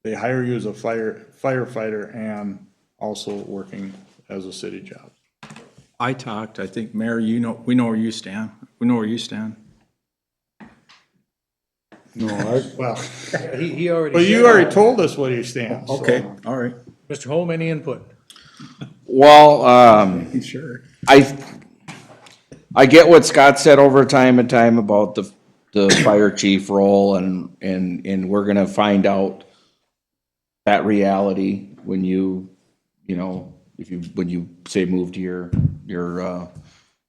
they hire you as a firefighter and also working as a city job. I talked, I think, Mayor, we know where you stand. We know where you stand. No, I, Well, He already. Well, you said already that. told us what he stands. so- Okay, all right. Mr. Holm, any input? Well, sure. I get what Scott said over time and time about the fire chief role and we're gonna find out that reality when you know, when you say move to your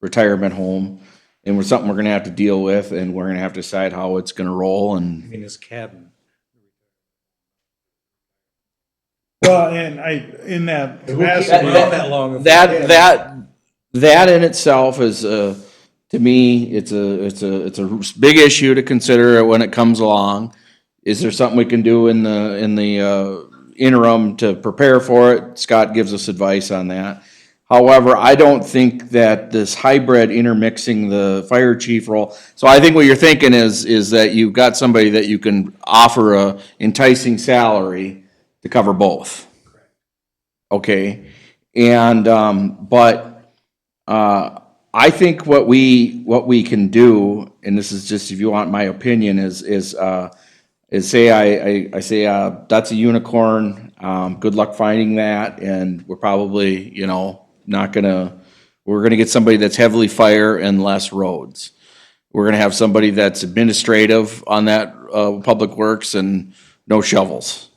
retirement home. And we're something we're gonna have to deal with and we're gonna have to decide how it's gonna roll and In his cabin. Well, and in that Who keeps capacity, around that long? if- that in itself is, to me, it's a big issue to consider when it comes along. Is there something we can do in the interim to prepare for it? Scott gives us advice on that. However, I don't think that this hybrid intermixing the fire chief role, so I think what you're thinking is that you've got somebody that you can offer a enticing salary to cover both. Okay, and, I think what we can do, and this is just if you want my opinion, is say I say, that's a unicorn, good luck finding that, and we're probably, we're gonna get somebody that's heavily fire and less roads. We're gonna have somebody that's administrative on that, public works and no shovels.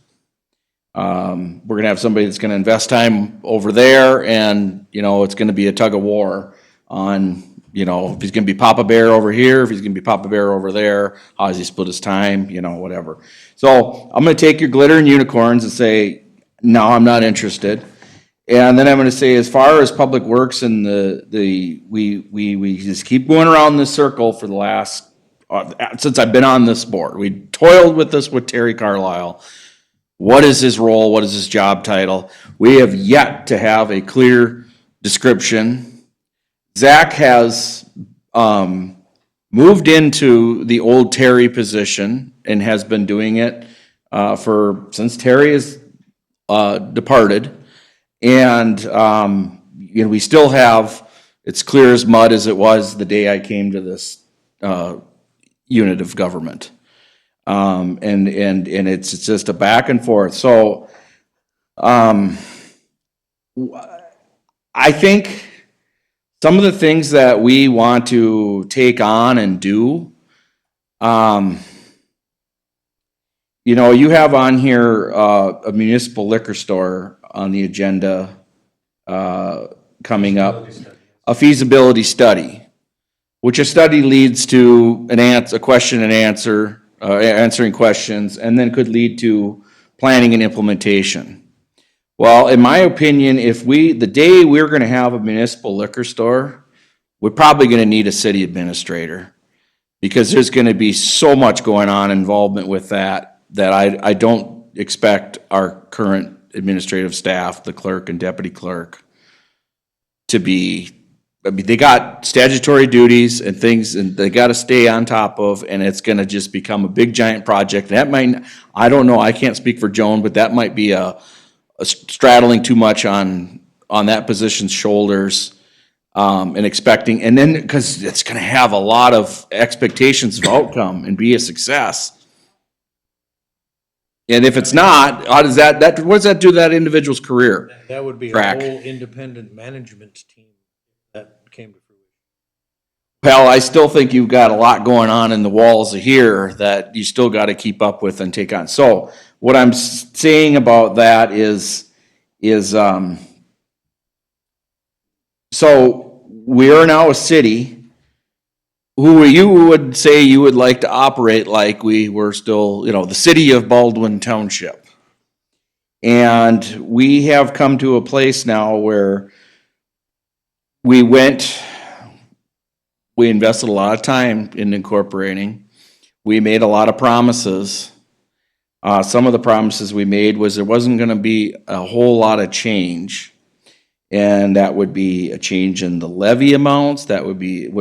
We're gonna have somebody that's gonna invest time over there and, it's gonna be a tug of war on, if he's gonna be Papa Bear over here, if he's gonna be Papa Bear over there, how does he split his time, whatever. So I'm gonna take your glitter and unicorns and say, no, I'm not interested. And then I'm gonna say, as far as Public Works and we just keep going around this circle for the last, since I've been on this board. We toiled with this with Terry Carlisle. What is his role? What is his job title? We have yet to have a clear description. Zach has moved into the old Terry position and has been doing it since Terry has departed. And we still have, it's clear as mud as it was the day I came to this unit of government. And it's just a back and forth. So I think some of the things that we want to take on and do, you have on here a municipal liquor store on the agenda coming up, a feasibility study, which a study leads to a question and answer, answering questions, and then could lead to planning and implementation. Well, in my opinion, the day we're gonna have a municipal liquor store, we're probably gonna need a city administrator. Because there's gonna be so much going on involvement with that I don't expect our current administrative staff, the clerk and deputy clerk, to be, they got statutory duties and things, and they gotta stay on top of, and it's gonna just become a big giant project. That might, I don't know, I can't speak for Joan, but that might be a straddling too much on that position's shoulders, and expecting, and then, because it's gonna have a lot of expectations of outcome and be a success. And if it's not, how does what does that do to that individual's career? That would be a Track. whole independent management team that came to fruition. Well, I still think you've got a lot going on in the walls of here that you still gotta keep up with and take on. So, what I'm saying about that is, so we are now a city who you would say you would like to operate like we were still, the city of Baldwin Township. And we have come to a place now where we invested a lot of time in incorporating. We made a lot of promises. Some of the promises we made was there wasn't gonna be a whole lot of change. And that would be a change in the levy amounts, wouldn't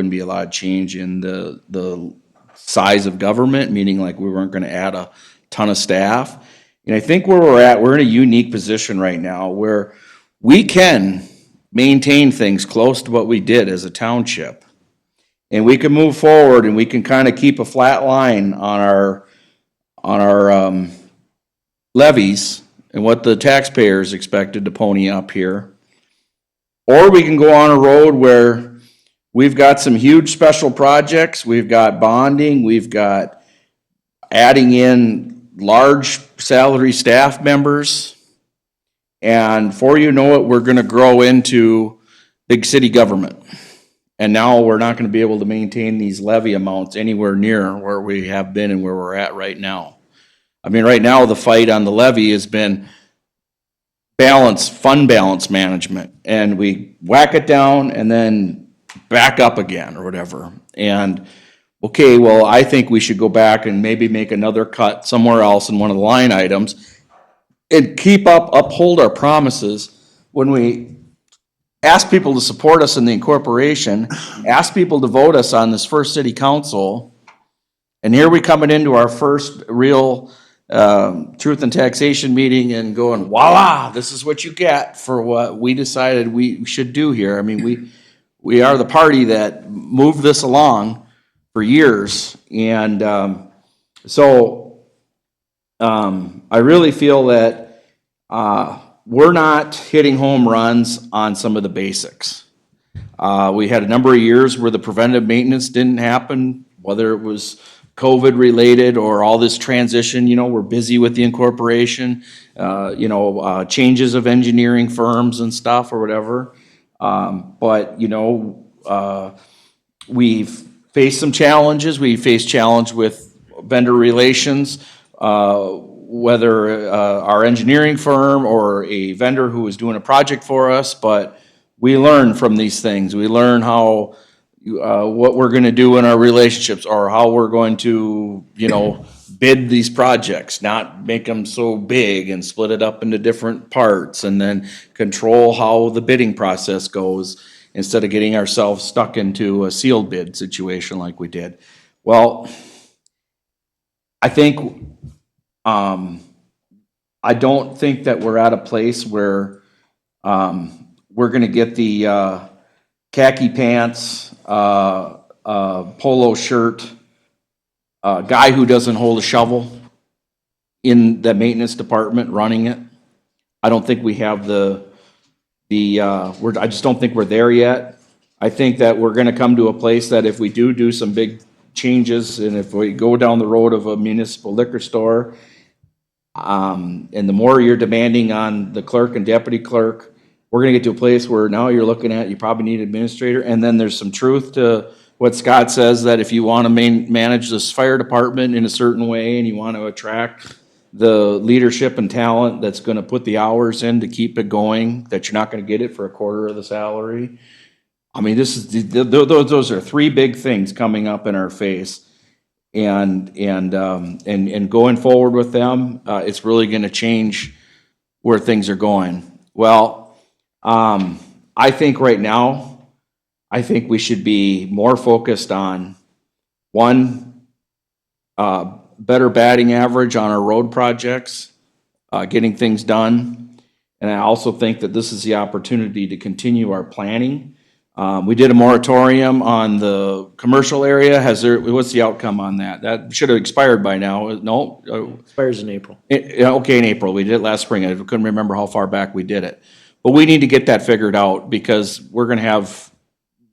be a lot of change in the size of government, meaning like we weren't gonna add a ton of staff. And I think where we're in a unique position right now where we can maintain things close to what we did as a township. And we can move forward and we can kind of keep a flat line on our levies and what the taxpayers expected to pony up here. Or we can go on a road where we've got some huge special projects, we've got bonding, we've got adding in large salary staff members. And before you know it, we're gonna grow into big city government. And now we're not gonna be able to maintain these levy amounts anywhere near where we have been and where we're at right now. I mean, right now, the fight on the levy has been fund balance management. And we whack it down and then back up again or whatever. And, okay, well, I think we should go back and maybe make another cut somewhere else in one of the line items and uphold our promises when we ask people to support us in the incorporation, ask people to vote us on this first city council, and here we coming into our first real truth and taxation meeting and going, voila, this is what you get for what we decided we should do here. I mean, we are the party that moved this along for years, and I really feel that we're not hitting home runs on some of the basics. We had a number of years where the preventive maintenance didn't happen, whether it was COVID related or all this transition, we're busy with the incorporation, changes of engineering firms and stuff or whatever. But we've faced some challenges. We faced challenge with vendor relations, whether our engineering firm or a vendor who was doing a project for us, but we learn from these things. We learn how what we're gonna do in our relationships or how we're going to, bid these projects, not make them so big and split it up into different parts and then control how the bidding process goes instead of getting ourselves stuck into a sealed bid situation like we did. Well, I think, I don't think that we're at a place where, we're gonna get the, khaki pants, polo shirt, guy who doesn't hold a shovel in the maintenance department running it. I don't think we have I just don't think we're there yet. I think that we're gonna come to a place that if we do some big changes and if we go down the road of a municipal liquor store, and the more you're demanding on the clerk and deputy clerk, we're gonna get to a place where now you're looking at, you probably need an administrator, and then there's some truth to what Scott says, that if you wanna manage this fire department in a certain way and you wanna attract the leadership and talent that's gonna put the hours in to keep it going, that you're not gonna get it for a quarter of the salary. I mean, those are three big things coming up in our face. And going forward with them, it's really gonna change where things are going. Well, I think right now, I think we should be more focused on, one, better batting average on our road projects, getting things done. And I also think that this is the opportunity to continue our planning. We did a moratorium on the commercial area. What's the outcome on that? That should have expired by now. No? Expires in April. Okay, in April. We did it last spring. I couldn't remember how far back we did it. But we need to get that figured out because we're gonna have,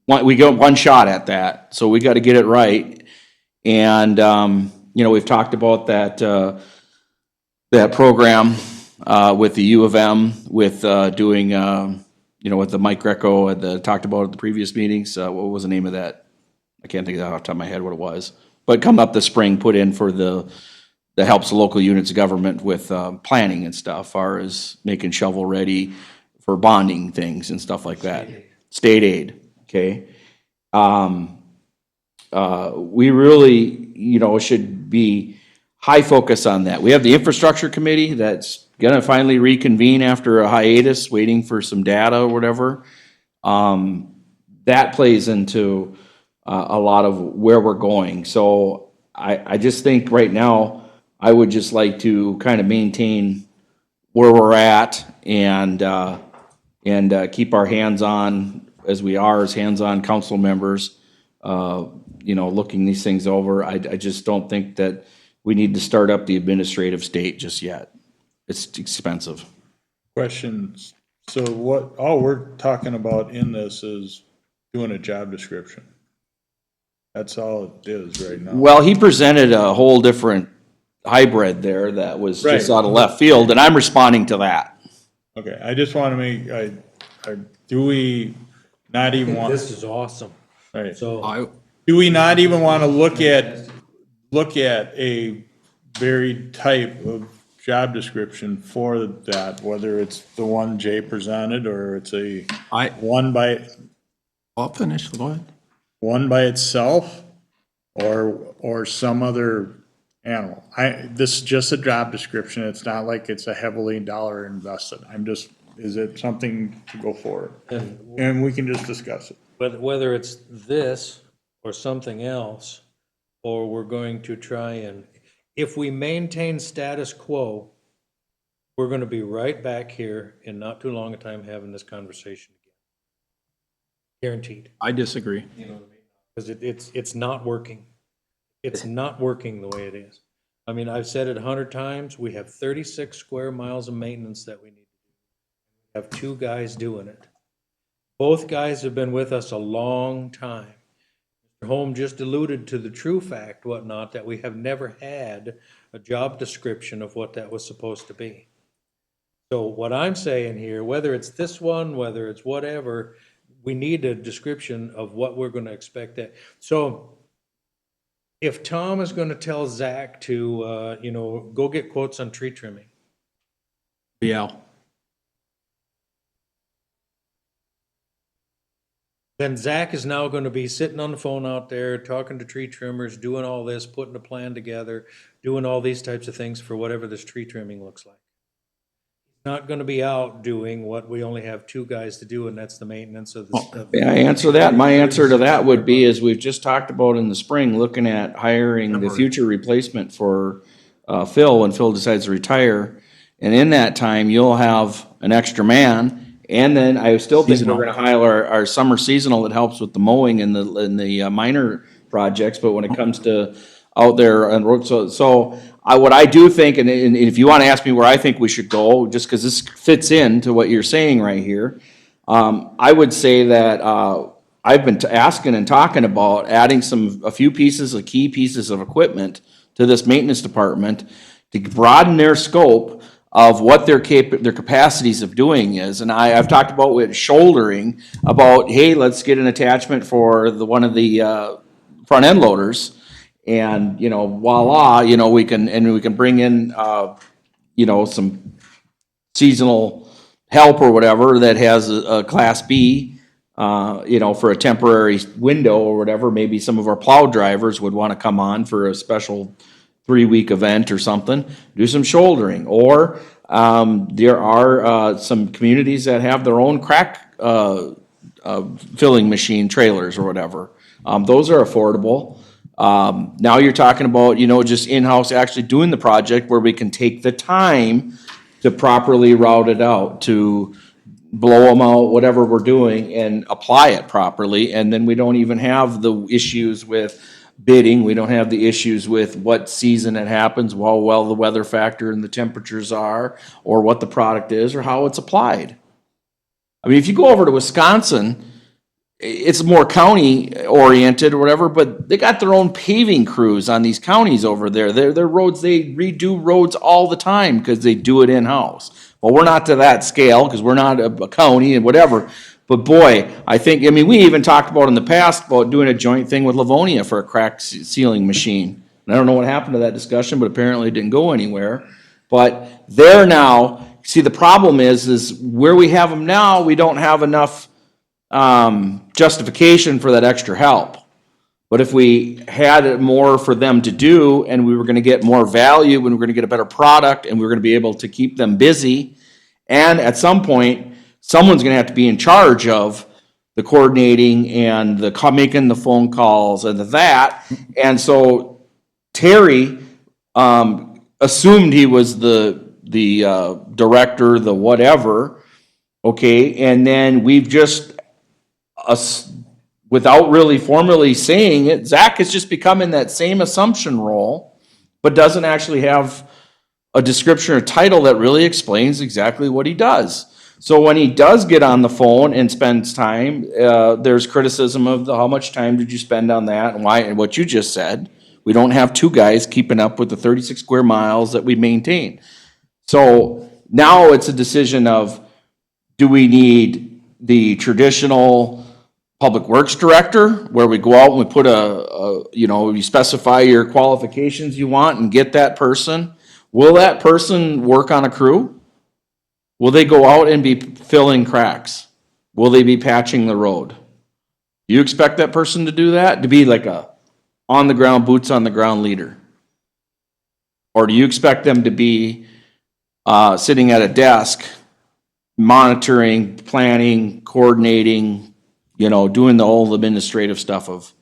we got one shot at that. So we gotta get it right. And, we've talked about that program with the U of M, with doing, with the Mike Greco had talked about at the previous meetings. What was the name of that? I can't think of that off the top of my head what it was. But come up this spring, put in for that helps the local units of government with planning and stuff, as far as making shovel ready for bonding things and stuff like that. State aid, okay? We really, should be high focus on that. We have the infrastructure committee that's gonna finally reconvene after a hiatus, waiting for some data or whatever. That plays into a lot of where we're going. So I just think right now, I would just like to kind of maintain where we're at and and keep our hands on, as we are, as hands-on council members, looking these things over. I just don't think that we need to start up the administrative state just yet. It's expensive. Questions. So what, all we're talking about in this is doing a job description. That's all it is right now. Well, he presented a whole different hybrid there that was just Right. out of left field, and I'm responding to that. Okay, I just want to make, do we not even want, This is awesome. right, So, do we not even want to look at a varied type of job description for that, whether it's the one Jay presented or it's one by, I'll finish, go ahead. one by itself or some other animal? This is just a job description. It's not like it's a heavily dollar invested. Is it something to go forward? And we can just discuss it. whether it's this or something else, or we're going to try and, if we maintain status quo, we're gonna be right back here in not too long a time having this conversation again. Guaranteed. I disagree. Because it's not working. It's not working the way it is. I mean, I've said it 100 times, we have 36 square miles of maintenance that we need to do. We have 2 guys doing it. Both guys have been with us a long time. Mr. Holm just alluded to the true fact, whatnot, that we have never had a job description of what that was supposed to be. So what I'm saying here, whether it's this one, whether it's whatever, we need a description of what we're gonna expect that. So if Tom is gonna tell Zach to, go get quotes on tree trimming, Yeah. then Zach is now gonna be sitting on the phone out there, talking to tree trimmers, doing all this, putting a plan together, doing all these types of things for whatever this tree trimming looks like. Not gonna be out doing what we only have 2 guys to do, and that's the maintenance of the. May I answer that? My answer to that would be, as we've just talked about in the spring, looking at hiring the future replacement for Phil when Phil decides to retire. And in that time, you'll have an extra man. And then I still think we're gonna hire our summer seasonal that helps with the mowing and the minor projects. But when it comes to out there on road, what I do think, and if you wanna ask me where I think we should go, just because this fits into what you're saying right here, I would say that I've been asking and talking about adding a few key pieces of equipment to this maintenance department to broaden their scope of what their capacities of doing is. And I've talked about with shouldering, about, hey, let's get an attachment for one of the front end loaders. And, voila, we can bring in, some seasonal help or whatever that has a class B, for a temporary window or whatever. Maybe some of our plow drivers would want to come on for a special 3-week event or something, do some shouldering. Or, there are, some communities that have their own crack, filling machine trailers or whatever. Those are affordable. Now you're talking about, just in-house actually doing the project where we can take the time to properly route it out, to blow them out, whatever we're doing, and apply it properly. And then we don't even have the issues with bidding. We don't have the issues with what season it happens, how well the weather factor and the temperatures are, or what the product is, or how it's applied. I mean, if you go over to Wisconsin, it's more county oriented or whatever, but they got their own paving crews on these counties over there. Their roads, they redo roads all the time because they do it in-house. Well, we're not to that scale because we're not a county and whatever. But boy, we even talked about in the past about doing a joint thing with Livonia for a crack sealing machine. And I don't know what happened to that discussion, but apparently it didn't go anywhere. But they're now, see, the problem is where we have them now, we don't have enough justification for that extra help. But if we had more for them to do, and we were gonna get more value, and we were gonna get a better product, and we were gonna be able to keep them busy, and at some point, someone's gonna have to be in charge of the coordinating and making the phone calls and that. And so Terry assumed he was the director, the whatever, Okay, and then we've just, us, without really formally saying it, Zach has just become in that same assumption role, but doesn't actually have a description or title that really explains exactly what he does. So when he does get on the phone and spends time, there's criticism of how much time did you spend on that and why, and what you just said. We don't have two guys keeping up with the 36 square miles that we maintain. So now it's a decision of, do we need the traditional public works director, where we go out and we put you specify your qualifications you want and get that person? Will that person work on a crew? Will they go out and be filling cracks? Will they be patching the road? Do you expect that person to do that? To be like a on-the-ground, boots-on-the-ground leader? Or do you expect them to be sitting at a desk, monitoring, planning, coordinating, doing the whole administrative stuff of,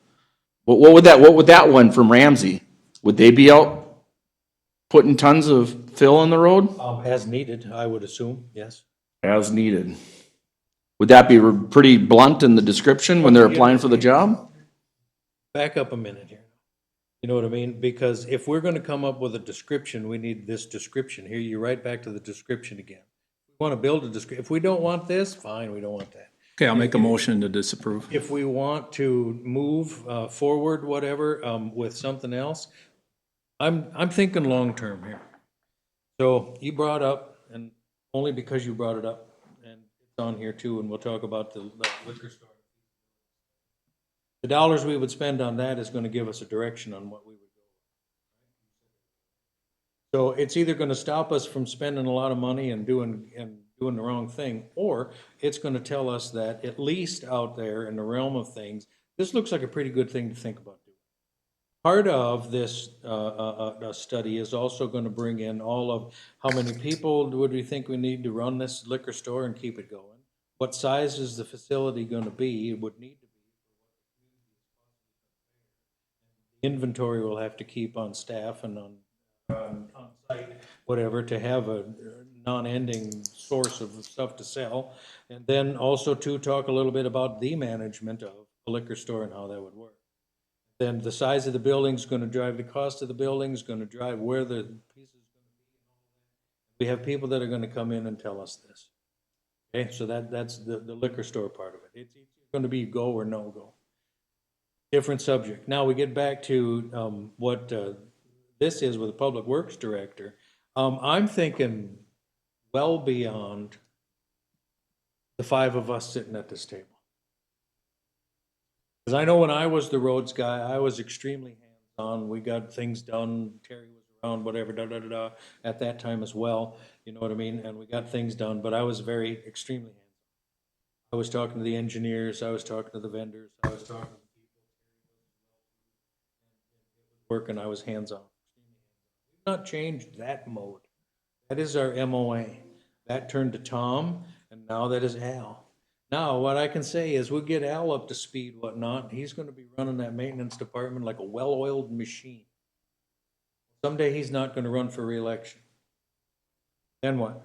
what would that one from Ramsey, would they be out putting tons of fill in the road? As needed, I would assume, yes. As needed. Would that be pretty blunt in the description when they're applying for the job? Back up a minute here. You know what I mean? Because if we're gonna come up with a description, we need this description. Here, you're right back to the description again. We wanna build a description. If we don't want this, fine, we don't want that. Okay, I'll make a motion to disapprove. If we want to move forward, whatever, with something else, I'm thinking long-term here. So you brought up, and only because you brought it up, and it's on here too, and we'll talk about the liquor store. The dollars we would spend on that is gonna give us a direction on what we would go. So it's either gonna stop us from spending a lot of money and doing the wrong thing, or it's gonna tell us that, at least out there in the realm of things, this looks like a pretty good thing to think about doing. Part of this study is also gonna bring in all of, how many people would we think we need to run this liquor store and keep it going? What size is the facility gonna be? It would need to be. Inventory will have to keep on staff and on site, whatever, to have a non-ending source of stuff to sell. And then also to talk a little bit about the management of a liquor store and how that would work. Then the size of the building's gonna drive the cost of the building's gonna drive where the piece is gonna be. We have people that are gonna come in and tell us this. Okay, so that's the liquor store part of it. It's gonna be go or no go. Different subject. Now we get back to what this is with the Public Works Director. I'm thinking well beyond the five of us sitting at this table. Because I know when I was the roads guy, I was extremely hands-on. We got things done. Terry was around, whatever, da-da-da-da, at that time as well. You know what I mean? And we got things done, but I was very, extremely hands-on. I was talking to the engineers. I was talking to the vendors. I was talking to the work, and I was hands-on. We've not changed that mode. That is our MOA. That turned to Tom, and now that is Al. Now, what I can say is we'll get Al up to speed, whatnot. He's gonna be running that maintenance department like a well-oiled machine. Someday he's not gonna run for re-election. Then what?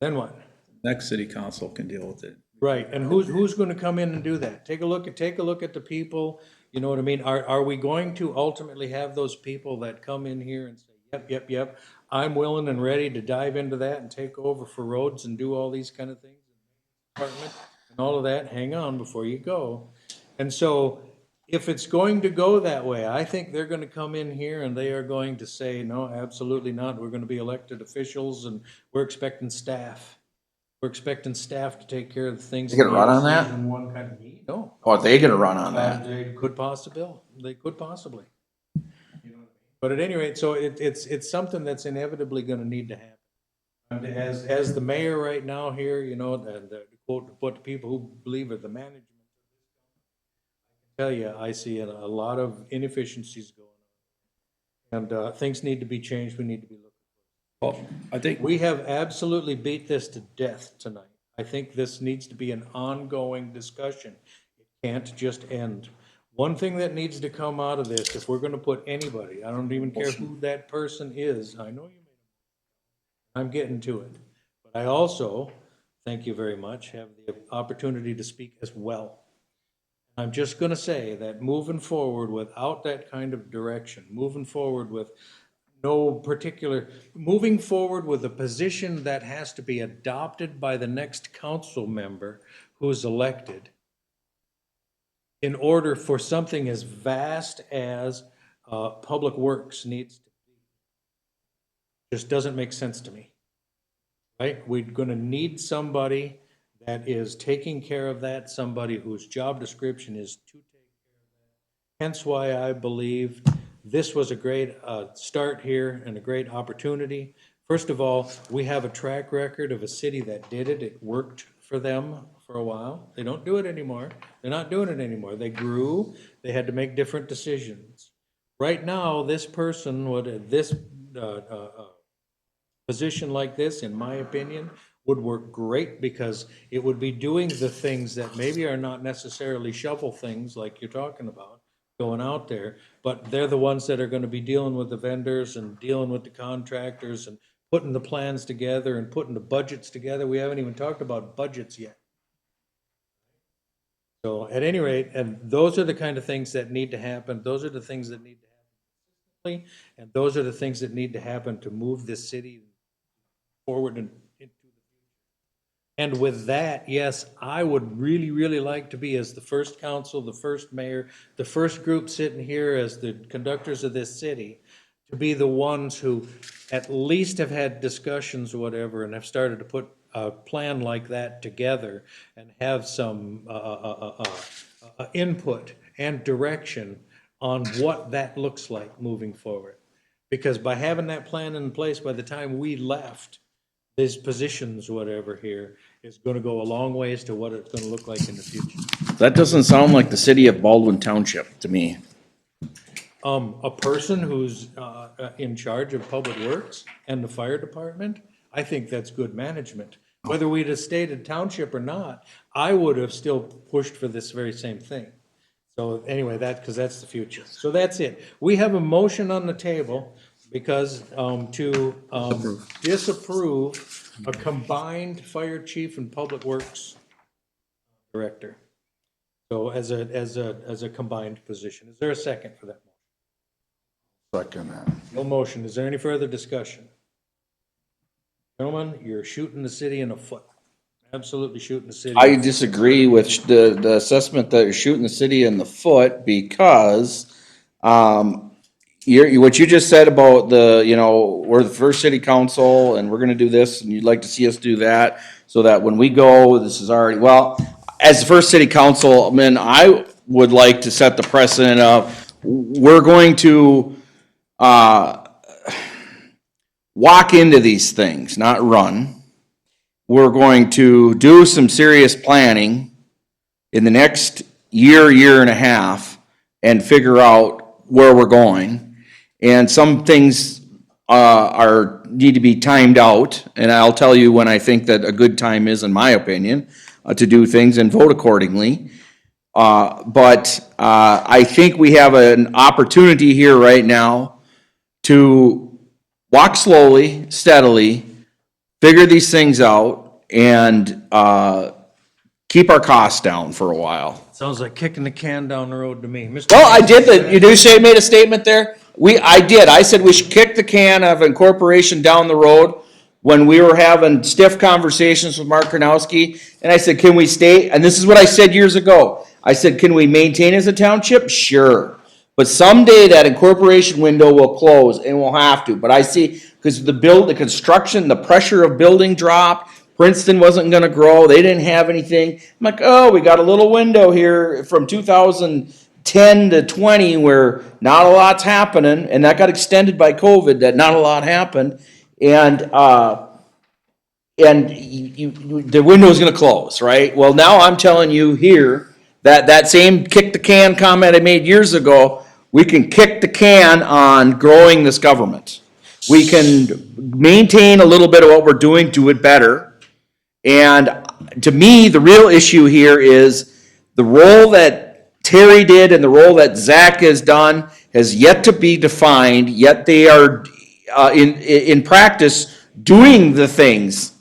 Then what? Next city council can deal with it. Right, and who's gonna come in and do that? Take a look at the people, you know what I mean? Are we going to ultimately have those people that come in here and say, yep, I'm willing and ready to dive into that and take over for roads and do all these kind of things? Department and all of that, hang on before you go. And so if it's going to go that way, I think they're gonna come in here and they are going to say, no, absolutely not. We're gonna be elected officials and we're expecting staff. We're expecting staff to take care of the things. They gonna run on that? In one kind of, no. Or are they gonna run on that? They could possibly. But at any rate, so it's something that's inevitably gonna need to happen. And as the mayor right now here, and to quote what the people who believe are the management, I can tell you, I see a lot of inefficiencies going on. And things need to be changed, we need to be looking. Well, I think We have absolutely beat this to death tonight. I think this needs to be an ongoing discussion. It can't just end. One thing that needs to come out of this, if we're gonna put anybody, I don't even care who that person is, I know you made I'm getting to it. But I also, thank you very much, have the opportunity to speak as well. I'm just gonna say that moving forward without that kind of direction, moving forward with no particular, moving forward with a position that has to be adopted by the next council member who's elected in order for something as vast as Public Works needs to be, just doesn't make sense to me. Right? We're gonna need somebody that is taking care of that, somebody whose job description is to take care of that. Hence why I believe this was a great start here and a great opportunity. First of all, we have a track record of a city that did it. It worked for them for a while. They don't do it anymore. They're not doing it anymore. They grew. They had to make different decisions. Right now, this person would, this position like this, in my opinion, would work great because it would be doing the things that maybe are not necessarily shovel things like you're talking about, going out there, but they're the ones that are gonna be dealing with the vendors and dealing with the contractors and putting the plans together and putting the budgets together. We haven't even talked about budgets yet. So at any rate, and those are the kind of things that need to happen. Those are the things that need to happen consistently, and those are the things that need to happen to move this city forward and into the future. And with that, yes, I would really, really like to be as the first council, the first mayor, the first group sitting here as the conductors of this city, to be the ones who at least have had discussions or whatever and have started to put a plan like that together and have some input and direction on what that looks like moving forward. Because by having that plan in place, by the time we left, these positions, whatever here, is gonna go a long ways to what it's gonna look like in the future. That doesn't sound like the city of Baldwin Township to me. A person who's in charge of Public Works and the fire department, I think that's good management. Whether we'd have stayed in township or not, I would have still pushed for this very same thing. So anyway, because that's the future. So that's it. We have a motion on the table because to disapprove a combined fire chief and Public Works director. So as a combined position. Is there a second for that motion? Second that. No motion. Is there any further discussion? Gentlemen, you're shooting the city in the foot. Absolutely shooting the city. I disagree with the assessment that you're shooting the city in the foot because what you just said about we're the first city council and we're gonna do this and you'd like to see us do that so that when we go, this is already, well, as the first city councilman, I would like to set the precedent of we're going to walk into these things, not run. We're going to do some serious planning in the next year and a half and figure out where we're going. And some things need to be timed out, and I'll tell you when I think that a good time is, in my opinion, to do things and vote accordingly. But I think we have an opportunity here right now to walk slowly, steadily, figure these things out, and keep our costs down for a while. Sounds like kicking the can down the road to me. Mr. Well, I did you do say made a statement there? I did. I said we should kick the can of incorporation down the road when we were having stiff conversations with Mark Karnowski. And I said, can we stay? And this is what I said years ago. I said, can we maintain as a township? Sure. But someday that incorporation window will close and we'll have to. But I see, because the construction, the pressure of building dropped, Princeton wasn't gonna grow, they didn't have anything. I'm like, oh, we got a little window here from 2010 to 20 where not a lot's happening, and that got extended by COVID, that not a lot happened. And the window's gonna close, right? Well, now I'm telling you here, that same kick the can comment I made years ago, we can kick the can on growing this government. We can maintain a little bit of what we're doing, do it better. And to me, the real issue here is the role that Terry did and the role that Zach has done has yet to be defined, yet they are in practice doing the things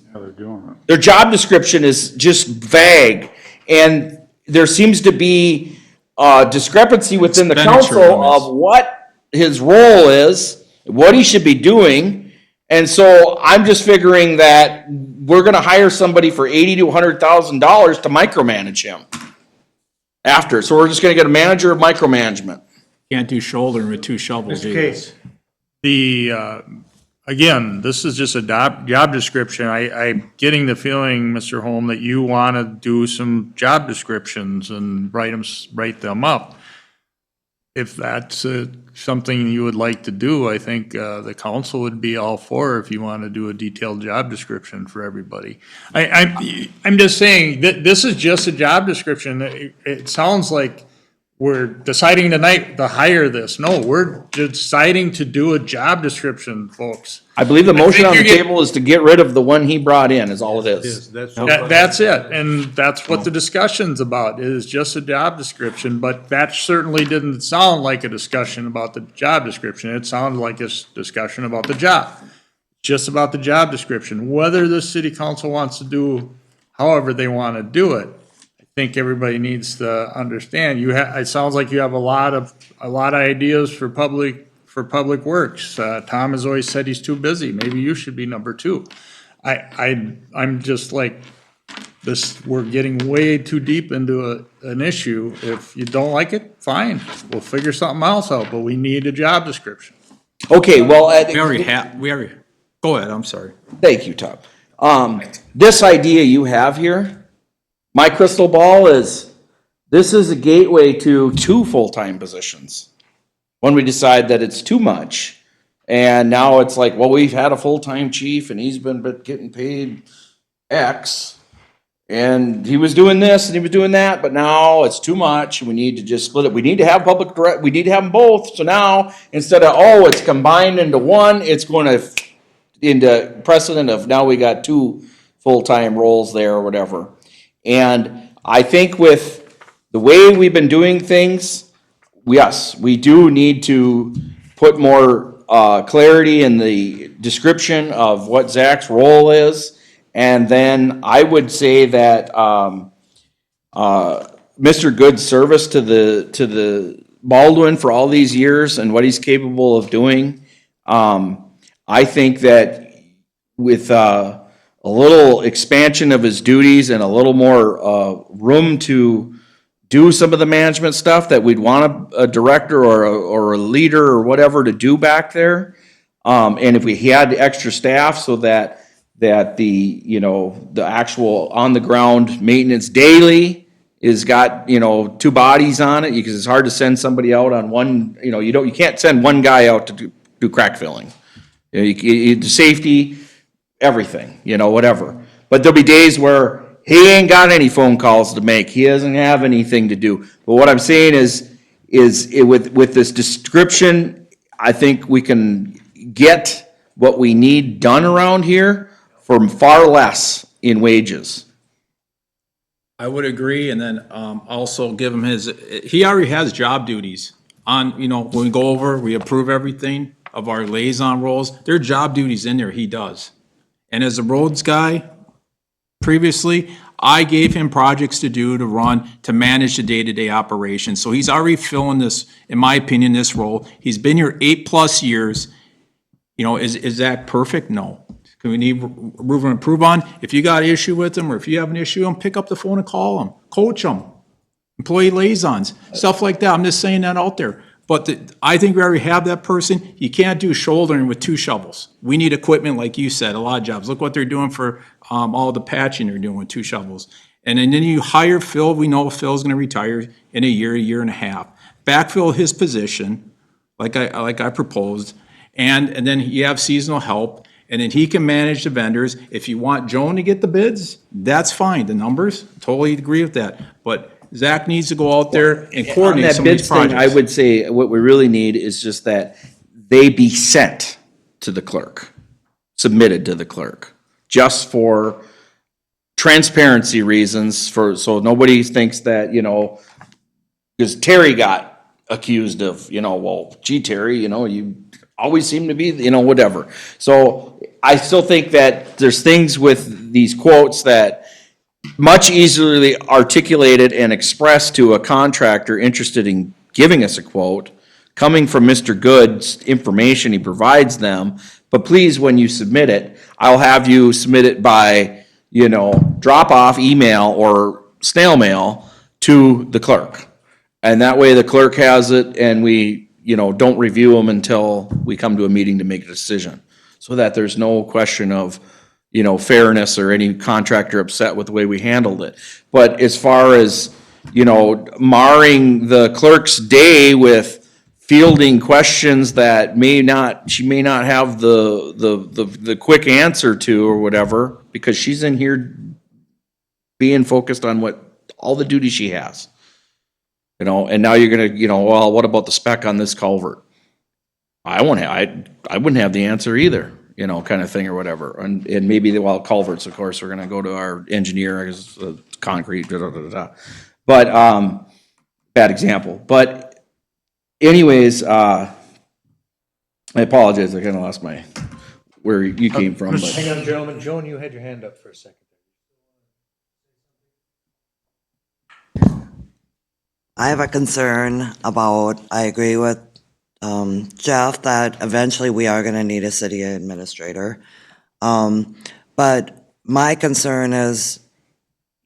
Their job description is just vague, and there seems to be a discrepancy within the Expenditure council limits. of what his role is, what he should be doing. And so I'm just figuring that we're gonna hire somebody for $80,000 to $100,000 to micromanage him after. So we're just gonna get a manager of micromanagement. Can't do shouldering with two shovels. Mr. either. Case. Again, this is just a job description. I'm getting the feeling, Mr. Holm, that you want to do some job descriptions and write them up. If that's something you would like to do, I think the council would be all for if you want to do a detailed job description for everybody. I'm just saying that this is just a job description. It sounds like we're deciding tonight to hire this. No, we're deciding to do a job description, folks. I believe the motion on the you're getting- table is to get rid of the one he brought in, is all it is. That's it, and that's what the discussion's about, is just a job description, but that certainly didn't sound like a discussion about the job description. It sounded like a discussion about the job. Just about the job description. Whether the city council wants to do however they want to do it, I think everybody needs to understand. It sounds like you have a lot of ideas for public works. Tom has always said he's too busy. Maybe you should be number two. I'm just like, this, we're getting way too deep into an issue. If you don't like it, fine, we'll figure something else out, but we need a job description. Okay, well, Go ahead, I'm sorry. thank you, Tom. This idea you have here, my crystal ball is, this is a gateway to 2 full-time positions. When we decide that it's too much, and now it's like, well, we've had a full-time chief and he's been getting paid X, and he was doing this and he was doing that, but now it's too much, we need to just split it. We need to have we need to have them both, so now, instead of, it's combined into one, it's going to, into precedent of now we got 2 full-time roles there or whatever. And I think with the way we've been doing things, yes, we do need to put more clarity in the description of what Zach's role is. And then I would say that Mr. Good's service to the Baldwin for all these years and what he's capable of doing, I think that with a little expansion of his duties and a little more room to do some of the management stuff that we'd want a director or a leader or whatever to do back there. And if we had extra staff so that the, the actual on-the-ground maintenance daily is got, 2 bodies on it, because it's hard to send somebody out on one, you can't send one guy out to do crack filling. Safety, everything, whatever. But there'll be days where he ain't got any phone calls to make. He doesn't have anything to do. But what I'm saying is with this description, I think we can get what we need done around here for far less in wages. I would agree, and then also give him he already has job duties on, when we go over, we approve everything of our liaison roles, there are job duties in there he does. And as a roads guy, previously, I gave him projects to do, to run, to manage the day-to-day operations. So he's already filling this, in my opinion, this role. He's been here 8+ years. Is that perfect? No. Can we need room to improve on? If you got an issue with him, or if you have an issue with him, pick up the phone and call him, coach him, employee liaisons, stuff like that. I'm just saying that out there. But I think we already have that person. You can't do shouldering with 2 shovels. We need equipment, like you said, a lot of jobs. Look what they're doing for all the patching they're doing with 2 shovels. And then you hire Phil. We know Phil's going to retire in a year and a half. Backfill his position, like I proposed, and then you have seasonal help, and then he can manage the vendors. If you want Joan to get the bids, that's fine. The numbers, totally agree with that. But Zach needs to go out there and coordinate some of these projects. I would say what we really need is just that they be sent to the clerk, submitted to the clerk, just for transparency reasons, so nobody thinks that, because Terry got accused of, Terry, you always seem to be, whatever. So I still think that there's things with these quotes that much easily articulated and expressed to a contractor interested in giving us a quote, coming from Mr. Good's information he provides them. But please, when you submit it, I'll have you submit it by, drop off, email, or snail mail to the clerk. And that way the clerk has it and we, don't review them until we come to a meeting to make a decision. So that there's no question of, fairness or any contractor upset with the way we handled it. But as far as, marring the clerk's day with fielding questions that she may not have the quick answer to or whatever, because she's in here being focused on all the duties she has. And now you're gonna, well, what about the spec on this culvert? I wouldn't have the answer either, kind of thing or whatever. And maybe culverts, of course, we're gonna go to our engineer, because concrete, But, bad example. But anyways, I apologize, I kind of lost where you came from. But Hang on, gentlemen. Joan, you had your hand up for a second. I have a concern about, I agree with Jeff that eventually we are gonna need a city administrator. But my concern is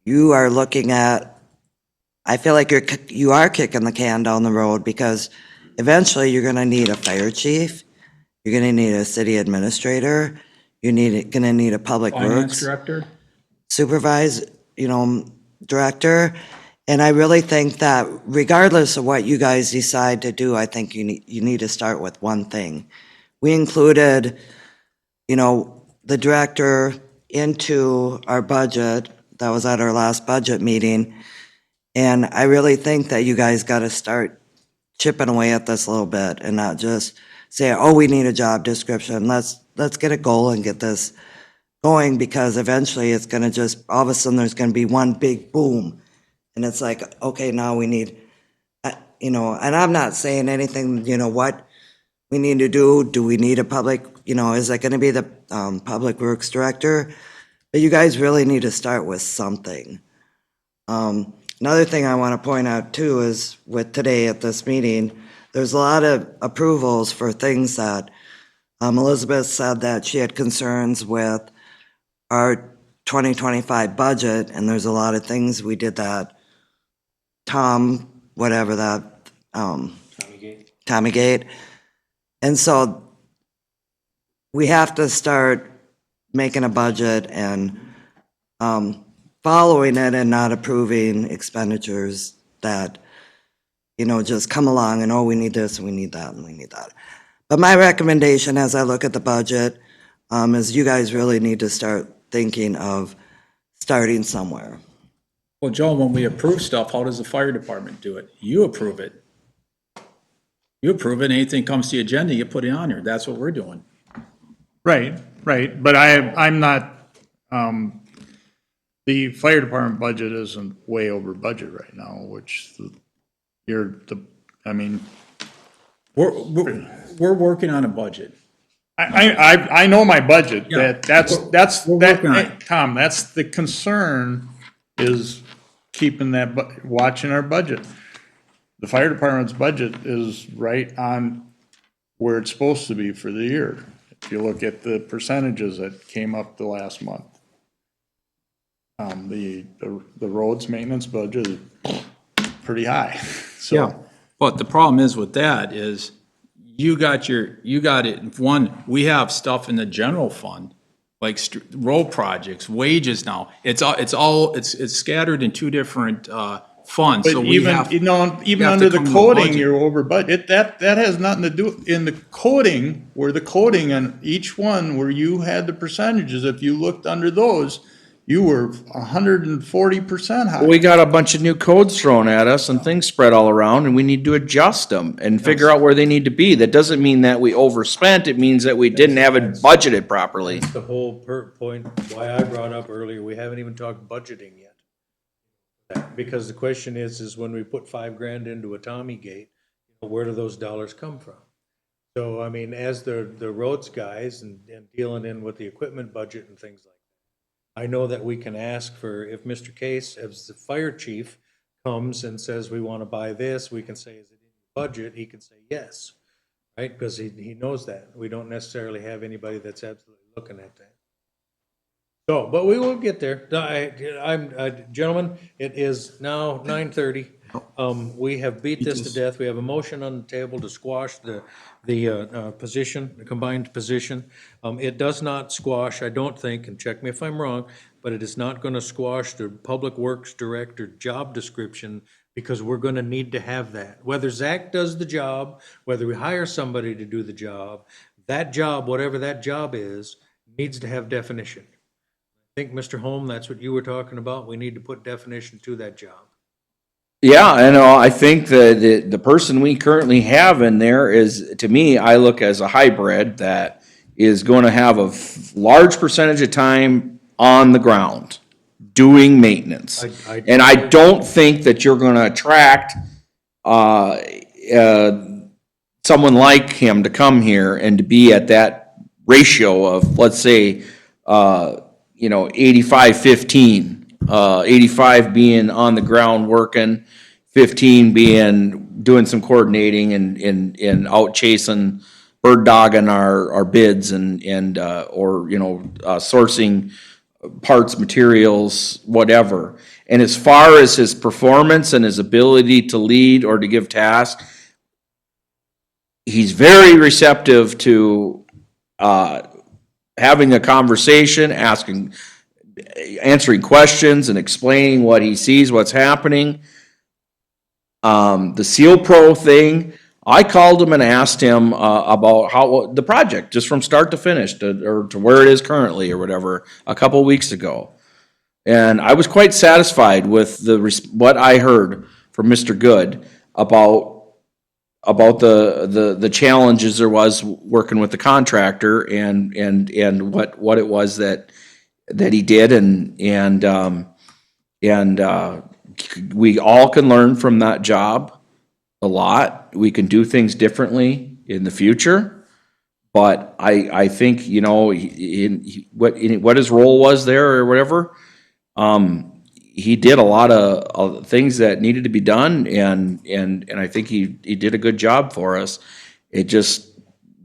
you are looking at, I feel like you are kicking the can down the road, because eventually you're gonna need a fire chief, you're gonna need a city administrator, gonna need a public works director? director. And I really think that regardless of what you guys decide to do, I think you need to start with one thing. We included, the director into our budget. That was at our last budget meeting. And I really think that you guys got to start chipping away at this a little bit and not just say, oh, we need a job description. Let's get a goal and get this going, because eventually it's going to just, all of a sudden there's going to be one big boom. And it's like, okay, now we need, and I'm not saying anything, what we need to do. Do we need a public, is it going to be the public works director? But you guys really need to start with something. Another thing I want to point out too is with today at this meeting, there's a lot of approvals for things that Elizabeth said that she had concerns with our 2025 budget, and there's a lot of things we did that Tommy Gate. And so we have to start making a budget and following it and not approving expenditures that, just come along and, oh, we need this and we need that and we need that. But my recommendation as I look at the budget is you guys really need to start thinking of starting somewhere. Well, Joe, when we approve stuff, how does the fire department do it? You approve it. You approve it, anything comes to the agenda, you put it on there. That's what we're doing. Right. But I'm not, the fire department budget isn't way over budget right now, which We're working on a budget. I know my budget. Yeah. We're working on it. Tom, that's the concern, is keeping watching our budget. The fire department's budget is right on where it's supposed to be for the year. If you look at the percentages that came up the last month. The roads maintenance budget is pretty high, so. Yeah, but the problem is with that is you got it, we have stuff in the general fund, like road projects, wages now. It's scattered in two different funds, so But we even, have. even have under to the come to a coding, budget. you're over budget. That has nothing to do, in the coding, where the coding on each one, where you had the percentages, if you looked under those, you were 140% high. we got a bunch of new codes thrown at us and things spread all around, and we need to adjust them and figure out where they need to be. That doesn't mean that we overspent, it means that we didn't have it budgeted properly. The whole point, why I brought up earlier, we haven't even talked budgeting yet. Because the question is when we put $5,000 into a Tommy Gate, where do those dollars come from? So, I mean, as the roads guys and dealing in with the equipment budget and things like that, I know that we can ask for, if Mr. Case, as the fire chief, comes and says, we want to buy this, we can say, is it in your budget? He can say yes, right? Because he knows that. We don't necessarily have anybody that's absolutely looking at that. So, but we will get there. Gentlemen, it is now 9:30. We have beat this to death. We have a motion on the table to squash the position, the combined position. It does not squash, I don't think, and check me if I'm wrong, but it is not going to squash the Public Works Director job description, because we're going to need to have that. Whether Zach does the job, whether we hire somebody to do the job, that job, whatever that job is, needs to have definition. I think, Mr. Holm, that's what you were talking about. We need to put definition to that job. Yeah, I know. I think that the person we currently have in there is, to me, I look as a hybrid that is going to have a large percentage of time on the ground doing maintenance. And I don't think that you're going to attract someone like him to come here and to be at that ratio of, let's say, 85-15. 85 being on the ground working, 15 being doing some coordinating and out chasing, bird dogging our bids and sourcing parts, materials, whatever. And as far as his performance and his ability to lead or to give tasks, he's very receptive to having a conversation, answering questions and explaining what he sees, what's happening. The Seal Pro thing, I called him and asked him about how the project, just from start to finish, or to where it is currently or whatever, a couple weeks ago. And I was quite satisfied with what I heard from Mr. Good about the challenges there was working with the contractor and what it was that he did, and we all can learn from that job a lot. We can do things differently in the future, but I think, what his role was there or whatever, he did a lot of things that needed to be done, and I think he did a good job for us. A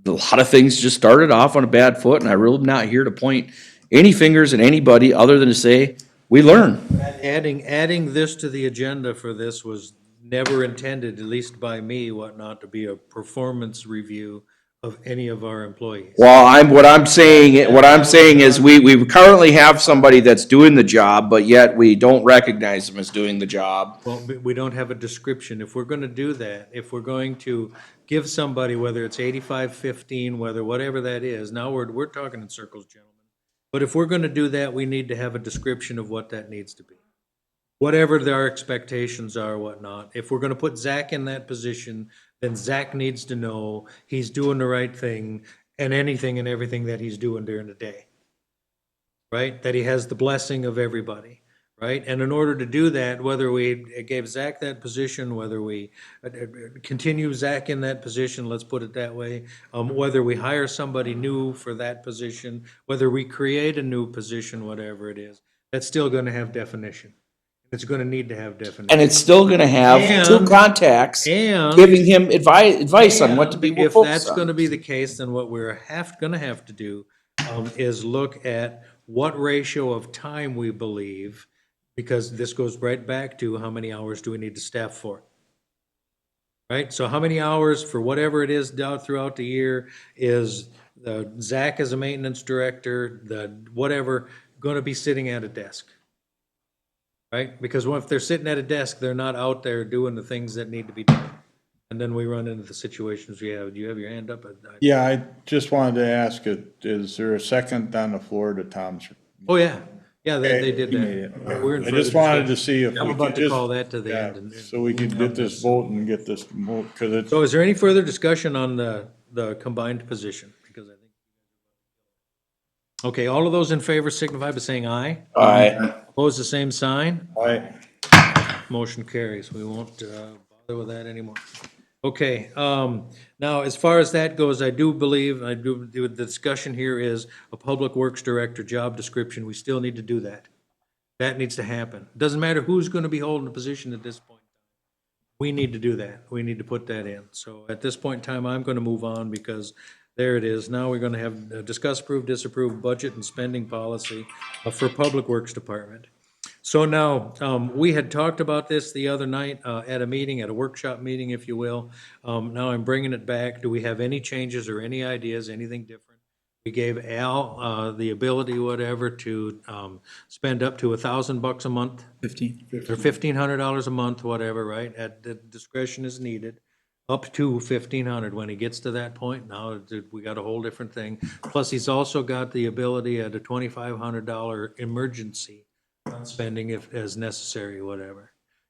lot of things just started off on a bad foot, and I'm really not here to point any fingers at anybody other than to say, we learn. Adding this to the agenda for this was never intended, at least by me, to be a performance review of any of our employees. Well, what I'm saying is we currently have somebody that's doing the job, but yet we don't recognize them as doing the job. Well, we don't have a description. If we're gonna do that, if we're going to give somebody, whether it's 85-15, whatever that is, now we're talking in circles, gentlemen. But if we're gonna do that, we need to have a description of what that needs to be. Whatever their expectations are, whatnot. If we're gonna put Zach in that position, then Zach needs to know he's doing the right thing and anything and everything that he's doing during the day. Right? That he has the blessing of everybody. Right? And in order to do that, whether we gave Zach that position, whether we continue Zach in that position, let's put it that way, whether we hire somebody new for that position, whether we create a new position, whatever it is, that's still gonna have definition. It's gonna need to have definition. And it's still gonna have two contacts giving him advice on what to be If focused that's on. gonna be the case, then what we're gonna have to do is look at what ratio of time we believe, because this goes right back to how many hours do we need to staff for? Right? So how many hours for whatever it is down throughout the year is Zach as a maintenance director, whatever, gonna be sitting at a desk? Right? Because if they're sitting at a desk, they're not out there doing the things that need to be done. And then we run into the situations we have. Do you have your hand up? Yeah, I just wanted to ask, is there a second on the floor to Tom's? Oh, yeah. Yeah, they did He made it. that. We're in I just further wanted to discussion. see if I'm we about could to just. call that to the yeah, end. So we can get this vote and get this, because it's. So is there any further discussion on the combined position? Because I think. Okay, all of those in favor signify by saying aye. Aye. Opposed, the same sign. Aye. Motion carries. We won't bother with that anymore. Okay, now, as far as that goes, I do believe, the discussion here is a Public Works Director job description. We still need to do that. That needs to happen. Doesn't matter who's gonna be holding the position at this point. We need to do that. We need to put that in. So at this point in time, I'm gonna move on because there it is. Now we're gonna have discuss, approve, disapprove budget and spending policy for Public Works Department. So now, we had talked about this the other night at a meeting, at a workshop meeting, if you will. Now I'm bringing it back. Do we have any changes or any ideas, anything different? We gave Al the ability, whatever, to spend up to $1,000 a month. 15. Or $1,500 a month, whatever, right? At the discretion is needed, up to 1,500. When he gets to that point, now we got a whole different thing. Plus, he's also got the ability at a $2,500 emergency spending if as necessary, whatever.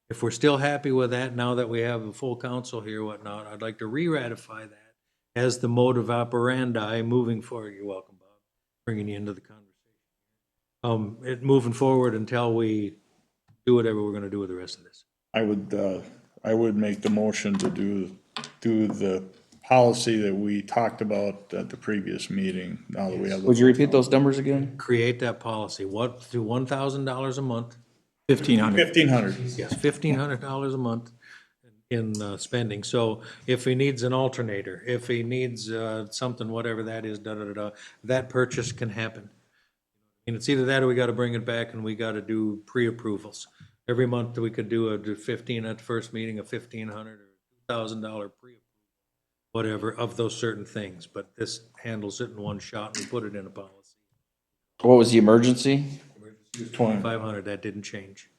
If we're still happy with that, now that we have a full council here, whatnot, I'd like to re-ratify that as the mode of operandi moving forward. You're welcome, Bob, bringing you into the conversation. Moving forward until we do whatever we're gonna do with the rest of this. I would make the motion to do the policy that we talked about at the previous meeting, now that we have. Would you repeat those numbers again? Create that policy, what, to $1,000 a month? 1,500. 1,500. Yes, $1,500 a month in spending. So if he needs an alternator, if he needs something, whatever that is, that purchase can happen. And it's either that or we gotta bring it back and we gotta do pre-approvals. Every month we could do 15 at the first meeting, a $1,500 or $2,000 pre-approval, whatever, of those certain things. But this handles it in one shot and we put it in a policy. What was the emergency? 2,500, that didn't change.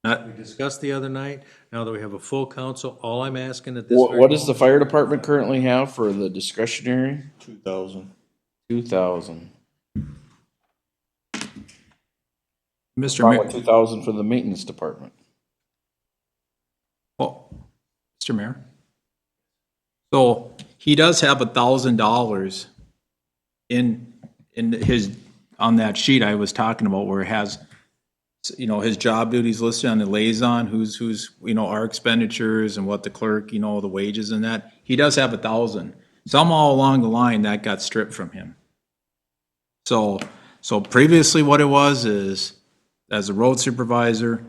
We discussed the other night, now that we have a full council, all I'm asking at this. What does the fire department currently have for the discretionary? 2,000. 2,000. Mr. Mayor, 2,000 for the maintenance department. well, Mr. Mayor. So he does have $1,000 in his, on that sheet I was talking about where it has, you know, his job duties listed on the liaison, who's, you know, our expenditures and what the clerk, you know, the wages and that. He does have 1,000. Somehow along the line, that got stripped from him. So previously what it was is, as a road supervisor,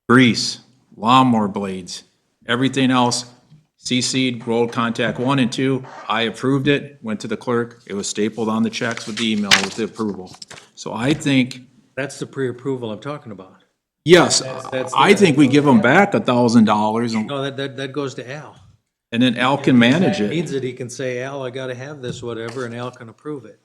grease, lawnmower blades, everything else, CC'd road contact 1 and 2. I approved it, went to the clerk. It was stapled on the checks with the email with the approval. So I think, That's the pre-approval I'm talking about. yes, That's I think we give him back $1,000 No, that goes to Al. and then Al can manage If he it. needs it, he can say, Al, I gotta have this, whatever, and Al can approve it.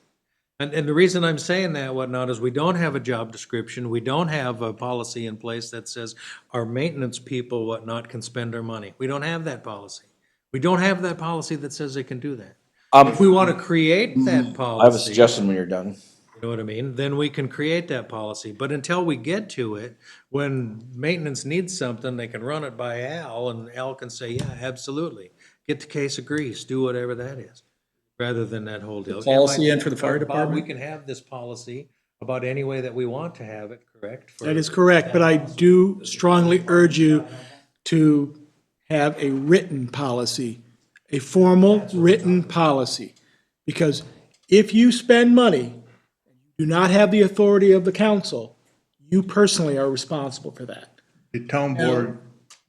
And the reason I'm saying that, whatnot, is we don't have a job description, we don't have a policy in place that says our maintenance people, whatnot, can spend their money. We don't have that policy. We don't have that policy that says they can do that. If we wanna create that policy. I have a suggestion when you're done. You know what I mean? Then we can create that policy. But until we get to it, when maintenance needs something, they can run it by Al, and Al can say, yeah, absolutely. Get the case of grease, do whatever that is, rather than that whole deal. Policy in for the fire Bob, department? we can have this policy about any way that we want to have it, correct? For- That is correct, but I do strongly urge you to have a written policy, a formal written policy. Because if you spend money, do not have the authority of the council, you personally are responsible for that. The town board,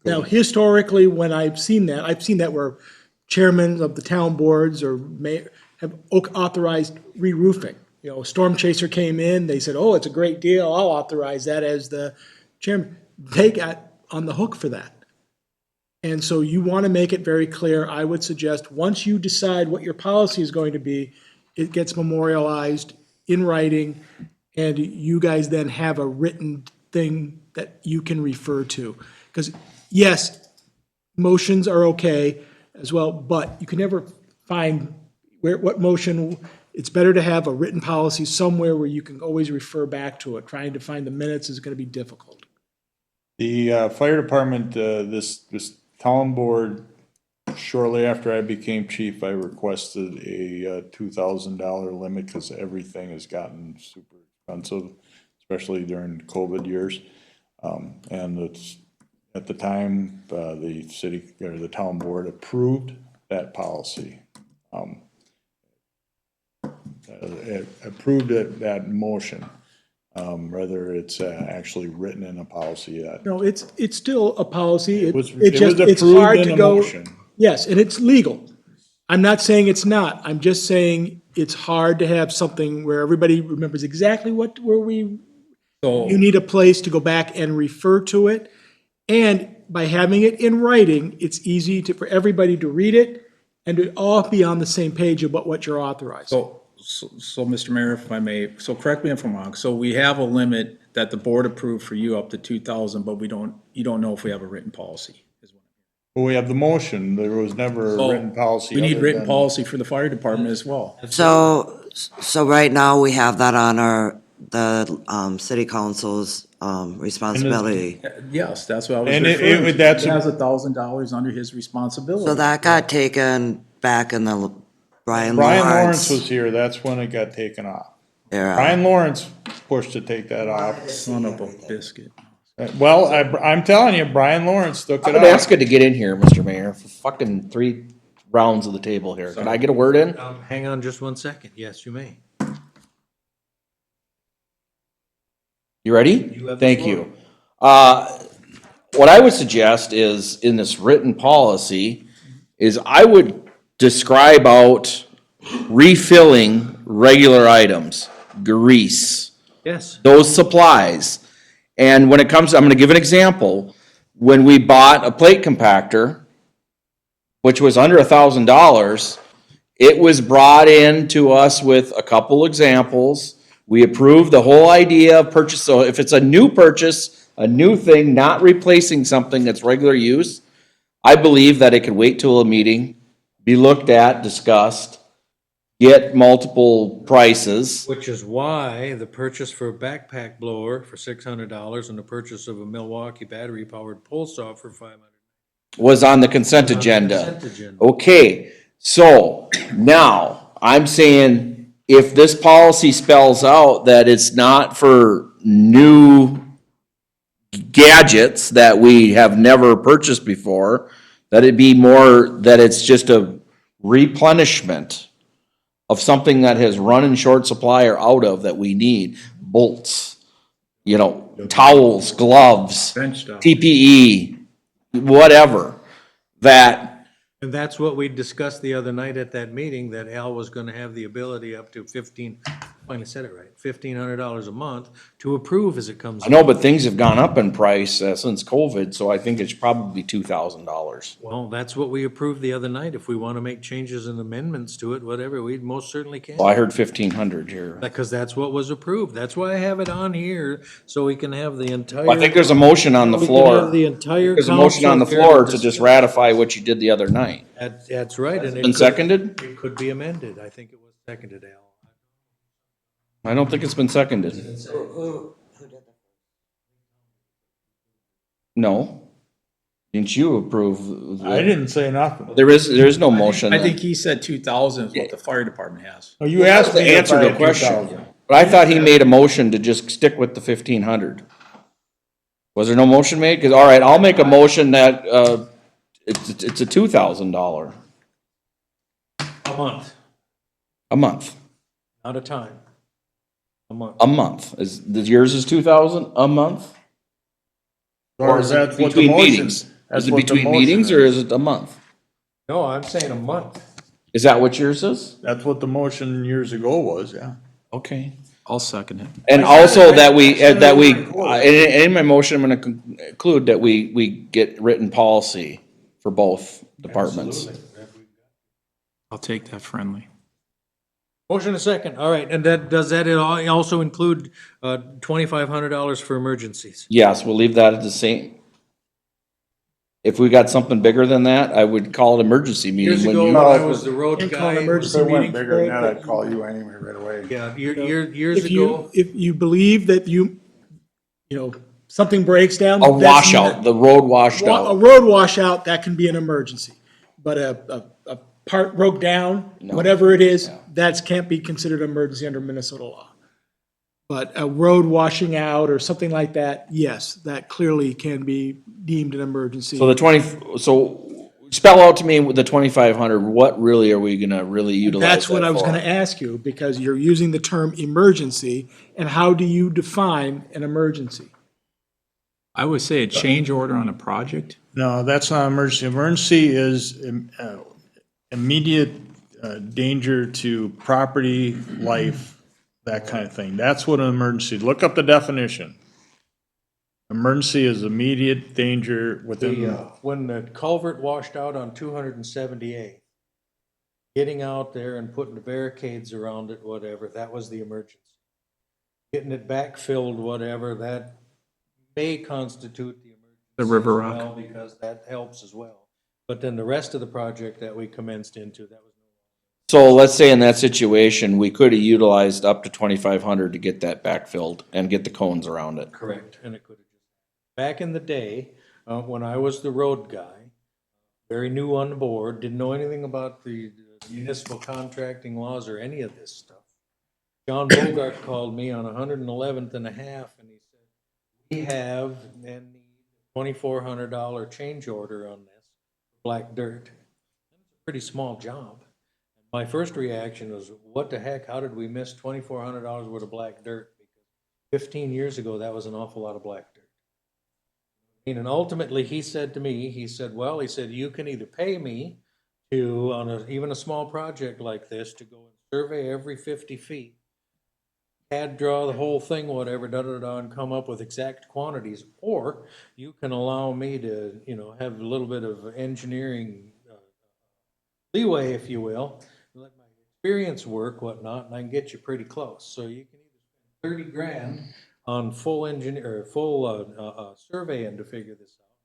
Now, historically, when I've seen that where chairmen of the town boards or mayor have authorized re-roofing. You know, Storm Chaser came in, they said, oh, it's a great deal, I'll authorize that as the chairman. They got on the hook for that. And so you want to make it very clear. I would suggest, once you decide what your policy is going to be, it gets memorialized in writing, and you guys then have a written thing that you can refer to. Because, yes, motions are okay as well, but you can never find what motion. It's better to have a written policy somewhere where you can always refer back to it. Trying to find the minutes is going to be difficult. The fire department, this town board, shortly after I became chief, I requested a $2,000 limit because everything has gotten super expensive, especially during COVID years. And it's, at the time, the city, or the town board approved that policy. It approved that motion, whether it's actually written in a policy yet. No, it's still a policy. It was just, it's approved hard in to a go. motion. Yes, and it's legal. I'm not saying it's not. I'm just saying it's hard to have something where everybody remembers exactly you need a place to go back and refer to it. And by having it in writing, it's easy for everybody to read it and to all be on the same page about what you're authorizing. So, Mr. Mayor, if I may, so correct me if I'm wrong. So we have a limit that the board approved for you up to 2,000, but you don't know if we have a written policy. Well, we have the motion, there was never a written policy. We need other written than- policy for the fire department as well. So right now, we have that on the city council's responsibility. Yes, that's what I was And referring to. that's- He has $1,000 under his responsibility. So that got taken back in the Brian Brian Lawrence was Lawrence here, that's when it got taken off. era. Brian Lawrence pushed to take that off. Son of a biscuit. Well, I'm telling you, Brian Lawrence took I've it been off. asking to get in here, Mr. Mayor, for fucking 3 rounds of the table here. Can I get a word in? Hang on just 1 second. Yes, you may. You ready? You have the Thank floor. you. What I would suggest is, in this written policy, is I would describe out refilling regular items, grease, Yes. those supplies. And when it comes, I'm gonna give an example. When we bought a plate compactor, which was under $1,000, it was brought in to us with a couple examples. We approved the whole idea of purchase, so if it's a new purchase, a new thing, not replacing something that's regular use, I believe that it could wait till a meeting, be looked at, discussed, get multiple prices. Which is why the purchase for a backpack blower for $600 and the purchase of a Milwaukee battery-powered pole saw for $500. Was on the consent agenda. Consent agenda. Okay, so now I'm saying if this policy spells out that it's not for new gadgets that we have never purchased before, that it be more, that it's just a replenishment of something that has run in short supply or out of that we need, bolts, towels, gloves, Bench stuff. TPE, whatever, that, And that's what we discussed the other night at that meeting, that Al was gonna have the ability up to finally said it right, $1,500 a month to approve as it comes. I know, but things have gone up in price since COVID, so I think it's probably $2,000. Well, that's what we approved the other night. If we wanna make changes and amendments to it, whatever, we most certainly can. Well, I heard 1,500 here. Because that's what was approved. That's why I have it on here, so we can have the entire. Well, I think there's a motion on the we can floor. have the entire There's a motion on the council here floor to to just discuss. ratify what you did the other night. That's right. And it Been could- seconded? It could be amended. I think it was seconded, Al. I don't think it's been seconded. No. Didn't you approve? I didn't say nothing. There is no motion. I think he said 2,000 is what the fire department has. Oh, you asked To me if answer I the had question. 2,000. But I thought he made a motion to just stick with the 1,500. Was there no motion made? Because, all right, I'll make a motion that, it's a $2,000 A month, a month. not a time. A month. A month. Yours is 2,000 a month? Or is it That's what the between motion- meetings? that's Is it what the between motion meetings or is it a month? No, I'm saying a month. Is that what yours is? That's what the motion years ago was, yeah. Okay. I'll second it. And also that in my motion, I'm gonna conclude that we get written policy for both departments. I'll take that friendly. Motion a second. All right. And does that also include $2,500 for emergencies? Yes, we'll leave that at the same. If we got something bigger than that, I would call it emergency meeting. Years when ago, you- when I was the road And call guy. an emergency If it went meeting bigger than for that, it. I'd call you anyway right away. Yeah, years If you, ago. if you believe that something breaks down. A that's washout, the road washed A out. road washout, that can be an emergency. But a part broke down, whatever it is, that can't be considered an emergency under Minnesota law. But a road washing out or something like that, yes, that clearly can be deemed an emergency. So so spell out to me with the 2,500, what really are we gonna really utilize That's what that I was for? gonna ask you, because you're using the term emergency, and how do you define an emergency? I would say a change order on a project. No, that's not emergency. Emergency is immediate danger to property, life, that kind of thing. That's what an emergency, look up the definition. Emergency is immediate danger within, When the culvert washed out on 278, getting out there and putting the barricades around it, whatever, that was the emergency. Getting it backfilled, whatever, that may constitute the emergency. The river as rock. well, because that helps as well. But then the rest of the project that we commenced into, that was. So let's say in that situation, we could have utilized up to 2,500 to get that backfilled and get the cones around it. Correct, and it could have just, back in the day, when I was the road guy, very new on the board, didn't know anything about the municipal contracting laws or any of this stuff. John Bogart called me on 111th and a half, and he said, we have and need $2,400 change order on this, black dirt. It's a pretty small job. My first reaction was, what the heck, how did we miss $2,400 worth of black dirt? Because 15 years ago, that was an awful lot of black dirt. And ultimately, he said to me, he said, you can either pay me to, on even a small project like this, to go and survey every 50 feet, CAD draw the whole thing, whatever, da-da-da, and come up with exact quantities, or you can allow me to, have a little bit of engineering leeway, if you will, let my experience work, whatnot, and I can get you pretty close. So you can either spend 30 grand on full surveying to figure this out,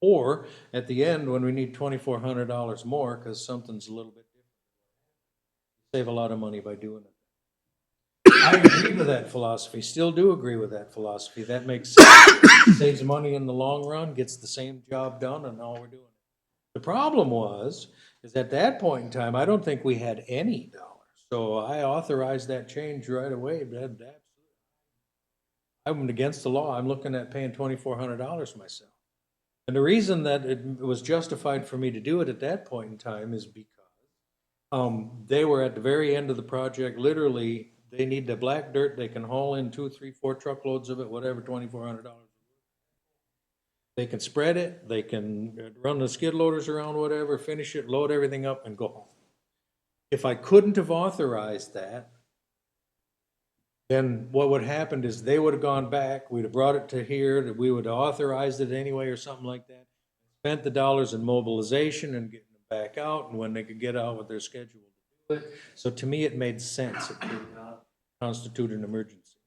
or at the end, when we need $2,400 more because something's a little bit different, save a lot of money by doing it. I agree with that philosophy, still do agree with that philosophy. That makes sense. Saves money in the long run, gets the same job done, and all we're doing. The problem is at that point in time, I don't think we had any dollars. So I authorized that change right away. I'm against the law. I'm looking at paying $2,400 myself. And the reason that it was justified for me to do it at that point in time is because they were at the very end of the project. Literally, they need the black dirt. They can haul in 2, 3, 4 truckloads of it, whatever, $2,400. They can spread it, they can run the skid loaders around, whatever, finish it, load everything up, and go home. If I couldn't have authorized that, then what would have happened is they would have gone back, we'd have brought it to here, that we would have authorized it anyway or something like that, spent the dollars in mobilization and getting them back out, and when they could get out with their schedule to do it. So to me, it made sense. It did not constitute an emergency.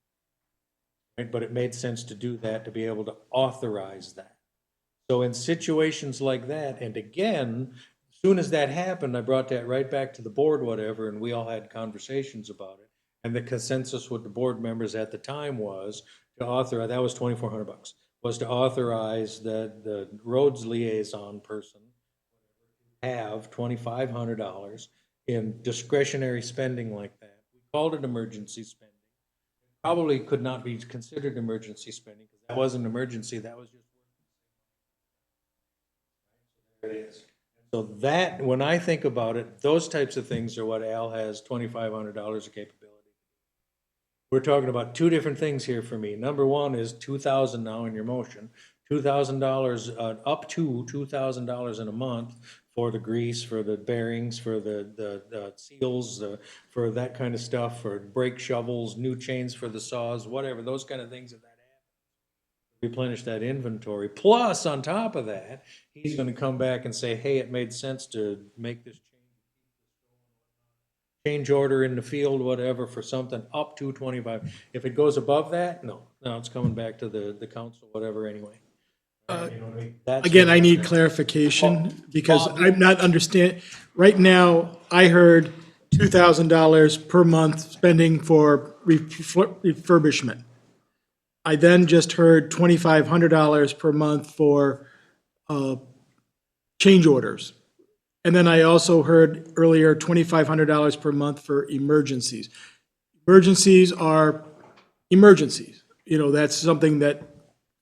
Right? But it made sense to do that, to be able to authorize that. So in situations like that, and again, as soon as that happened, I brought that right back to the board, whatever, and we all had conversations about it. And the consensus with the board members at the time was to authorize, that was $2,400, was to authorize the roads liaison person have $2,500 in discretionary spending like that. We called it emergency spending. Probably could not be considered emergency spending because that wasn't an emergency, that was just. There it is. So that, when I think about it, those types of things are what Al has $2,500 of capability. We're talking about two different things here for me. Number one is $2,000 now in your motion, $2,000, up to $2,000 in a month for the grease, for the bearings, for the seals, for that kind of stuff, for brake shovels, new chains for the saws, whatever, those kind of things that happen. Replenish that inventory. Plus, on top of that, he's going to come back and say, hey, it made sense to make this change order in the field, whatever, for something up to 25. If it goes above that, no, it's coming back to the council, whatever, anyway. You know what I mean? That's Again, what I I'm need saying. clarification, because I'm not understand, right now, I heard $2,000 per month spending for refurbishment. I then just heard $2,500 per month for change orders. And then I also heard earlier $2,500 per month for emergencies. Emergencies are emergencies. You know, that's something that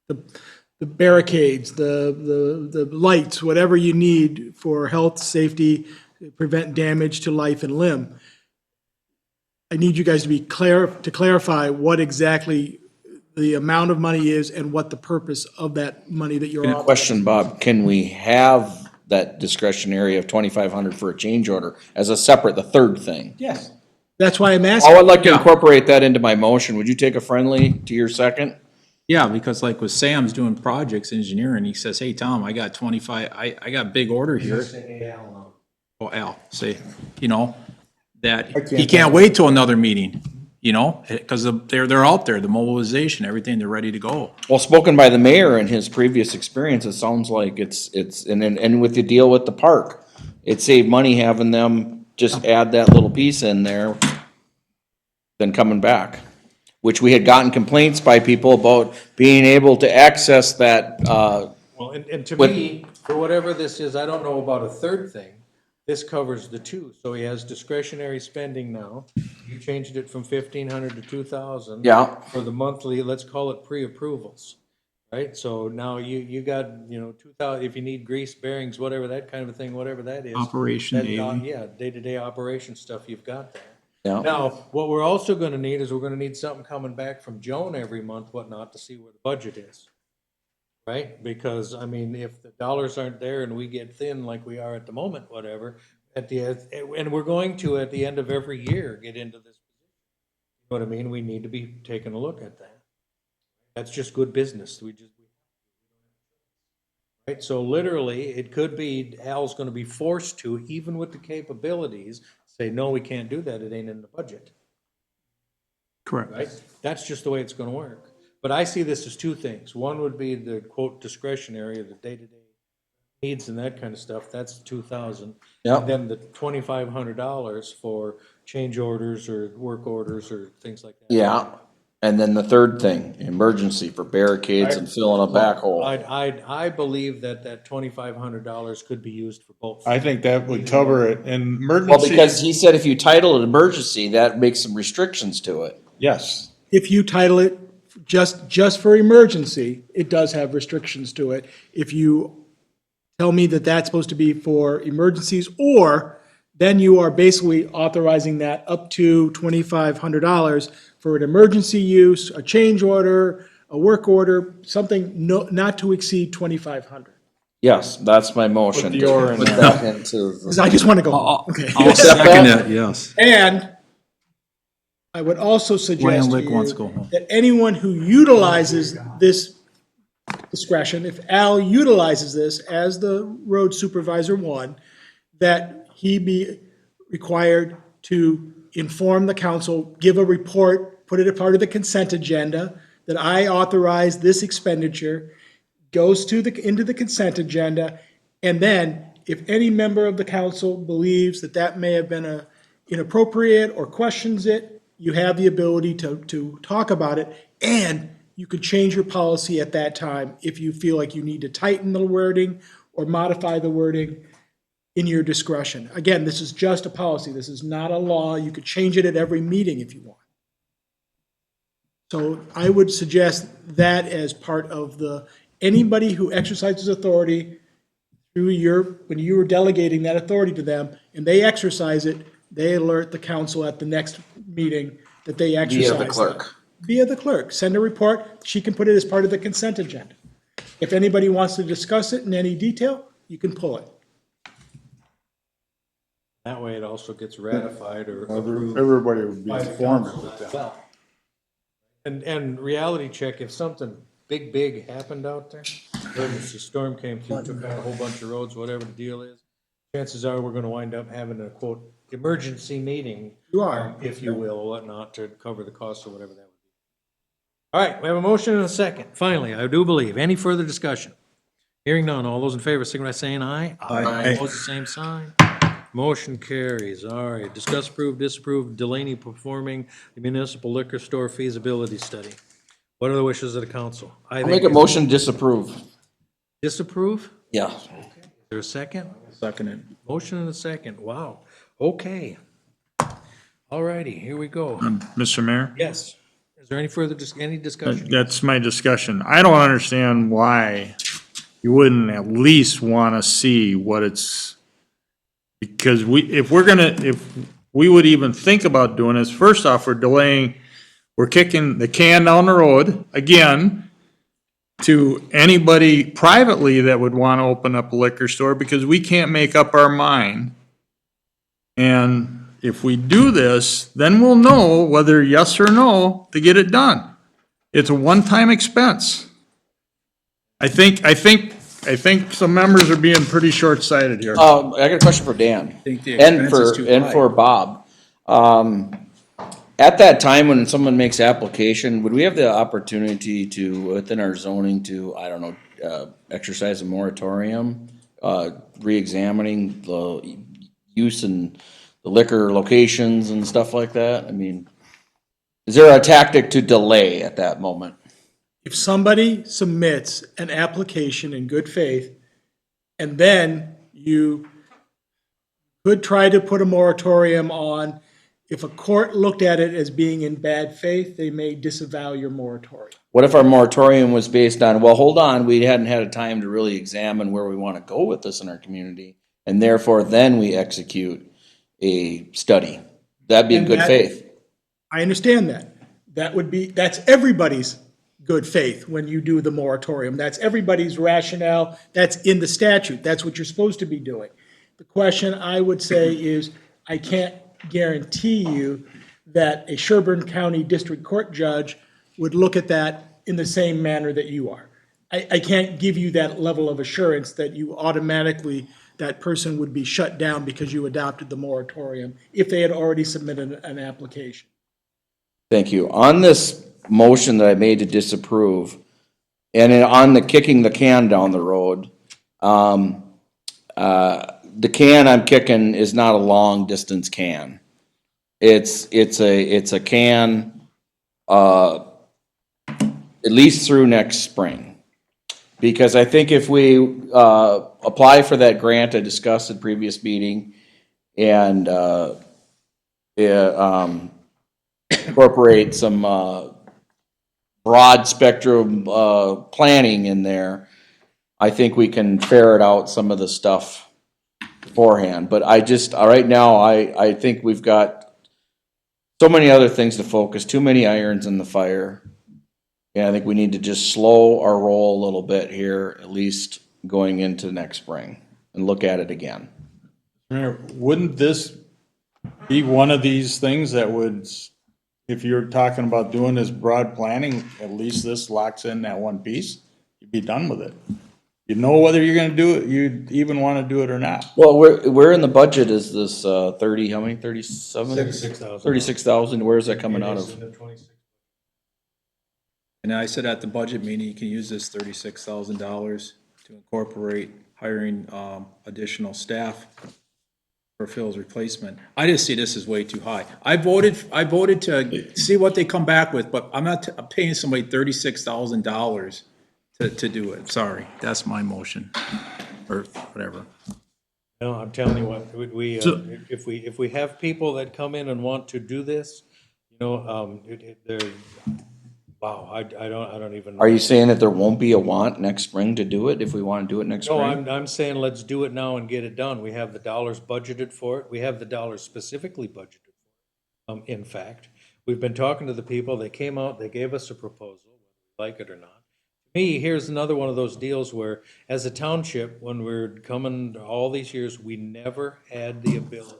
the barricades, the lights, whatever you need for health, safety, prevent damage to life and limb. I need you guys to be to clarify what exactly the amount of money is and what the purpose of that money that you're offering. Question, Bob, can we have that discretionary of 2,500 for a change order as a separate, the third thing? Yes. That's why I'm I asking. would like to incorporate that into my motion. Would you take a friendly to your second? Yeah, because like with Sam's doing projects engineering, he says, hey, Tom, I got 25, I got a big order here. Oh, Al, say, you know, that he can't wait till another meeting, you know, because they're out there, the mobilization, everything, they're ready to go. Well, spoken by the mayor and his previous experience, it sounds like and with the deal with the park, it saved money having them just add that little piece in there than coming back, which we had gotten complaints by people about being able to access that, Well, and to With- me, for whatever this is, I don't know about a third thing. This covers the two, so he has discretionary spending now. You changed it from 1,500 to 2,000. Yeah. For the monthly, let's call it pre-approvals, right? So now you got, 2,000, if you need grease, bearings, whatever, that kind of thing, whatever that is. Operation that, daily. Yeah, day-to-day operation stuff you've got there. Yeah. Now, what we're also gonna need is we're gonna need something coming back from Joan every month, whatnot, to see where the budget is. Right? Because, I mean, if the dollars aren't there and we get thin like we are at the moment, whatever, and we're going to, at the end of every year, get into this. You know what I mean? We need to be taking a look at that. That's just good business. Right? So literally, it could be Al's gonna be forced to, even with the capabilities, say, no, we can't do that. It ain't in the budget. Correct. Right? That's just the way it's gonna work. But I see this as two things. One would be the quote discretionary, the day-to-day needs and that kind of stuff, that's 2,000. Yeah. And then the $2,500 for change orders or work orders or things like that. Yeah. And then the third thing, emergency for barricades and filling a backhoe. I believe that $2,500 could be used for both. I think that would cover it, and Well, emergency. because he said if you title it emergency, that makes some restrictions to it. Yes. If you title it just for emergency, it does have restrictions to it. If you tell me that that's supposed to be for emergencies, or then you are basically authorizing that up to $2,500 for an emergency use, a change order, a work order, something not to exceed 2,500. Yes, that's my motion. Put the or in Put there. that into the- Because I just want to go home. Okay. I'll second it, yes. And I would also suggest to Lick wants to go you home. that anyone who utilizes this discretion, if Al utilizes this as the road supervisor one, that he be required to inform the council, give a report, put it a part of the consent agenda, that I authorize this expenditure, goes into the consent agenda, and then if any member of the council believes that that may have been inappropriate or questions it, you have the ability to talk about it, and you could change your policy at that time if you feel like you need to tighten the wording or modify the wording in your discretion. Again, this is just a policy. This is not a law. You could change it at every meeting if you want. So I would suggest that as part of anybody who exercises authority when you were delegating that authority to them and they exercise it, they alert the council at the next meeting that they exercise Via the that. clerk. Via the clerk. Send a report. She can put it as part of the consent agenda. If anybody wants to discuss it in any detail, you can pull it. That way it also gets ratified or approved. Everybody would be by the informed council of as that. well. And reality check, if something big happened out there, emergency storm came through, took out a whole bunch of roads, whatever the deal is, chances are we're gonna wind up having a quote, emergency meeting. You are. If you will, or whatnot, to cover the cost or whatever that would be. All right, we have a motion and a second. Finally, I do believe. Any further discussion? Hearing none. All those in favor, signify by saying aye. Aye. Opposed, the same sign. Motion carries. All right. Discuss, approve, disapprove Delaney performing the municipal liquor store feasibility study. What are the wishes of the council? I'll make a motion to disapprove. Disapprove? Yeah. Is there a second? Second it. Motion and a second. Wow. Okay. All righty, here we go. Mr. Mayor? Yes. Is there any further, any discussion? That's my discussion. I don't understand why you wouldn't at least want to see what it's, because if we would even think about doing this, first off, we're kicking the can down the road again to anybody privately that would want to open up a liquor store because we can't make up our mind. And if we do this, then we'll know whether yes or no to get it done. It's a one-time expense. I think some members are being pretty short-sighted here. I got a question for Dan. think the And expense is for, too and high. for Bob. At that time when someone makes application, would we have the opportunity to, within our zoning, to, I don't know, exercise a moratorium? Re-examining the use and the liquor locations and stuff like that? I mean, is there a tactic to delay at that moment? If somebody submits an application in good faith, and then you could try to put a moratorium on, if a court looked at it as being in bad faith, they may disavow your moratorium. What if our moratorium was based on, well, hold on, we hadn't had a time to really examine where we want to go with this in our community, and therefore then we execute a study? That'd be in And good that- faith. I understand that. That's everybody's good faith when you do the moratorium. That's everybody's rationale. That's in the statute. That's what you're supposed to be doing. The question I would say is, I can't guarantee you that a Sherburne County District Court judge would look at that in the same manner that you are. I can't give you that level of assurance that you automatically, that person would be shut down because you adopted the moratorium if they had already submitted an application. Thank you. On this motion that I made to disapprove, and on the kicking the can down the road, the can I'm kicking is not a long distance can. It's a can, at least through next spring. Because I think if we, apply for that grant I discussed at previous meeting and, incorporate some, broad spectrum, planning in there, I think we can ferret out some of the stuff beforehand. But right now, I think we've got so many other things to focus, too many irons in the fire. And I think we need to just slow our roll a little bit here, at least going into next spring, and look at it again. Mayor, wouldn't this be one of these things that would, if you're talking about doing this broad planning, at least this locks in that one piece? You'd be done with it. You know whether you're gonna do it, you even wanna do it or not. Well, where in the budget is this, 30, how many, 37? 36,000. 36,000, where is that coming out of? And I said at the budget meeting, you can use this $36,000 to incorporate hiring additional staff for Phil's replacement. I just see this as way too high. I voted to see what they come back with, but I'm not paying somebody $36,000 to do it. Sorry, that's my motion, or whatever. No, I'm telling you what, if we have people that come in and want to do this, they're, wow, I don't even know. Are you saying that there won't be a want next spring to do it if we want to do it next No, spring? I'm saying let's do it now and get it done. We have the dollars budgeted for it. We have the dollars specifically budgeted for it. In fact, we've been talking to the people. They came out, they gave us a proposal, whether we like it or not. To me, here's another one of those deals where, as a township, when we're coming all these years, we never had the ability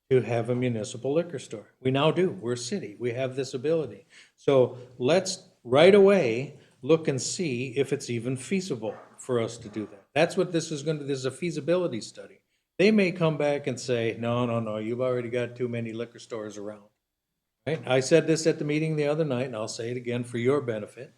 to have a municipal liquor store. We now do. We're a city. We have this ability. So let's right away look and see if it's even feasible for us to do that. That's what this is going to, this is a feasibility study. They may come back and say, no, you've already got too many liquor stores around. Right? I said this at the meeting the other night, and I'll say it again for your benefit,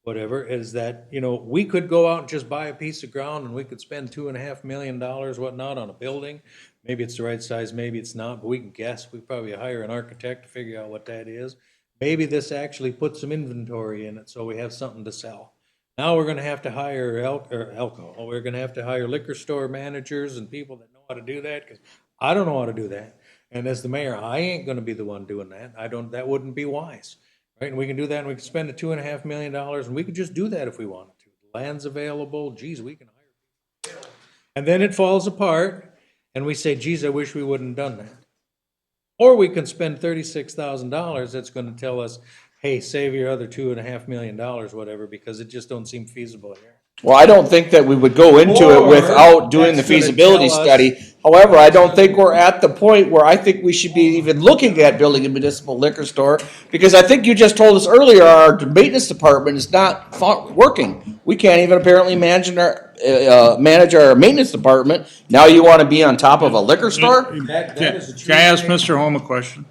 whatever, is that, we could go out and just buy a piece of ground and we could spend $2.5 million, whatnot, on a building. Maybe it's the right size, maybe it's not, but we can guess. We probably hire an architect to figure out what that is. Maybe this actually puts some inventory in it so we have something to sell. Now we're gonna have to hire alcohol. We're gonna have to hire liquor store managers and people that know how to do that, because I don't know how to do that. And as the mayor, I ain't gonna be the one doing that. That wouldn't be wise, right? And we can do that, and we can spend the $2.5 million, and we could just do that if we wanted to. Land's available, geez, we can hire people. And then it falls apart, and we say, geez, I wish we wouldn't have done that. Or we can spend $36,000 that's gonna tell us, hey, save your other $2.5 million, whatever, because it just don't seem feasible here. Well, I don't think that we would go into it Or without doing the that's gonna feasibility tell us- study. However, I don't think we're at the point where I think we should be even looking at building a municipal liquor store, because I think you just told us earlier, our maintenance department is not working. We can't even apparently manage our maintenance department. Now you want to be on top of a liquor store? That is a true Can I ask statement. Mr. Holm a question?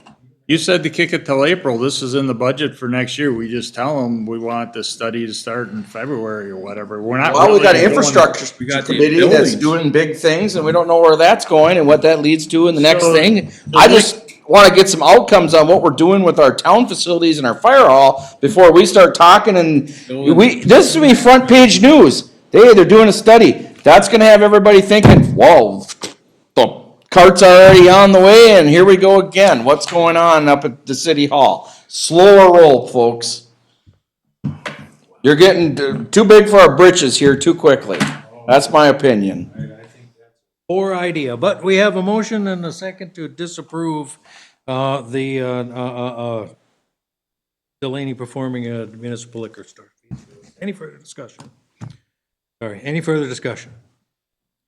You said to kick it till April. This is in the budget for next year. We just tell them we want the study to start in February or whatever. We're not. Well, we got an really doing- infrastructure We got the committee that's buildings. doing big things, and we don't know where that's going and what that leads to in the next So, thing. the I just want to get some outcomes on what we're doing with our town facilities and our fire hall before we start talking, and this will be front page news. They're doing a study. That's gonna have everybody thinking, whoa, the cart's already on the way, and here we go again. What's going on up at the city hall? Slower roll, folks. You're getting too big for our britches here too quickly. That's my opinion. Poor idea, but we have a motion and a second to disapprove Delaney performing a municipal liquor store. Any further discussion? Sorry, any further discussion?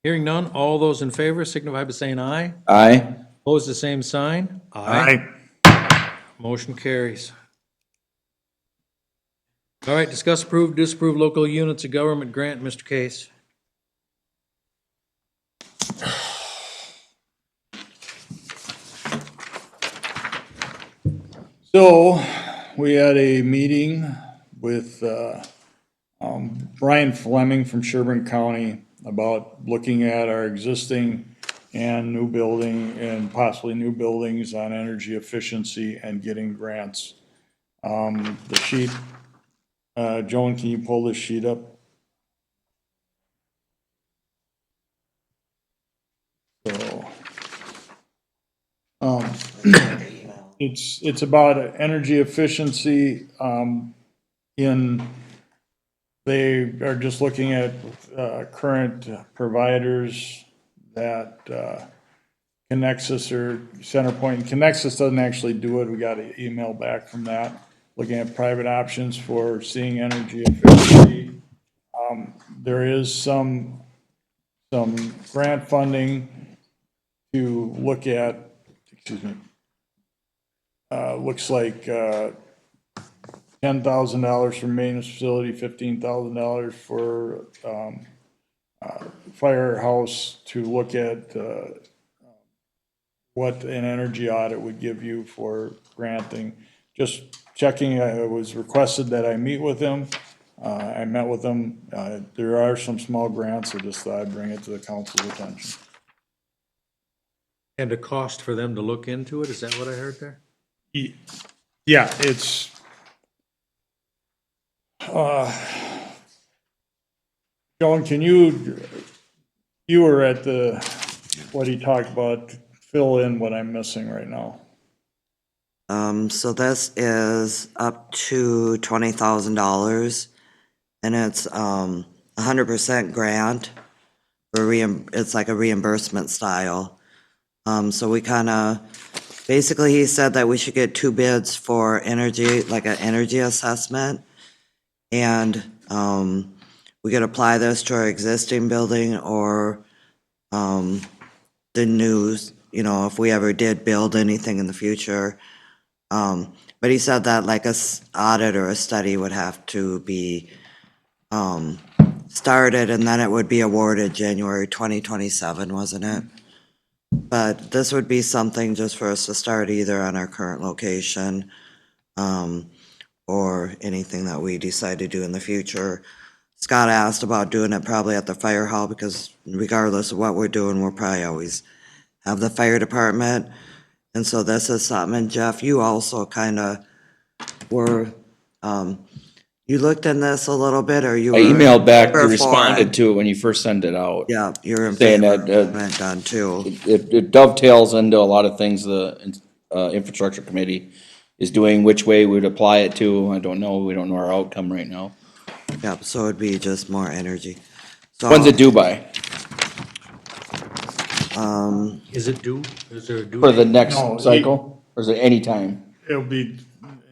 Hearing none, all those in favor signify by saying aye. Aye. Opposed, the same sign. Aye. Motion carries. All right, discuss, approve, disapprove local units of government grant, Mr. Case. So, we had a meeting with Brian Fleming from Sherburne County about looking at our existing and new building and possibly new buildings on energy efficiency and getting grants. The sheet, Joan, can you pull this sheet up? So, it's about energy efficiency, they are just looking at, current providers that, Connexus or CenterPoint. Connexus doesn't actually do it. We got an email back from that, looking at private options for seeing energy efficiency. There is some grant funding to look at, excuse me, looks like $10,000 for maintenance facility, $15,000 for firehouse to look at what an energy audit would give you for granting. Just checking, it was requested that I meet with him. I met with him. There are some small grants, I just thought I'd bring it to the council's attention. And a cost for them to look into it, is that what I heard there? Yeah, it's, Joan, can you were at what he talked about, fill in what I'm missing right now. So this is up to $20,000, and it's 100% grant. It's like a reimbursement style. So we basically he said that we should get 2 bids for energy, like an energy assessment. And we could apply this to our existing building or the news, if we ever did build anything in the future. But he said that like a audit or a study would have to be started, and then it would be awarded January 2027, wasn't it? But this would be something just for us to start either on our current location or anything that we decide to do in the future. Scott asked about doing it probably at the fire hall, because regardless of what we're doing, we'll probably always have the fire department. And so this is something, and Jeff, you also kind of were, You looked in this a little bit, or you I were? emailed back, you for it? responded to it when you first sent it out. Yeah, you're in Saying favor that, of it done too. It dovetails into a lot of things the, infrastructure committee is doing, which way we'd apply it to, I don't know, we don't know our outcome right now. Yep, so it'd be just more energy. So, When's it due by? Is it due? Is there a due? For the date? next No, cycle, or is it any time? It'll be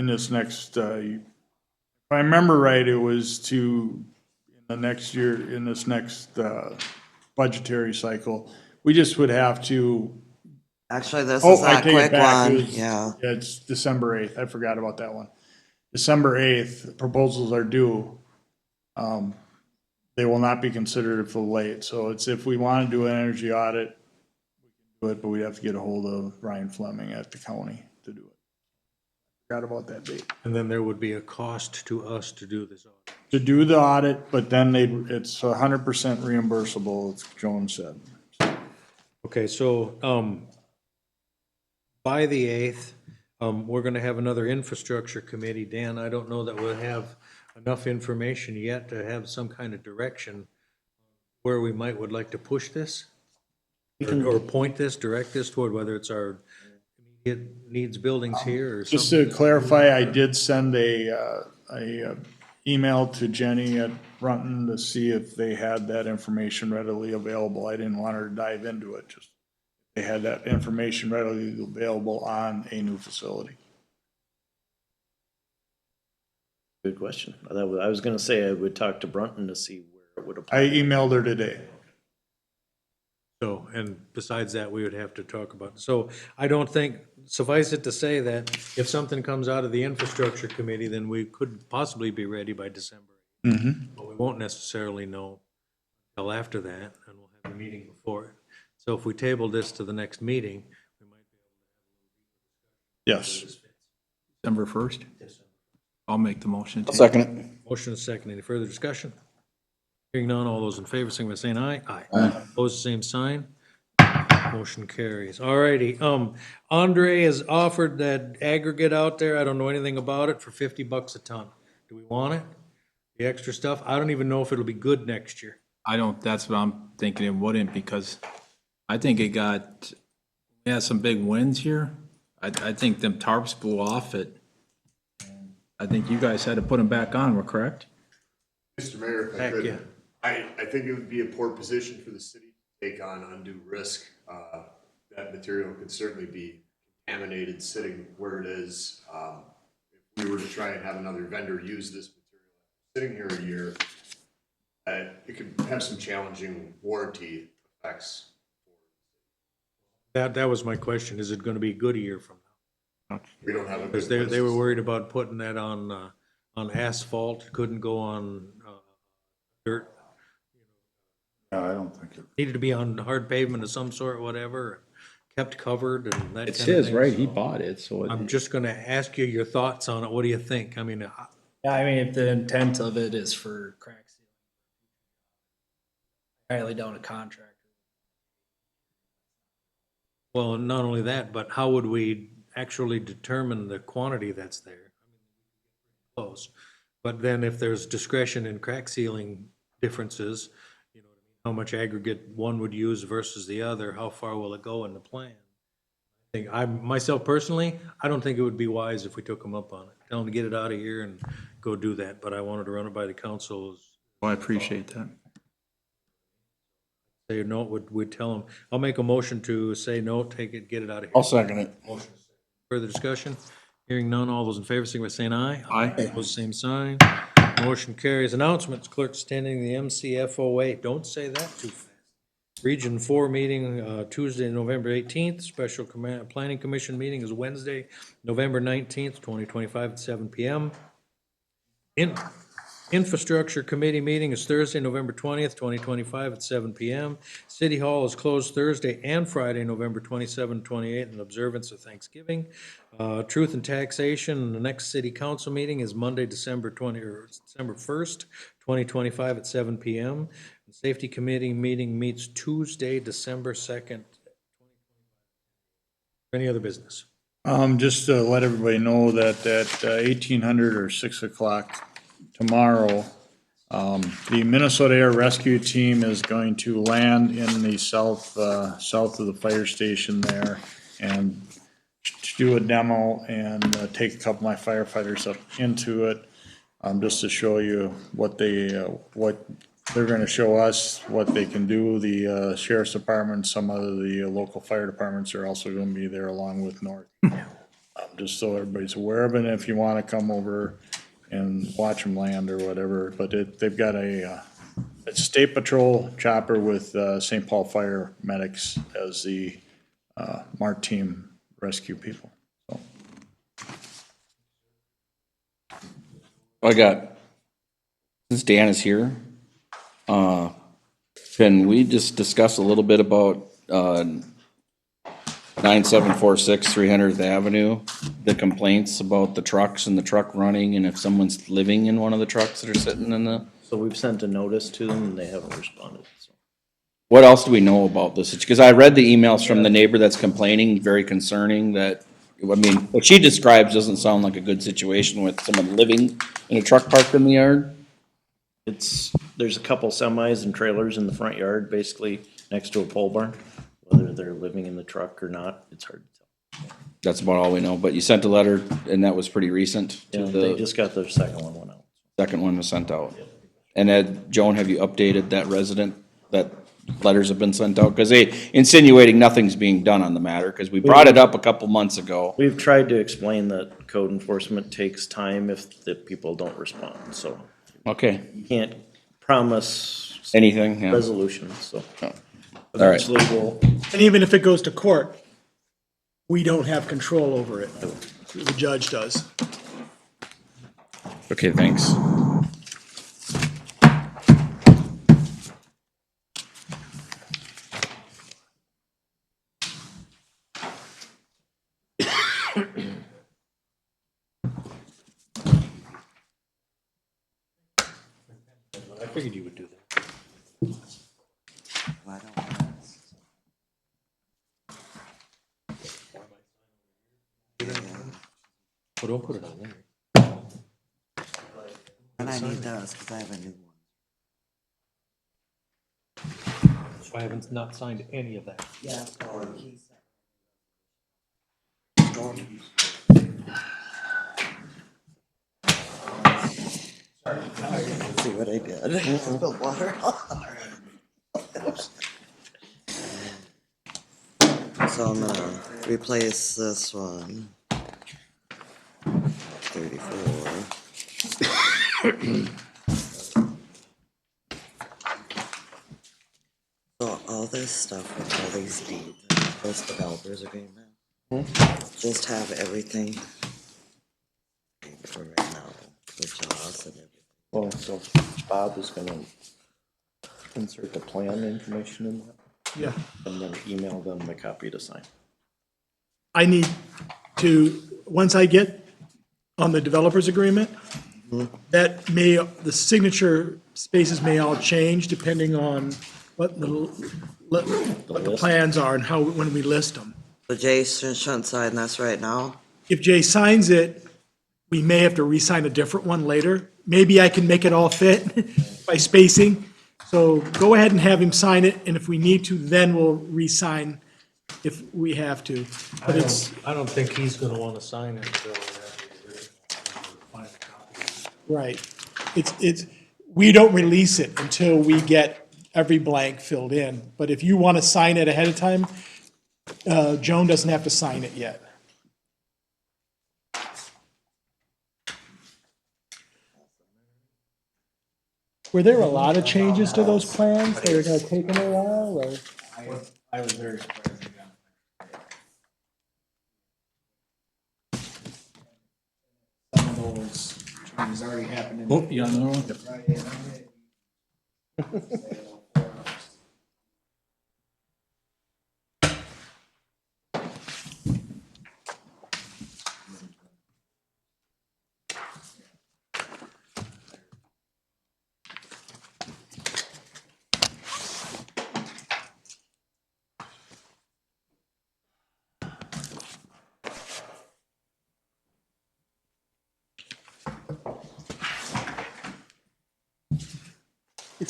in this next, if I remember right, it was to, in the next year, in this next, budgetary cycle. We just would have to, actually, this oh, is I that take it quick back. It one, was- yeah. It's December 8th. I forgot about that one. December 8th, proposals are due. They will not be considered until late. So it's, if we want to do an energy audit, we can do it, but we have to get a hold of Ryan Fleming at the county to do it. Forgot about that date. And then there would be a cost to us to do this audit. To do the audit, but then it's 100% reimbursable, as Joan said. Okay, so, by the 8th, we're gonna have another infrastructure committee. Dan, I don't know that we'll have enough information yet to have some kind of direction where we would like to push this? Or point this, direct this toward whether it's our immediate needs buildings here or something? Just to clarify, I did send a email to Jenny at Brunton to see if they had that information readily available. I didn't want her to dive into it, just they had that information readily available on a new facility. Good question. I was gonna say I would talk to Brunton to see where it would apply. I emailed her today. So, and besides that, we would have to talk about, so I don't think, suffice it to say that if something comes out of the infrastructure committee, then we could possibly be ready by December. But we won't necessarily know until after that, and we'll have a meeting before it. So if we table this to the next meeting, we might be Yes. December 1st? I'll make the motion. I'll second it. Motion is second. Any further discussion? Hearing none, all those in favor, signify by saying aye. Aye. Opposed, same sign. Motion carries. All righty. Andre has offered that aggregate out there. I don't know anything about it, for $50 a ton. Do we want it? The extra stuff? I don't even know if it'll be good next year. I don't, that's what I'm thinking it wouldn't, because I think it got, we had some big wins here. I think them tarps blew off it. I think you guys had to put them back on, we're correct? Mr. Mayor, if I Heck, could, yeah. I think it would be a poor position for the city to take on undue risk. That material could certainly be contaminated sitting where it is. If we were to try and have another vendor use this material sitting here a year, it could have some challenging warranty effects. That was my question. Is it gonna be good a year from now? We don't have a. Because they were worried about putting that on asphalt, couldn't go on, dirt. Yeah, I don't think it. Needed to be on hard pavement of some sort, whatever, kept covered and that It's kind of his, thing. right? He So bought it, so. I'm just gonna ask you your thoughts on it. What do you think? I mean, Yeah, I mean, if the intent of it is for crack sealing, highly doubt a contractor. well, not only that, but how would we actually determine the quantity that's there? Close. But then if there's discretion in crack sealing differences, you know, how much aggregate one would use versus the other, how far will it go in the plan? Myself personally, I don't think it would be wise if we took them up on it. Tell them to get it out of here and go do that, but I wanted to run it by the council. Well, I appreciate that. Say no, we'd tell them, I'll make a motion to say no, take it, get it out of here. I'll second it. Further discussion? Hearing none, all those in favor, signify by saying aye. Aye. Opposed, same sign. Motion carries. Announcements, clerks attending the MCFOA. Don't say that too fast. Region 4 meeting, Tuesday, November 18th. Special Planning Commission meeting is Wednesday, November 19th, 2025 at 7 PM. Infrastructure Committee meeting is Thursday, November 20th, 2025 at 7 PM. City Hall is closed Thursday and Friday, November 27, 28, in observance of Thanksgiving. Truth and Taxation, the next city council meeting is Monday, December 1st, 2025 at 7 PM. The Safety Committee meeting meets Tuesday, December 2nd. Any other business? Just to let everybody know that at 1800 or 6 o'clock tomorrow, the Minnesota Air Rescue Team is going to land in the south of the fire station there and do a demo and take a couple of my firefighters up into it, just to show you what they're gonna show us, what they can do. The sheriff's department, some of the local fire departments are also gonna be there along with North. Just so everybody's aware of it, and if you wanna come over and watch them land or whatever, but they've got a state patrol chopper with St. Paul Fire Medics as the MART team rescue people, so. Since Dan is here, can we just discuss a little bit about 9746 300th Avenue, the complaints about the trucks and the truck running, and if someone's living in one of the trucks that are sitting in the, So we've sent a notice to them and they haven't responded, so. what else do we know about this? Because I read the emails from the neighbor that's complaining, very concerning that, I mean, what she describes doesn't sound like a good situation with someone living in a truck parked in the yard. There's a couple semis and trailers in the front yard, basically next to a pole barn. Whether they're living in the truck or not, it's hard to tell. That's about all we know, but you sent a letter and that was pretty recent Yeah, to they the, just got their second one out. second one was sent out. And Ed, Joan, have you updated that resident, that letters have been sent out? Because they insinuating nothing's being done on the matter, because we brought it up a couple months ago. We've tried to explain that code enforcement takes time if the people don't respond, so Okay, you can't promise anything, yeah. resolution, so. right. Eventually we'll, And even if it goes to court, we don't have control over it. The judge does. Okay, thanks. I figured you would do that. Why don't we? Well, don't put it on there. And I need those, because I have a new one. So I haven't not signed any of that. Yeah. See what I did? Spilled water. So I'm gonna replace this one. 34. So all this stuff with all these deeds, this developers agreement, just have everything for right now, for Joss and everything. well, so Bob is gonna insert the plan information in that Yeah. and then email them a copy to sign. I need to, once I get on the developers agreement, that may, the signature spaces may all change depending on what what the plans are and how, when we list them. So Jay shouldn't sign this right now? If Jay signs it, we may have to re-sign a different one later. Maybe I can make it all fit by spacing. So go ahead and have him sign it, and if we need to, then we'll re-sign if we have to. But it's, I don't think he's gonna wanna sign it until final copy. right. It's, we don't release it until we get every blank filled in. But if you want to sign it ahead of time, Joan doesn't have to sign it yet. Were there a lot of changes to those plans? They were gonna take them a while, or? I was very surprised. Some of those changes already happened in. Oh, yeah, no.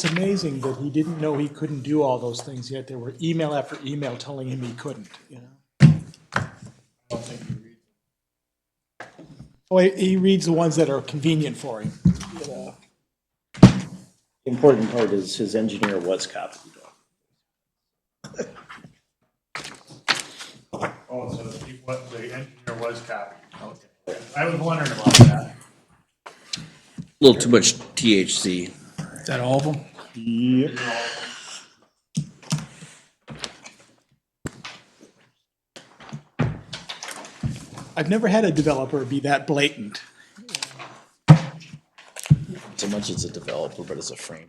It's amazing that he didn't know he couldn't do all those things, yet there were email after email telling him he couldn't, you know? Well, he reads the ones that are convenient for him, you know? The important part is his engineer was copied. Oh, so what the engineer was copied, okay. I was wondering about that. A little too much THC. Is that all of them? Yep. I've never had a developer be that blatant. So much as a developer, but as a framer.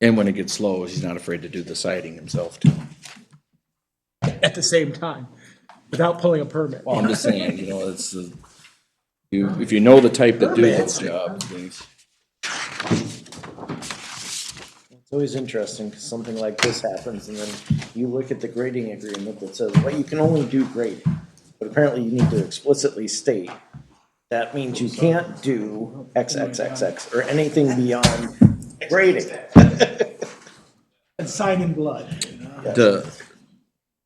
And when it gets slow, he's not afraid to do the siding himself too. At the same time, without pulling a permit. Well, I'm just saying, you know, it's the, if you know the type that do those jobs, things. It's always interesting, because something like this happens, and then you look at the grading agreement that says, well, you can only do grading. But apparently you need to explicitly state, that means you can't do XXXX, or anything beyond grading. And sign in blood, you know? To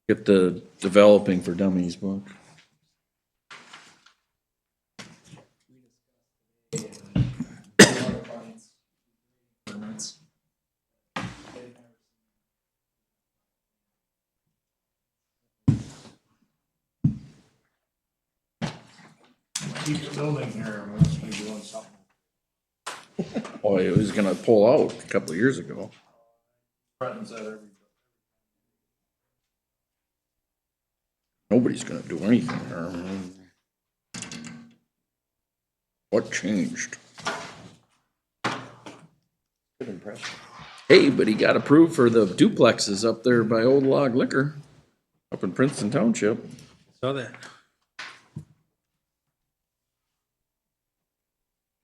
get the Developing for Dummies book. Keep building here, and we'll be doing something. Oh, he was gonna pull out a couple of years ago. Threatens that every. Nobody's gonna do anything there. What changed? Good impression. Hey, but he got approved for the duplexes up there by Old Log Liquor, up in Princeton Township. Saw that.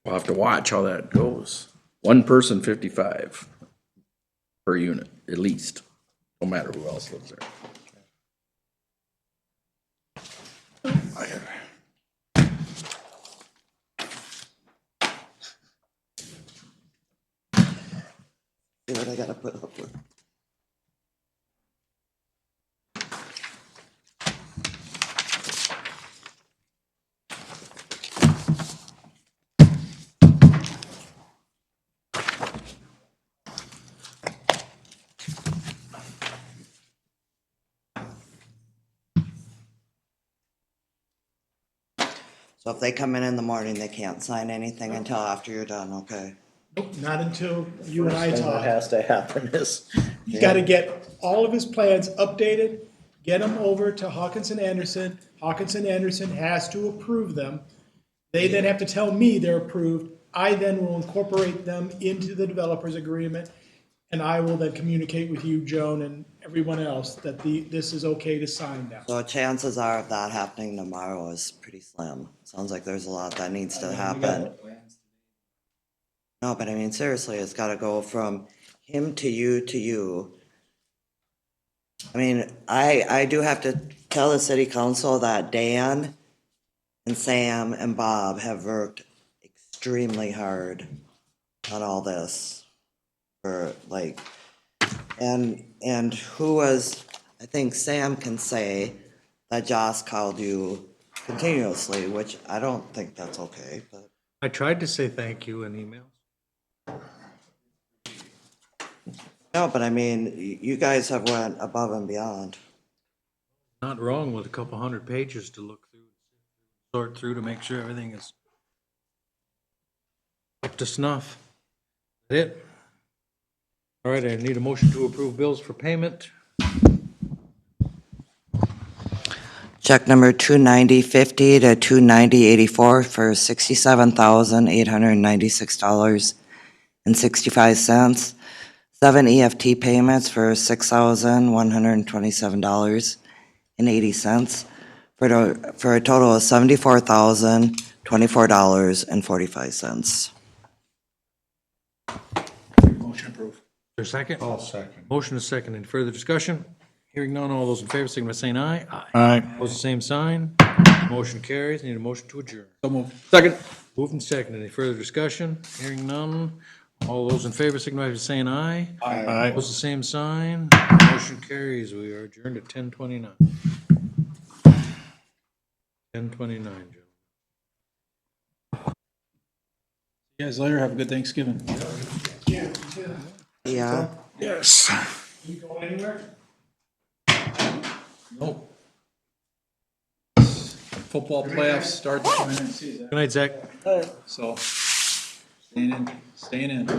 We'll have to watch how that goes. One person, 55 per unit, at least, no matter who else lives there. See what I gotta put up with. So if they come in the morning, they can't sign anything until after you're done, okay? Nope, not until you and I First thing that talk. has to happen is, You gotta get all of his plans updated, get them over to Hawkinson Anderson. Hawkinson Anderson has to approve them. They then have to tell me they're approved. I then will incorporate them into the developer's agreement. And I will then communicate with you, Joan, and everyone else that this is okay to sign now. So chances are of that happening tomorrow is pretty slim. Sounds like there's a lot that needs to happen. No, but I mean, seriously, it's gotta go from him to you to you. I mean, I do have to tell the city council that Dan and Sam and Bob have worked extremely hard on all this. For like, and who was, I think Sam can say that Joss called you continuously, which I don't think that's okay, but. I tried to say thank you in emails. No, but I mean, you guys have went above and beyond. Not wrong with a couple hundred pages to look through, sort through to make sure everything is up to snuff. That it? All right, I need a motion to approve bills for payment. Check number 29050 to 29084 for $67,896.65. 7 EFT payments for $6,127.80 for a total of $74,024.45. Motion approved. Is there a second? I'll second. Motion is second. Any further discussion? Hearing none, all those in favor, signify by saying aye. Aye. Opposed, the same sign. Motion carries. Need a motion to adjourn. Second. Moved and seconded. Any further discussion? Hearing none. All those in favor signify by saying aye. Aye. Opposed, the same sign. Motion carries. We are adjourned at 10:29. 10:29, Joe. You guys later, have a good Thanksgiving. Yeah. Yes. You going anywhere? Nope. Football playoffs start the 29th season, Good night, Zach. so staying in.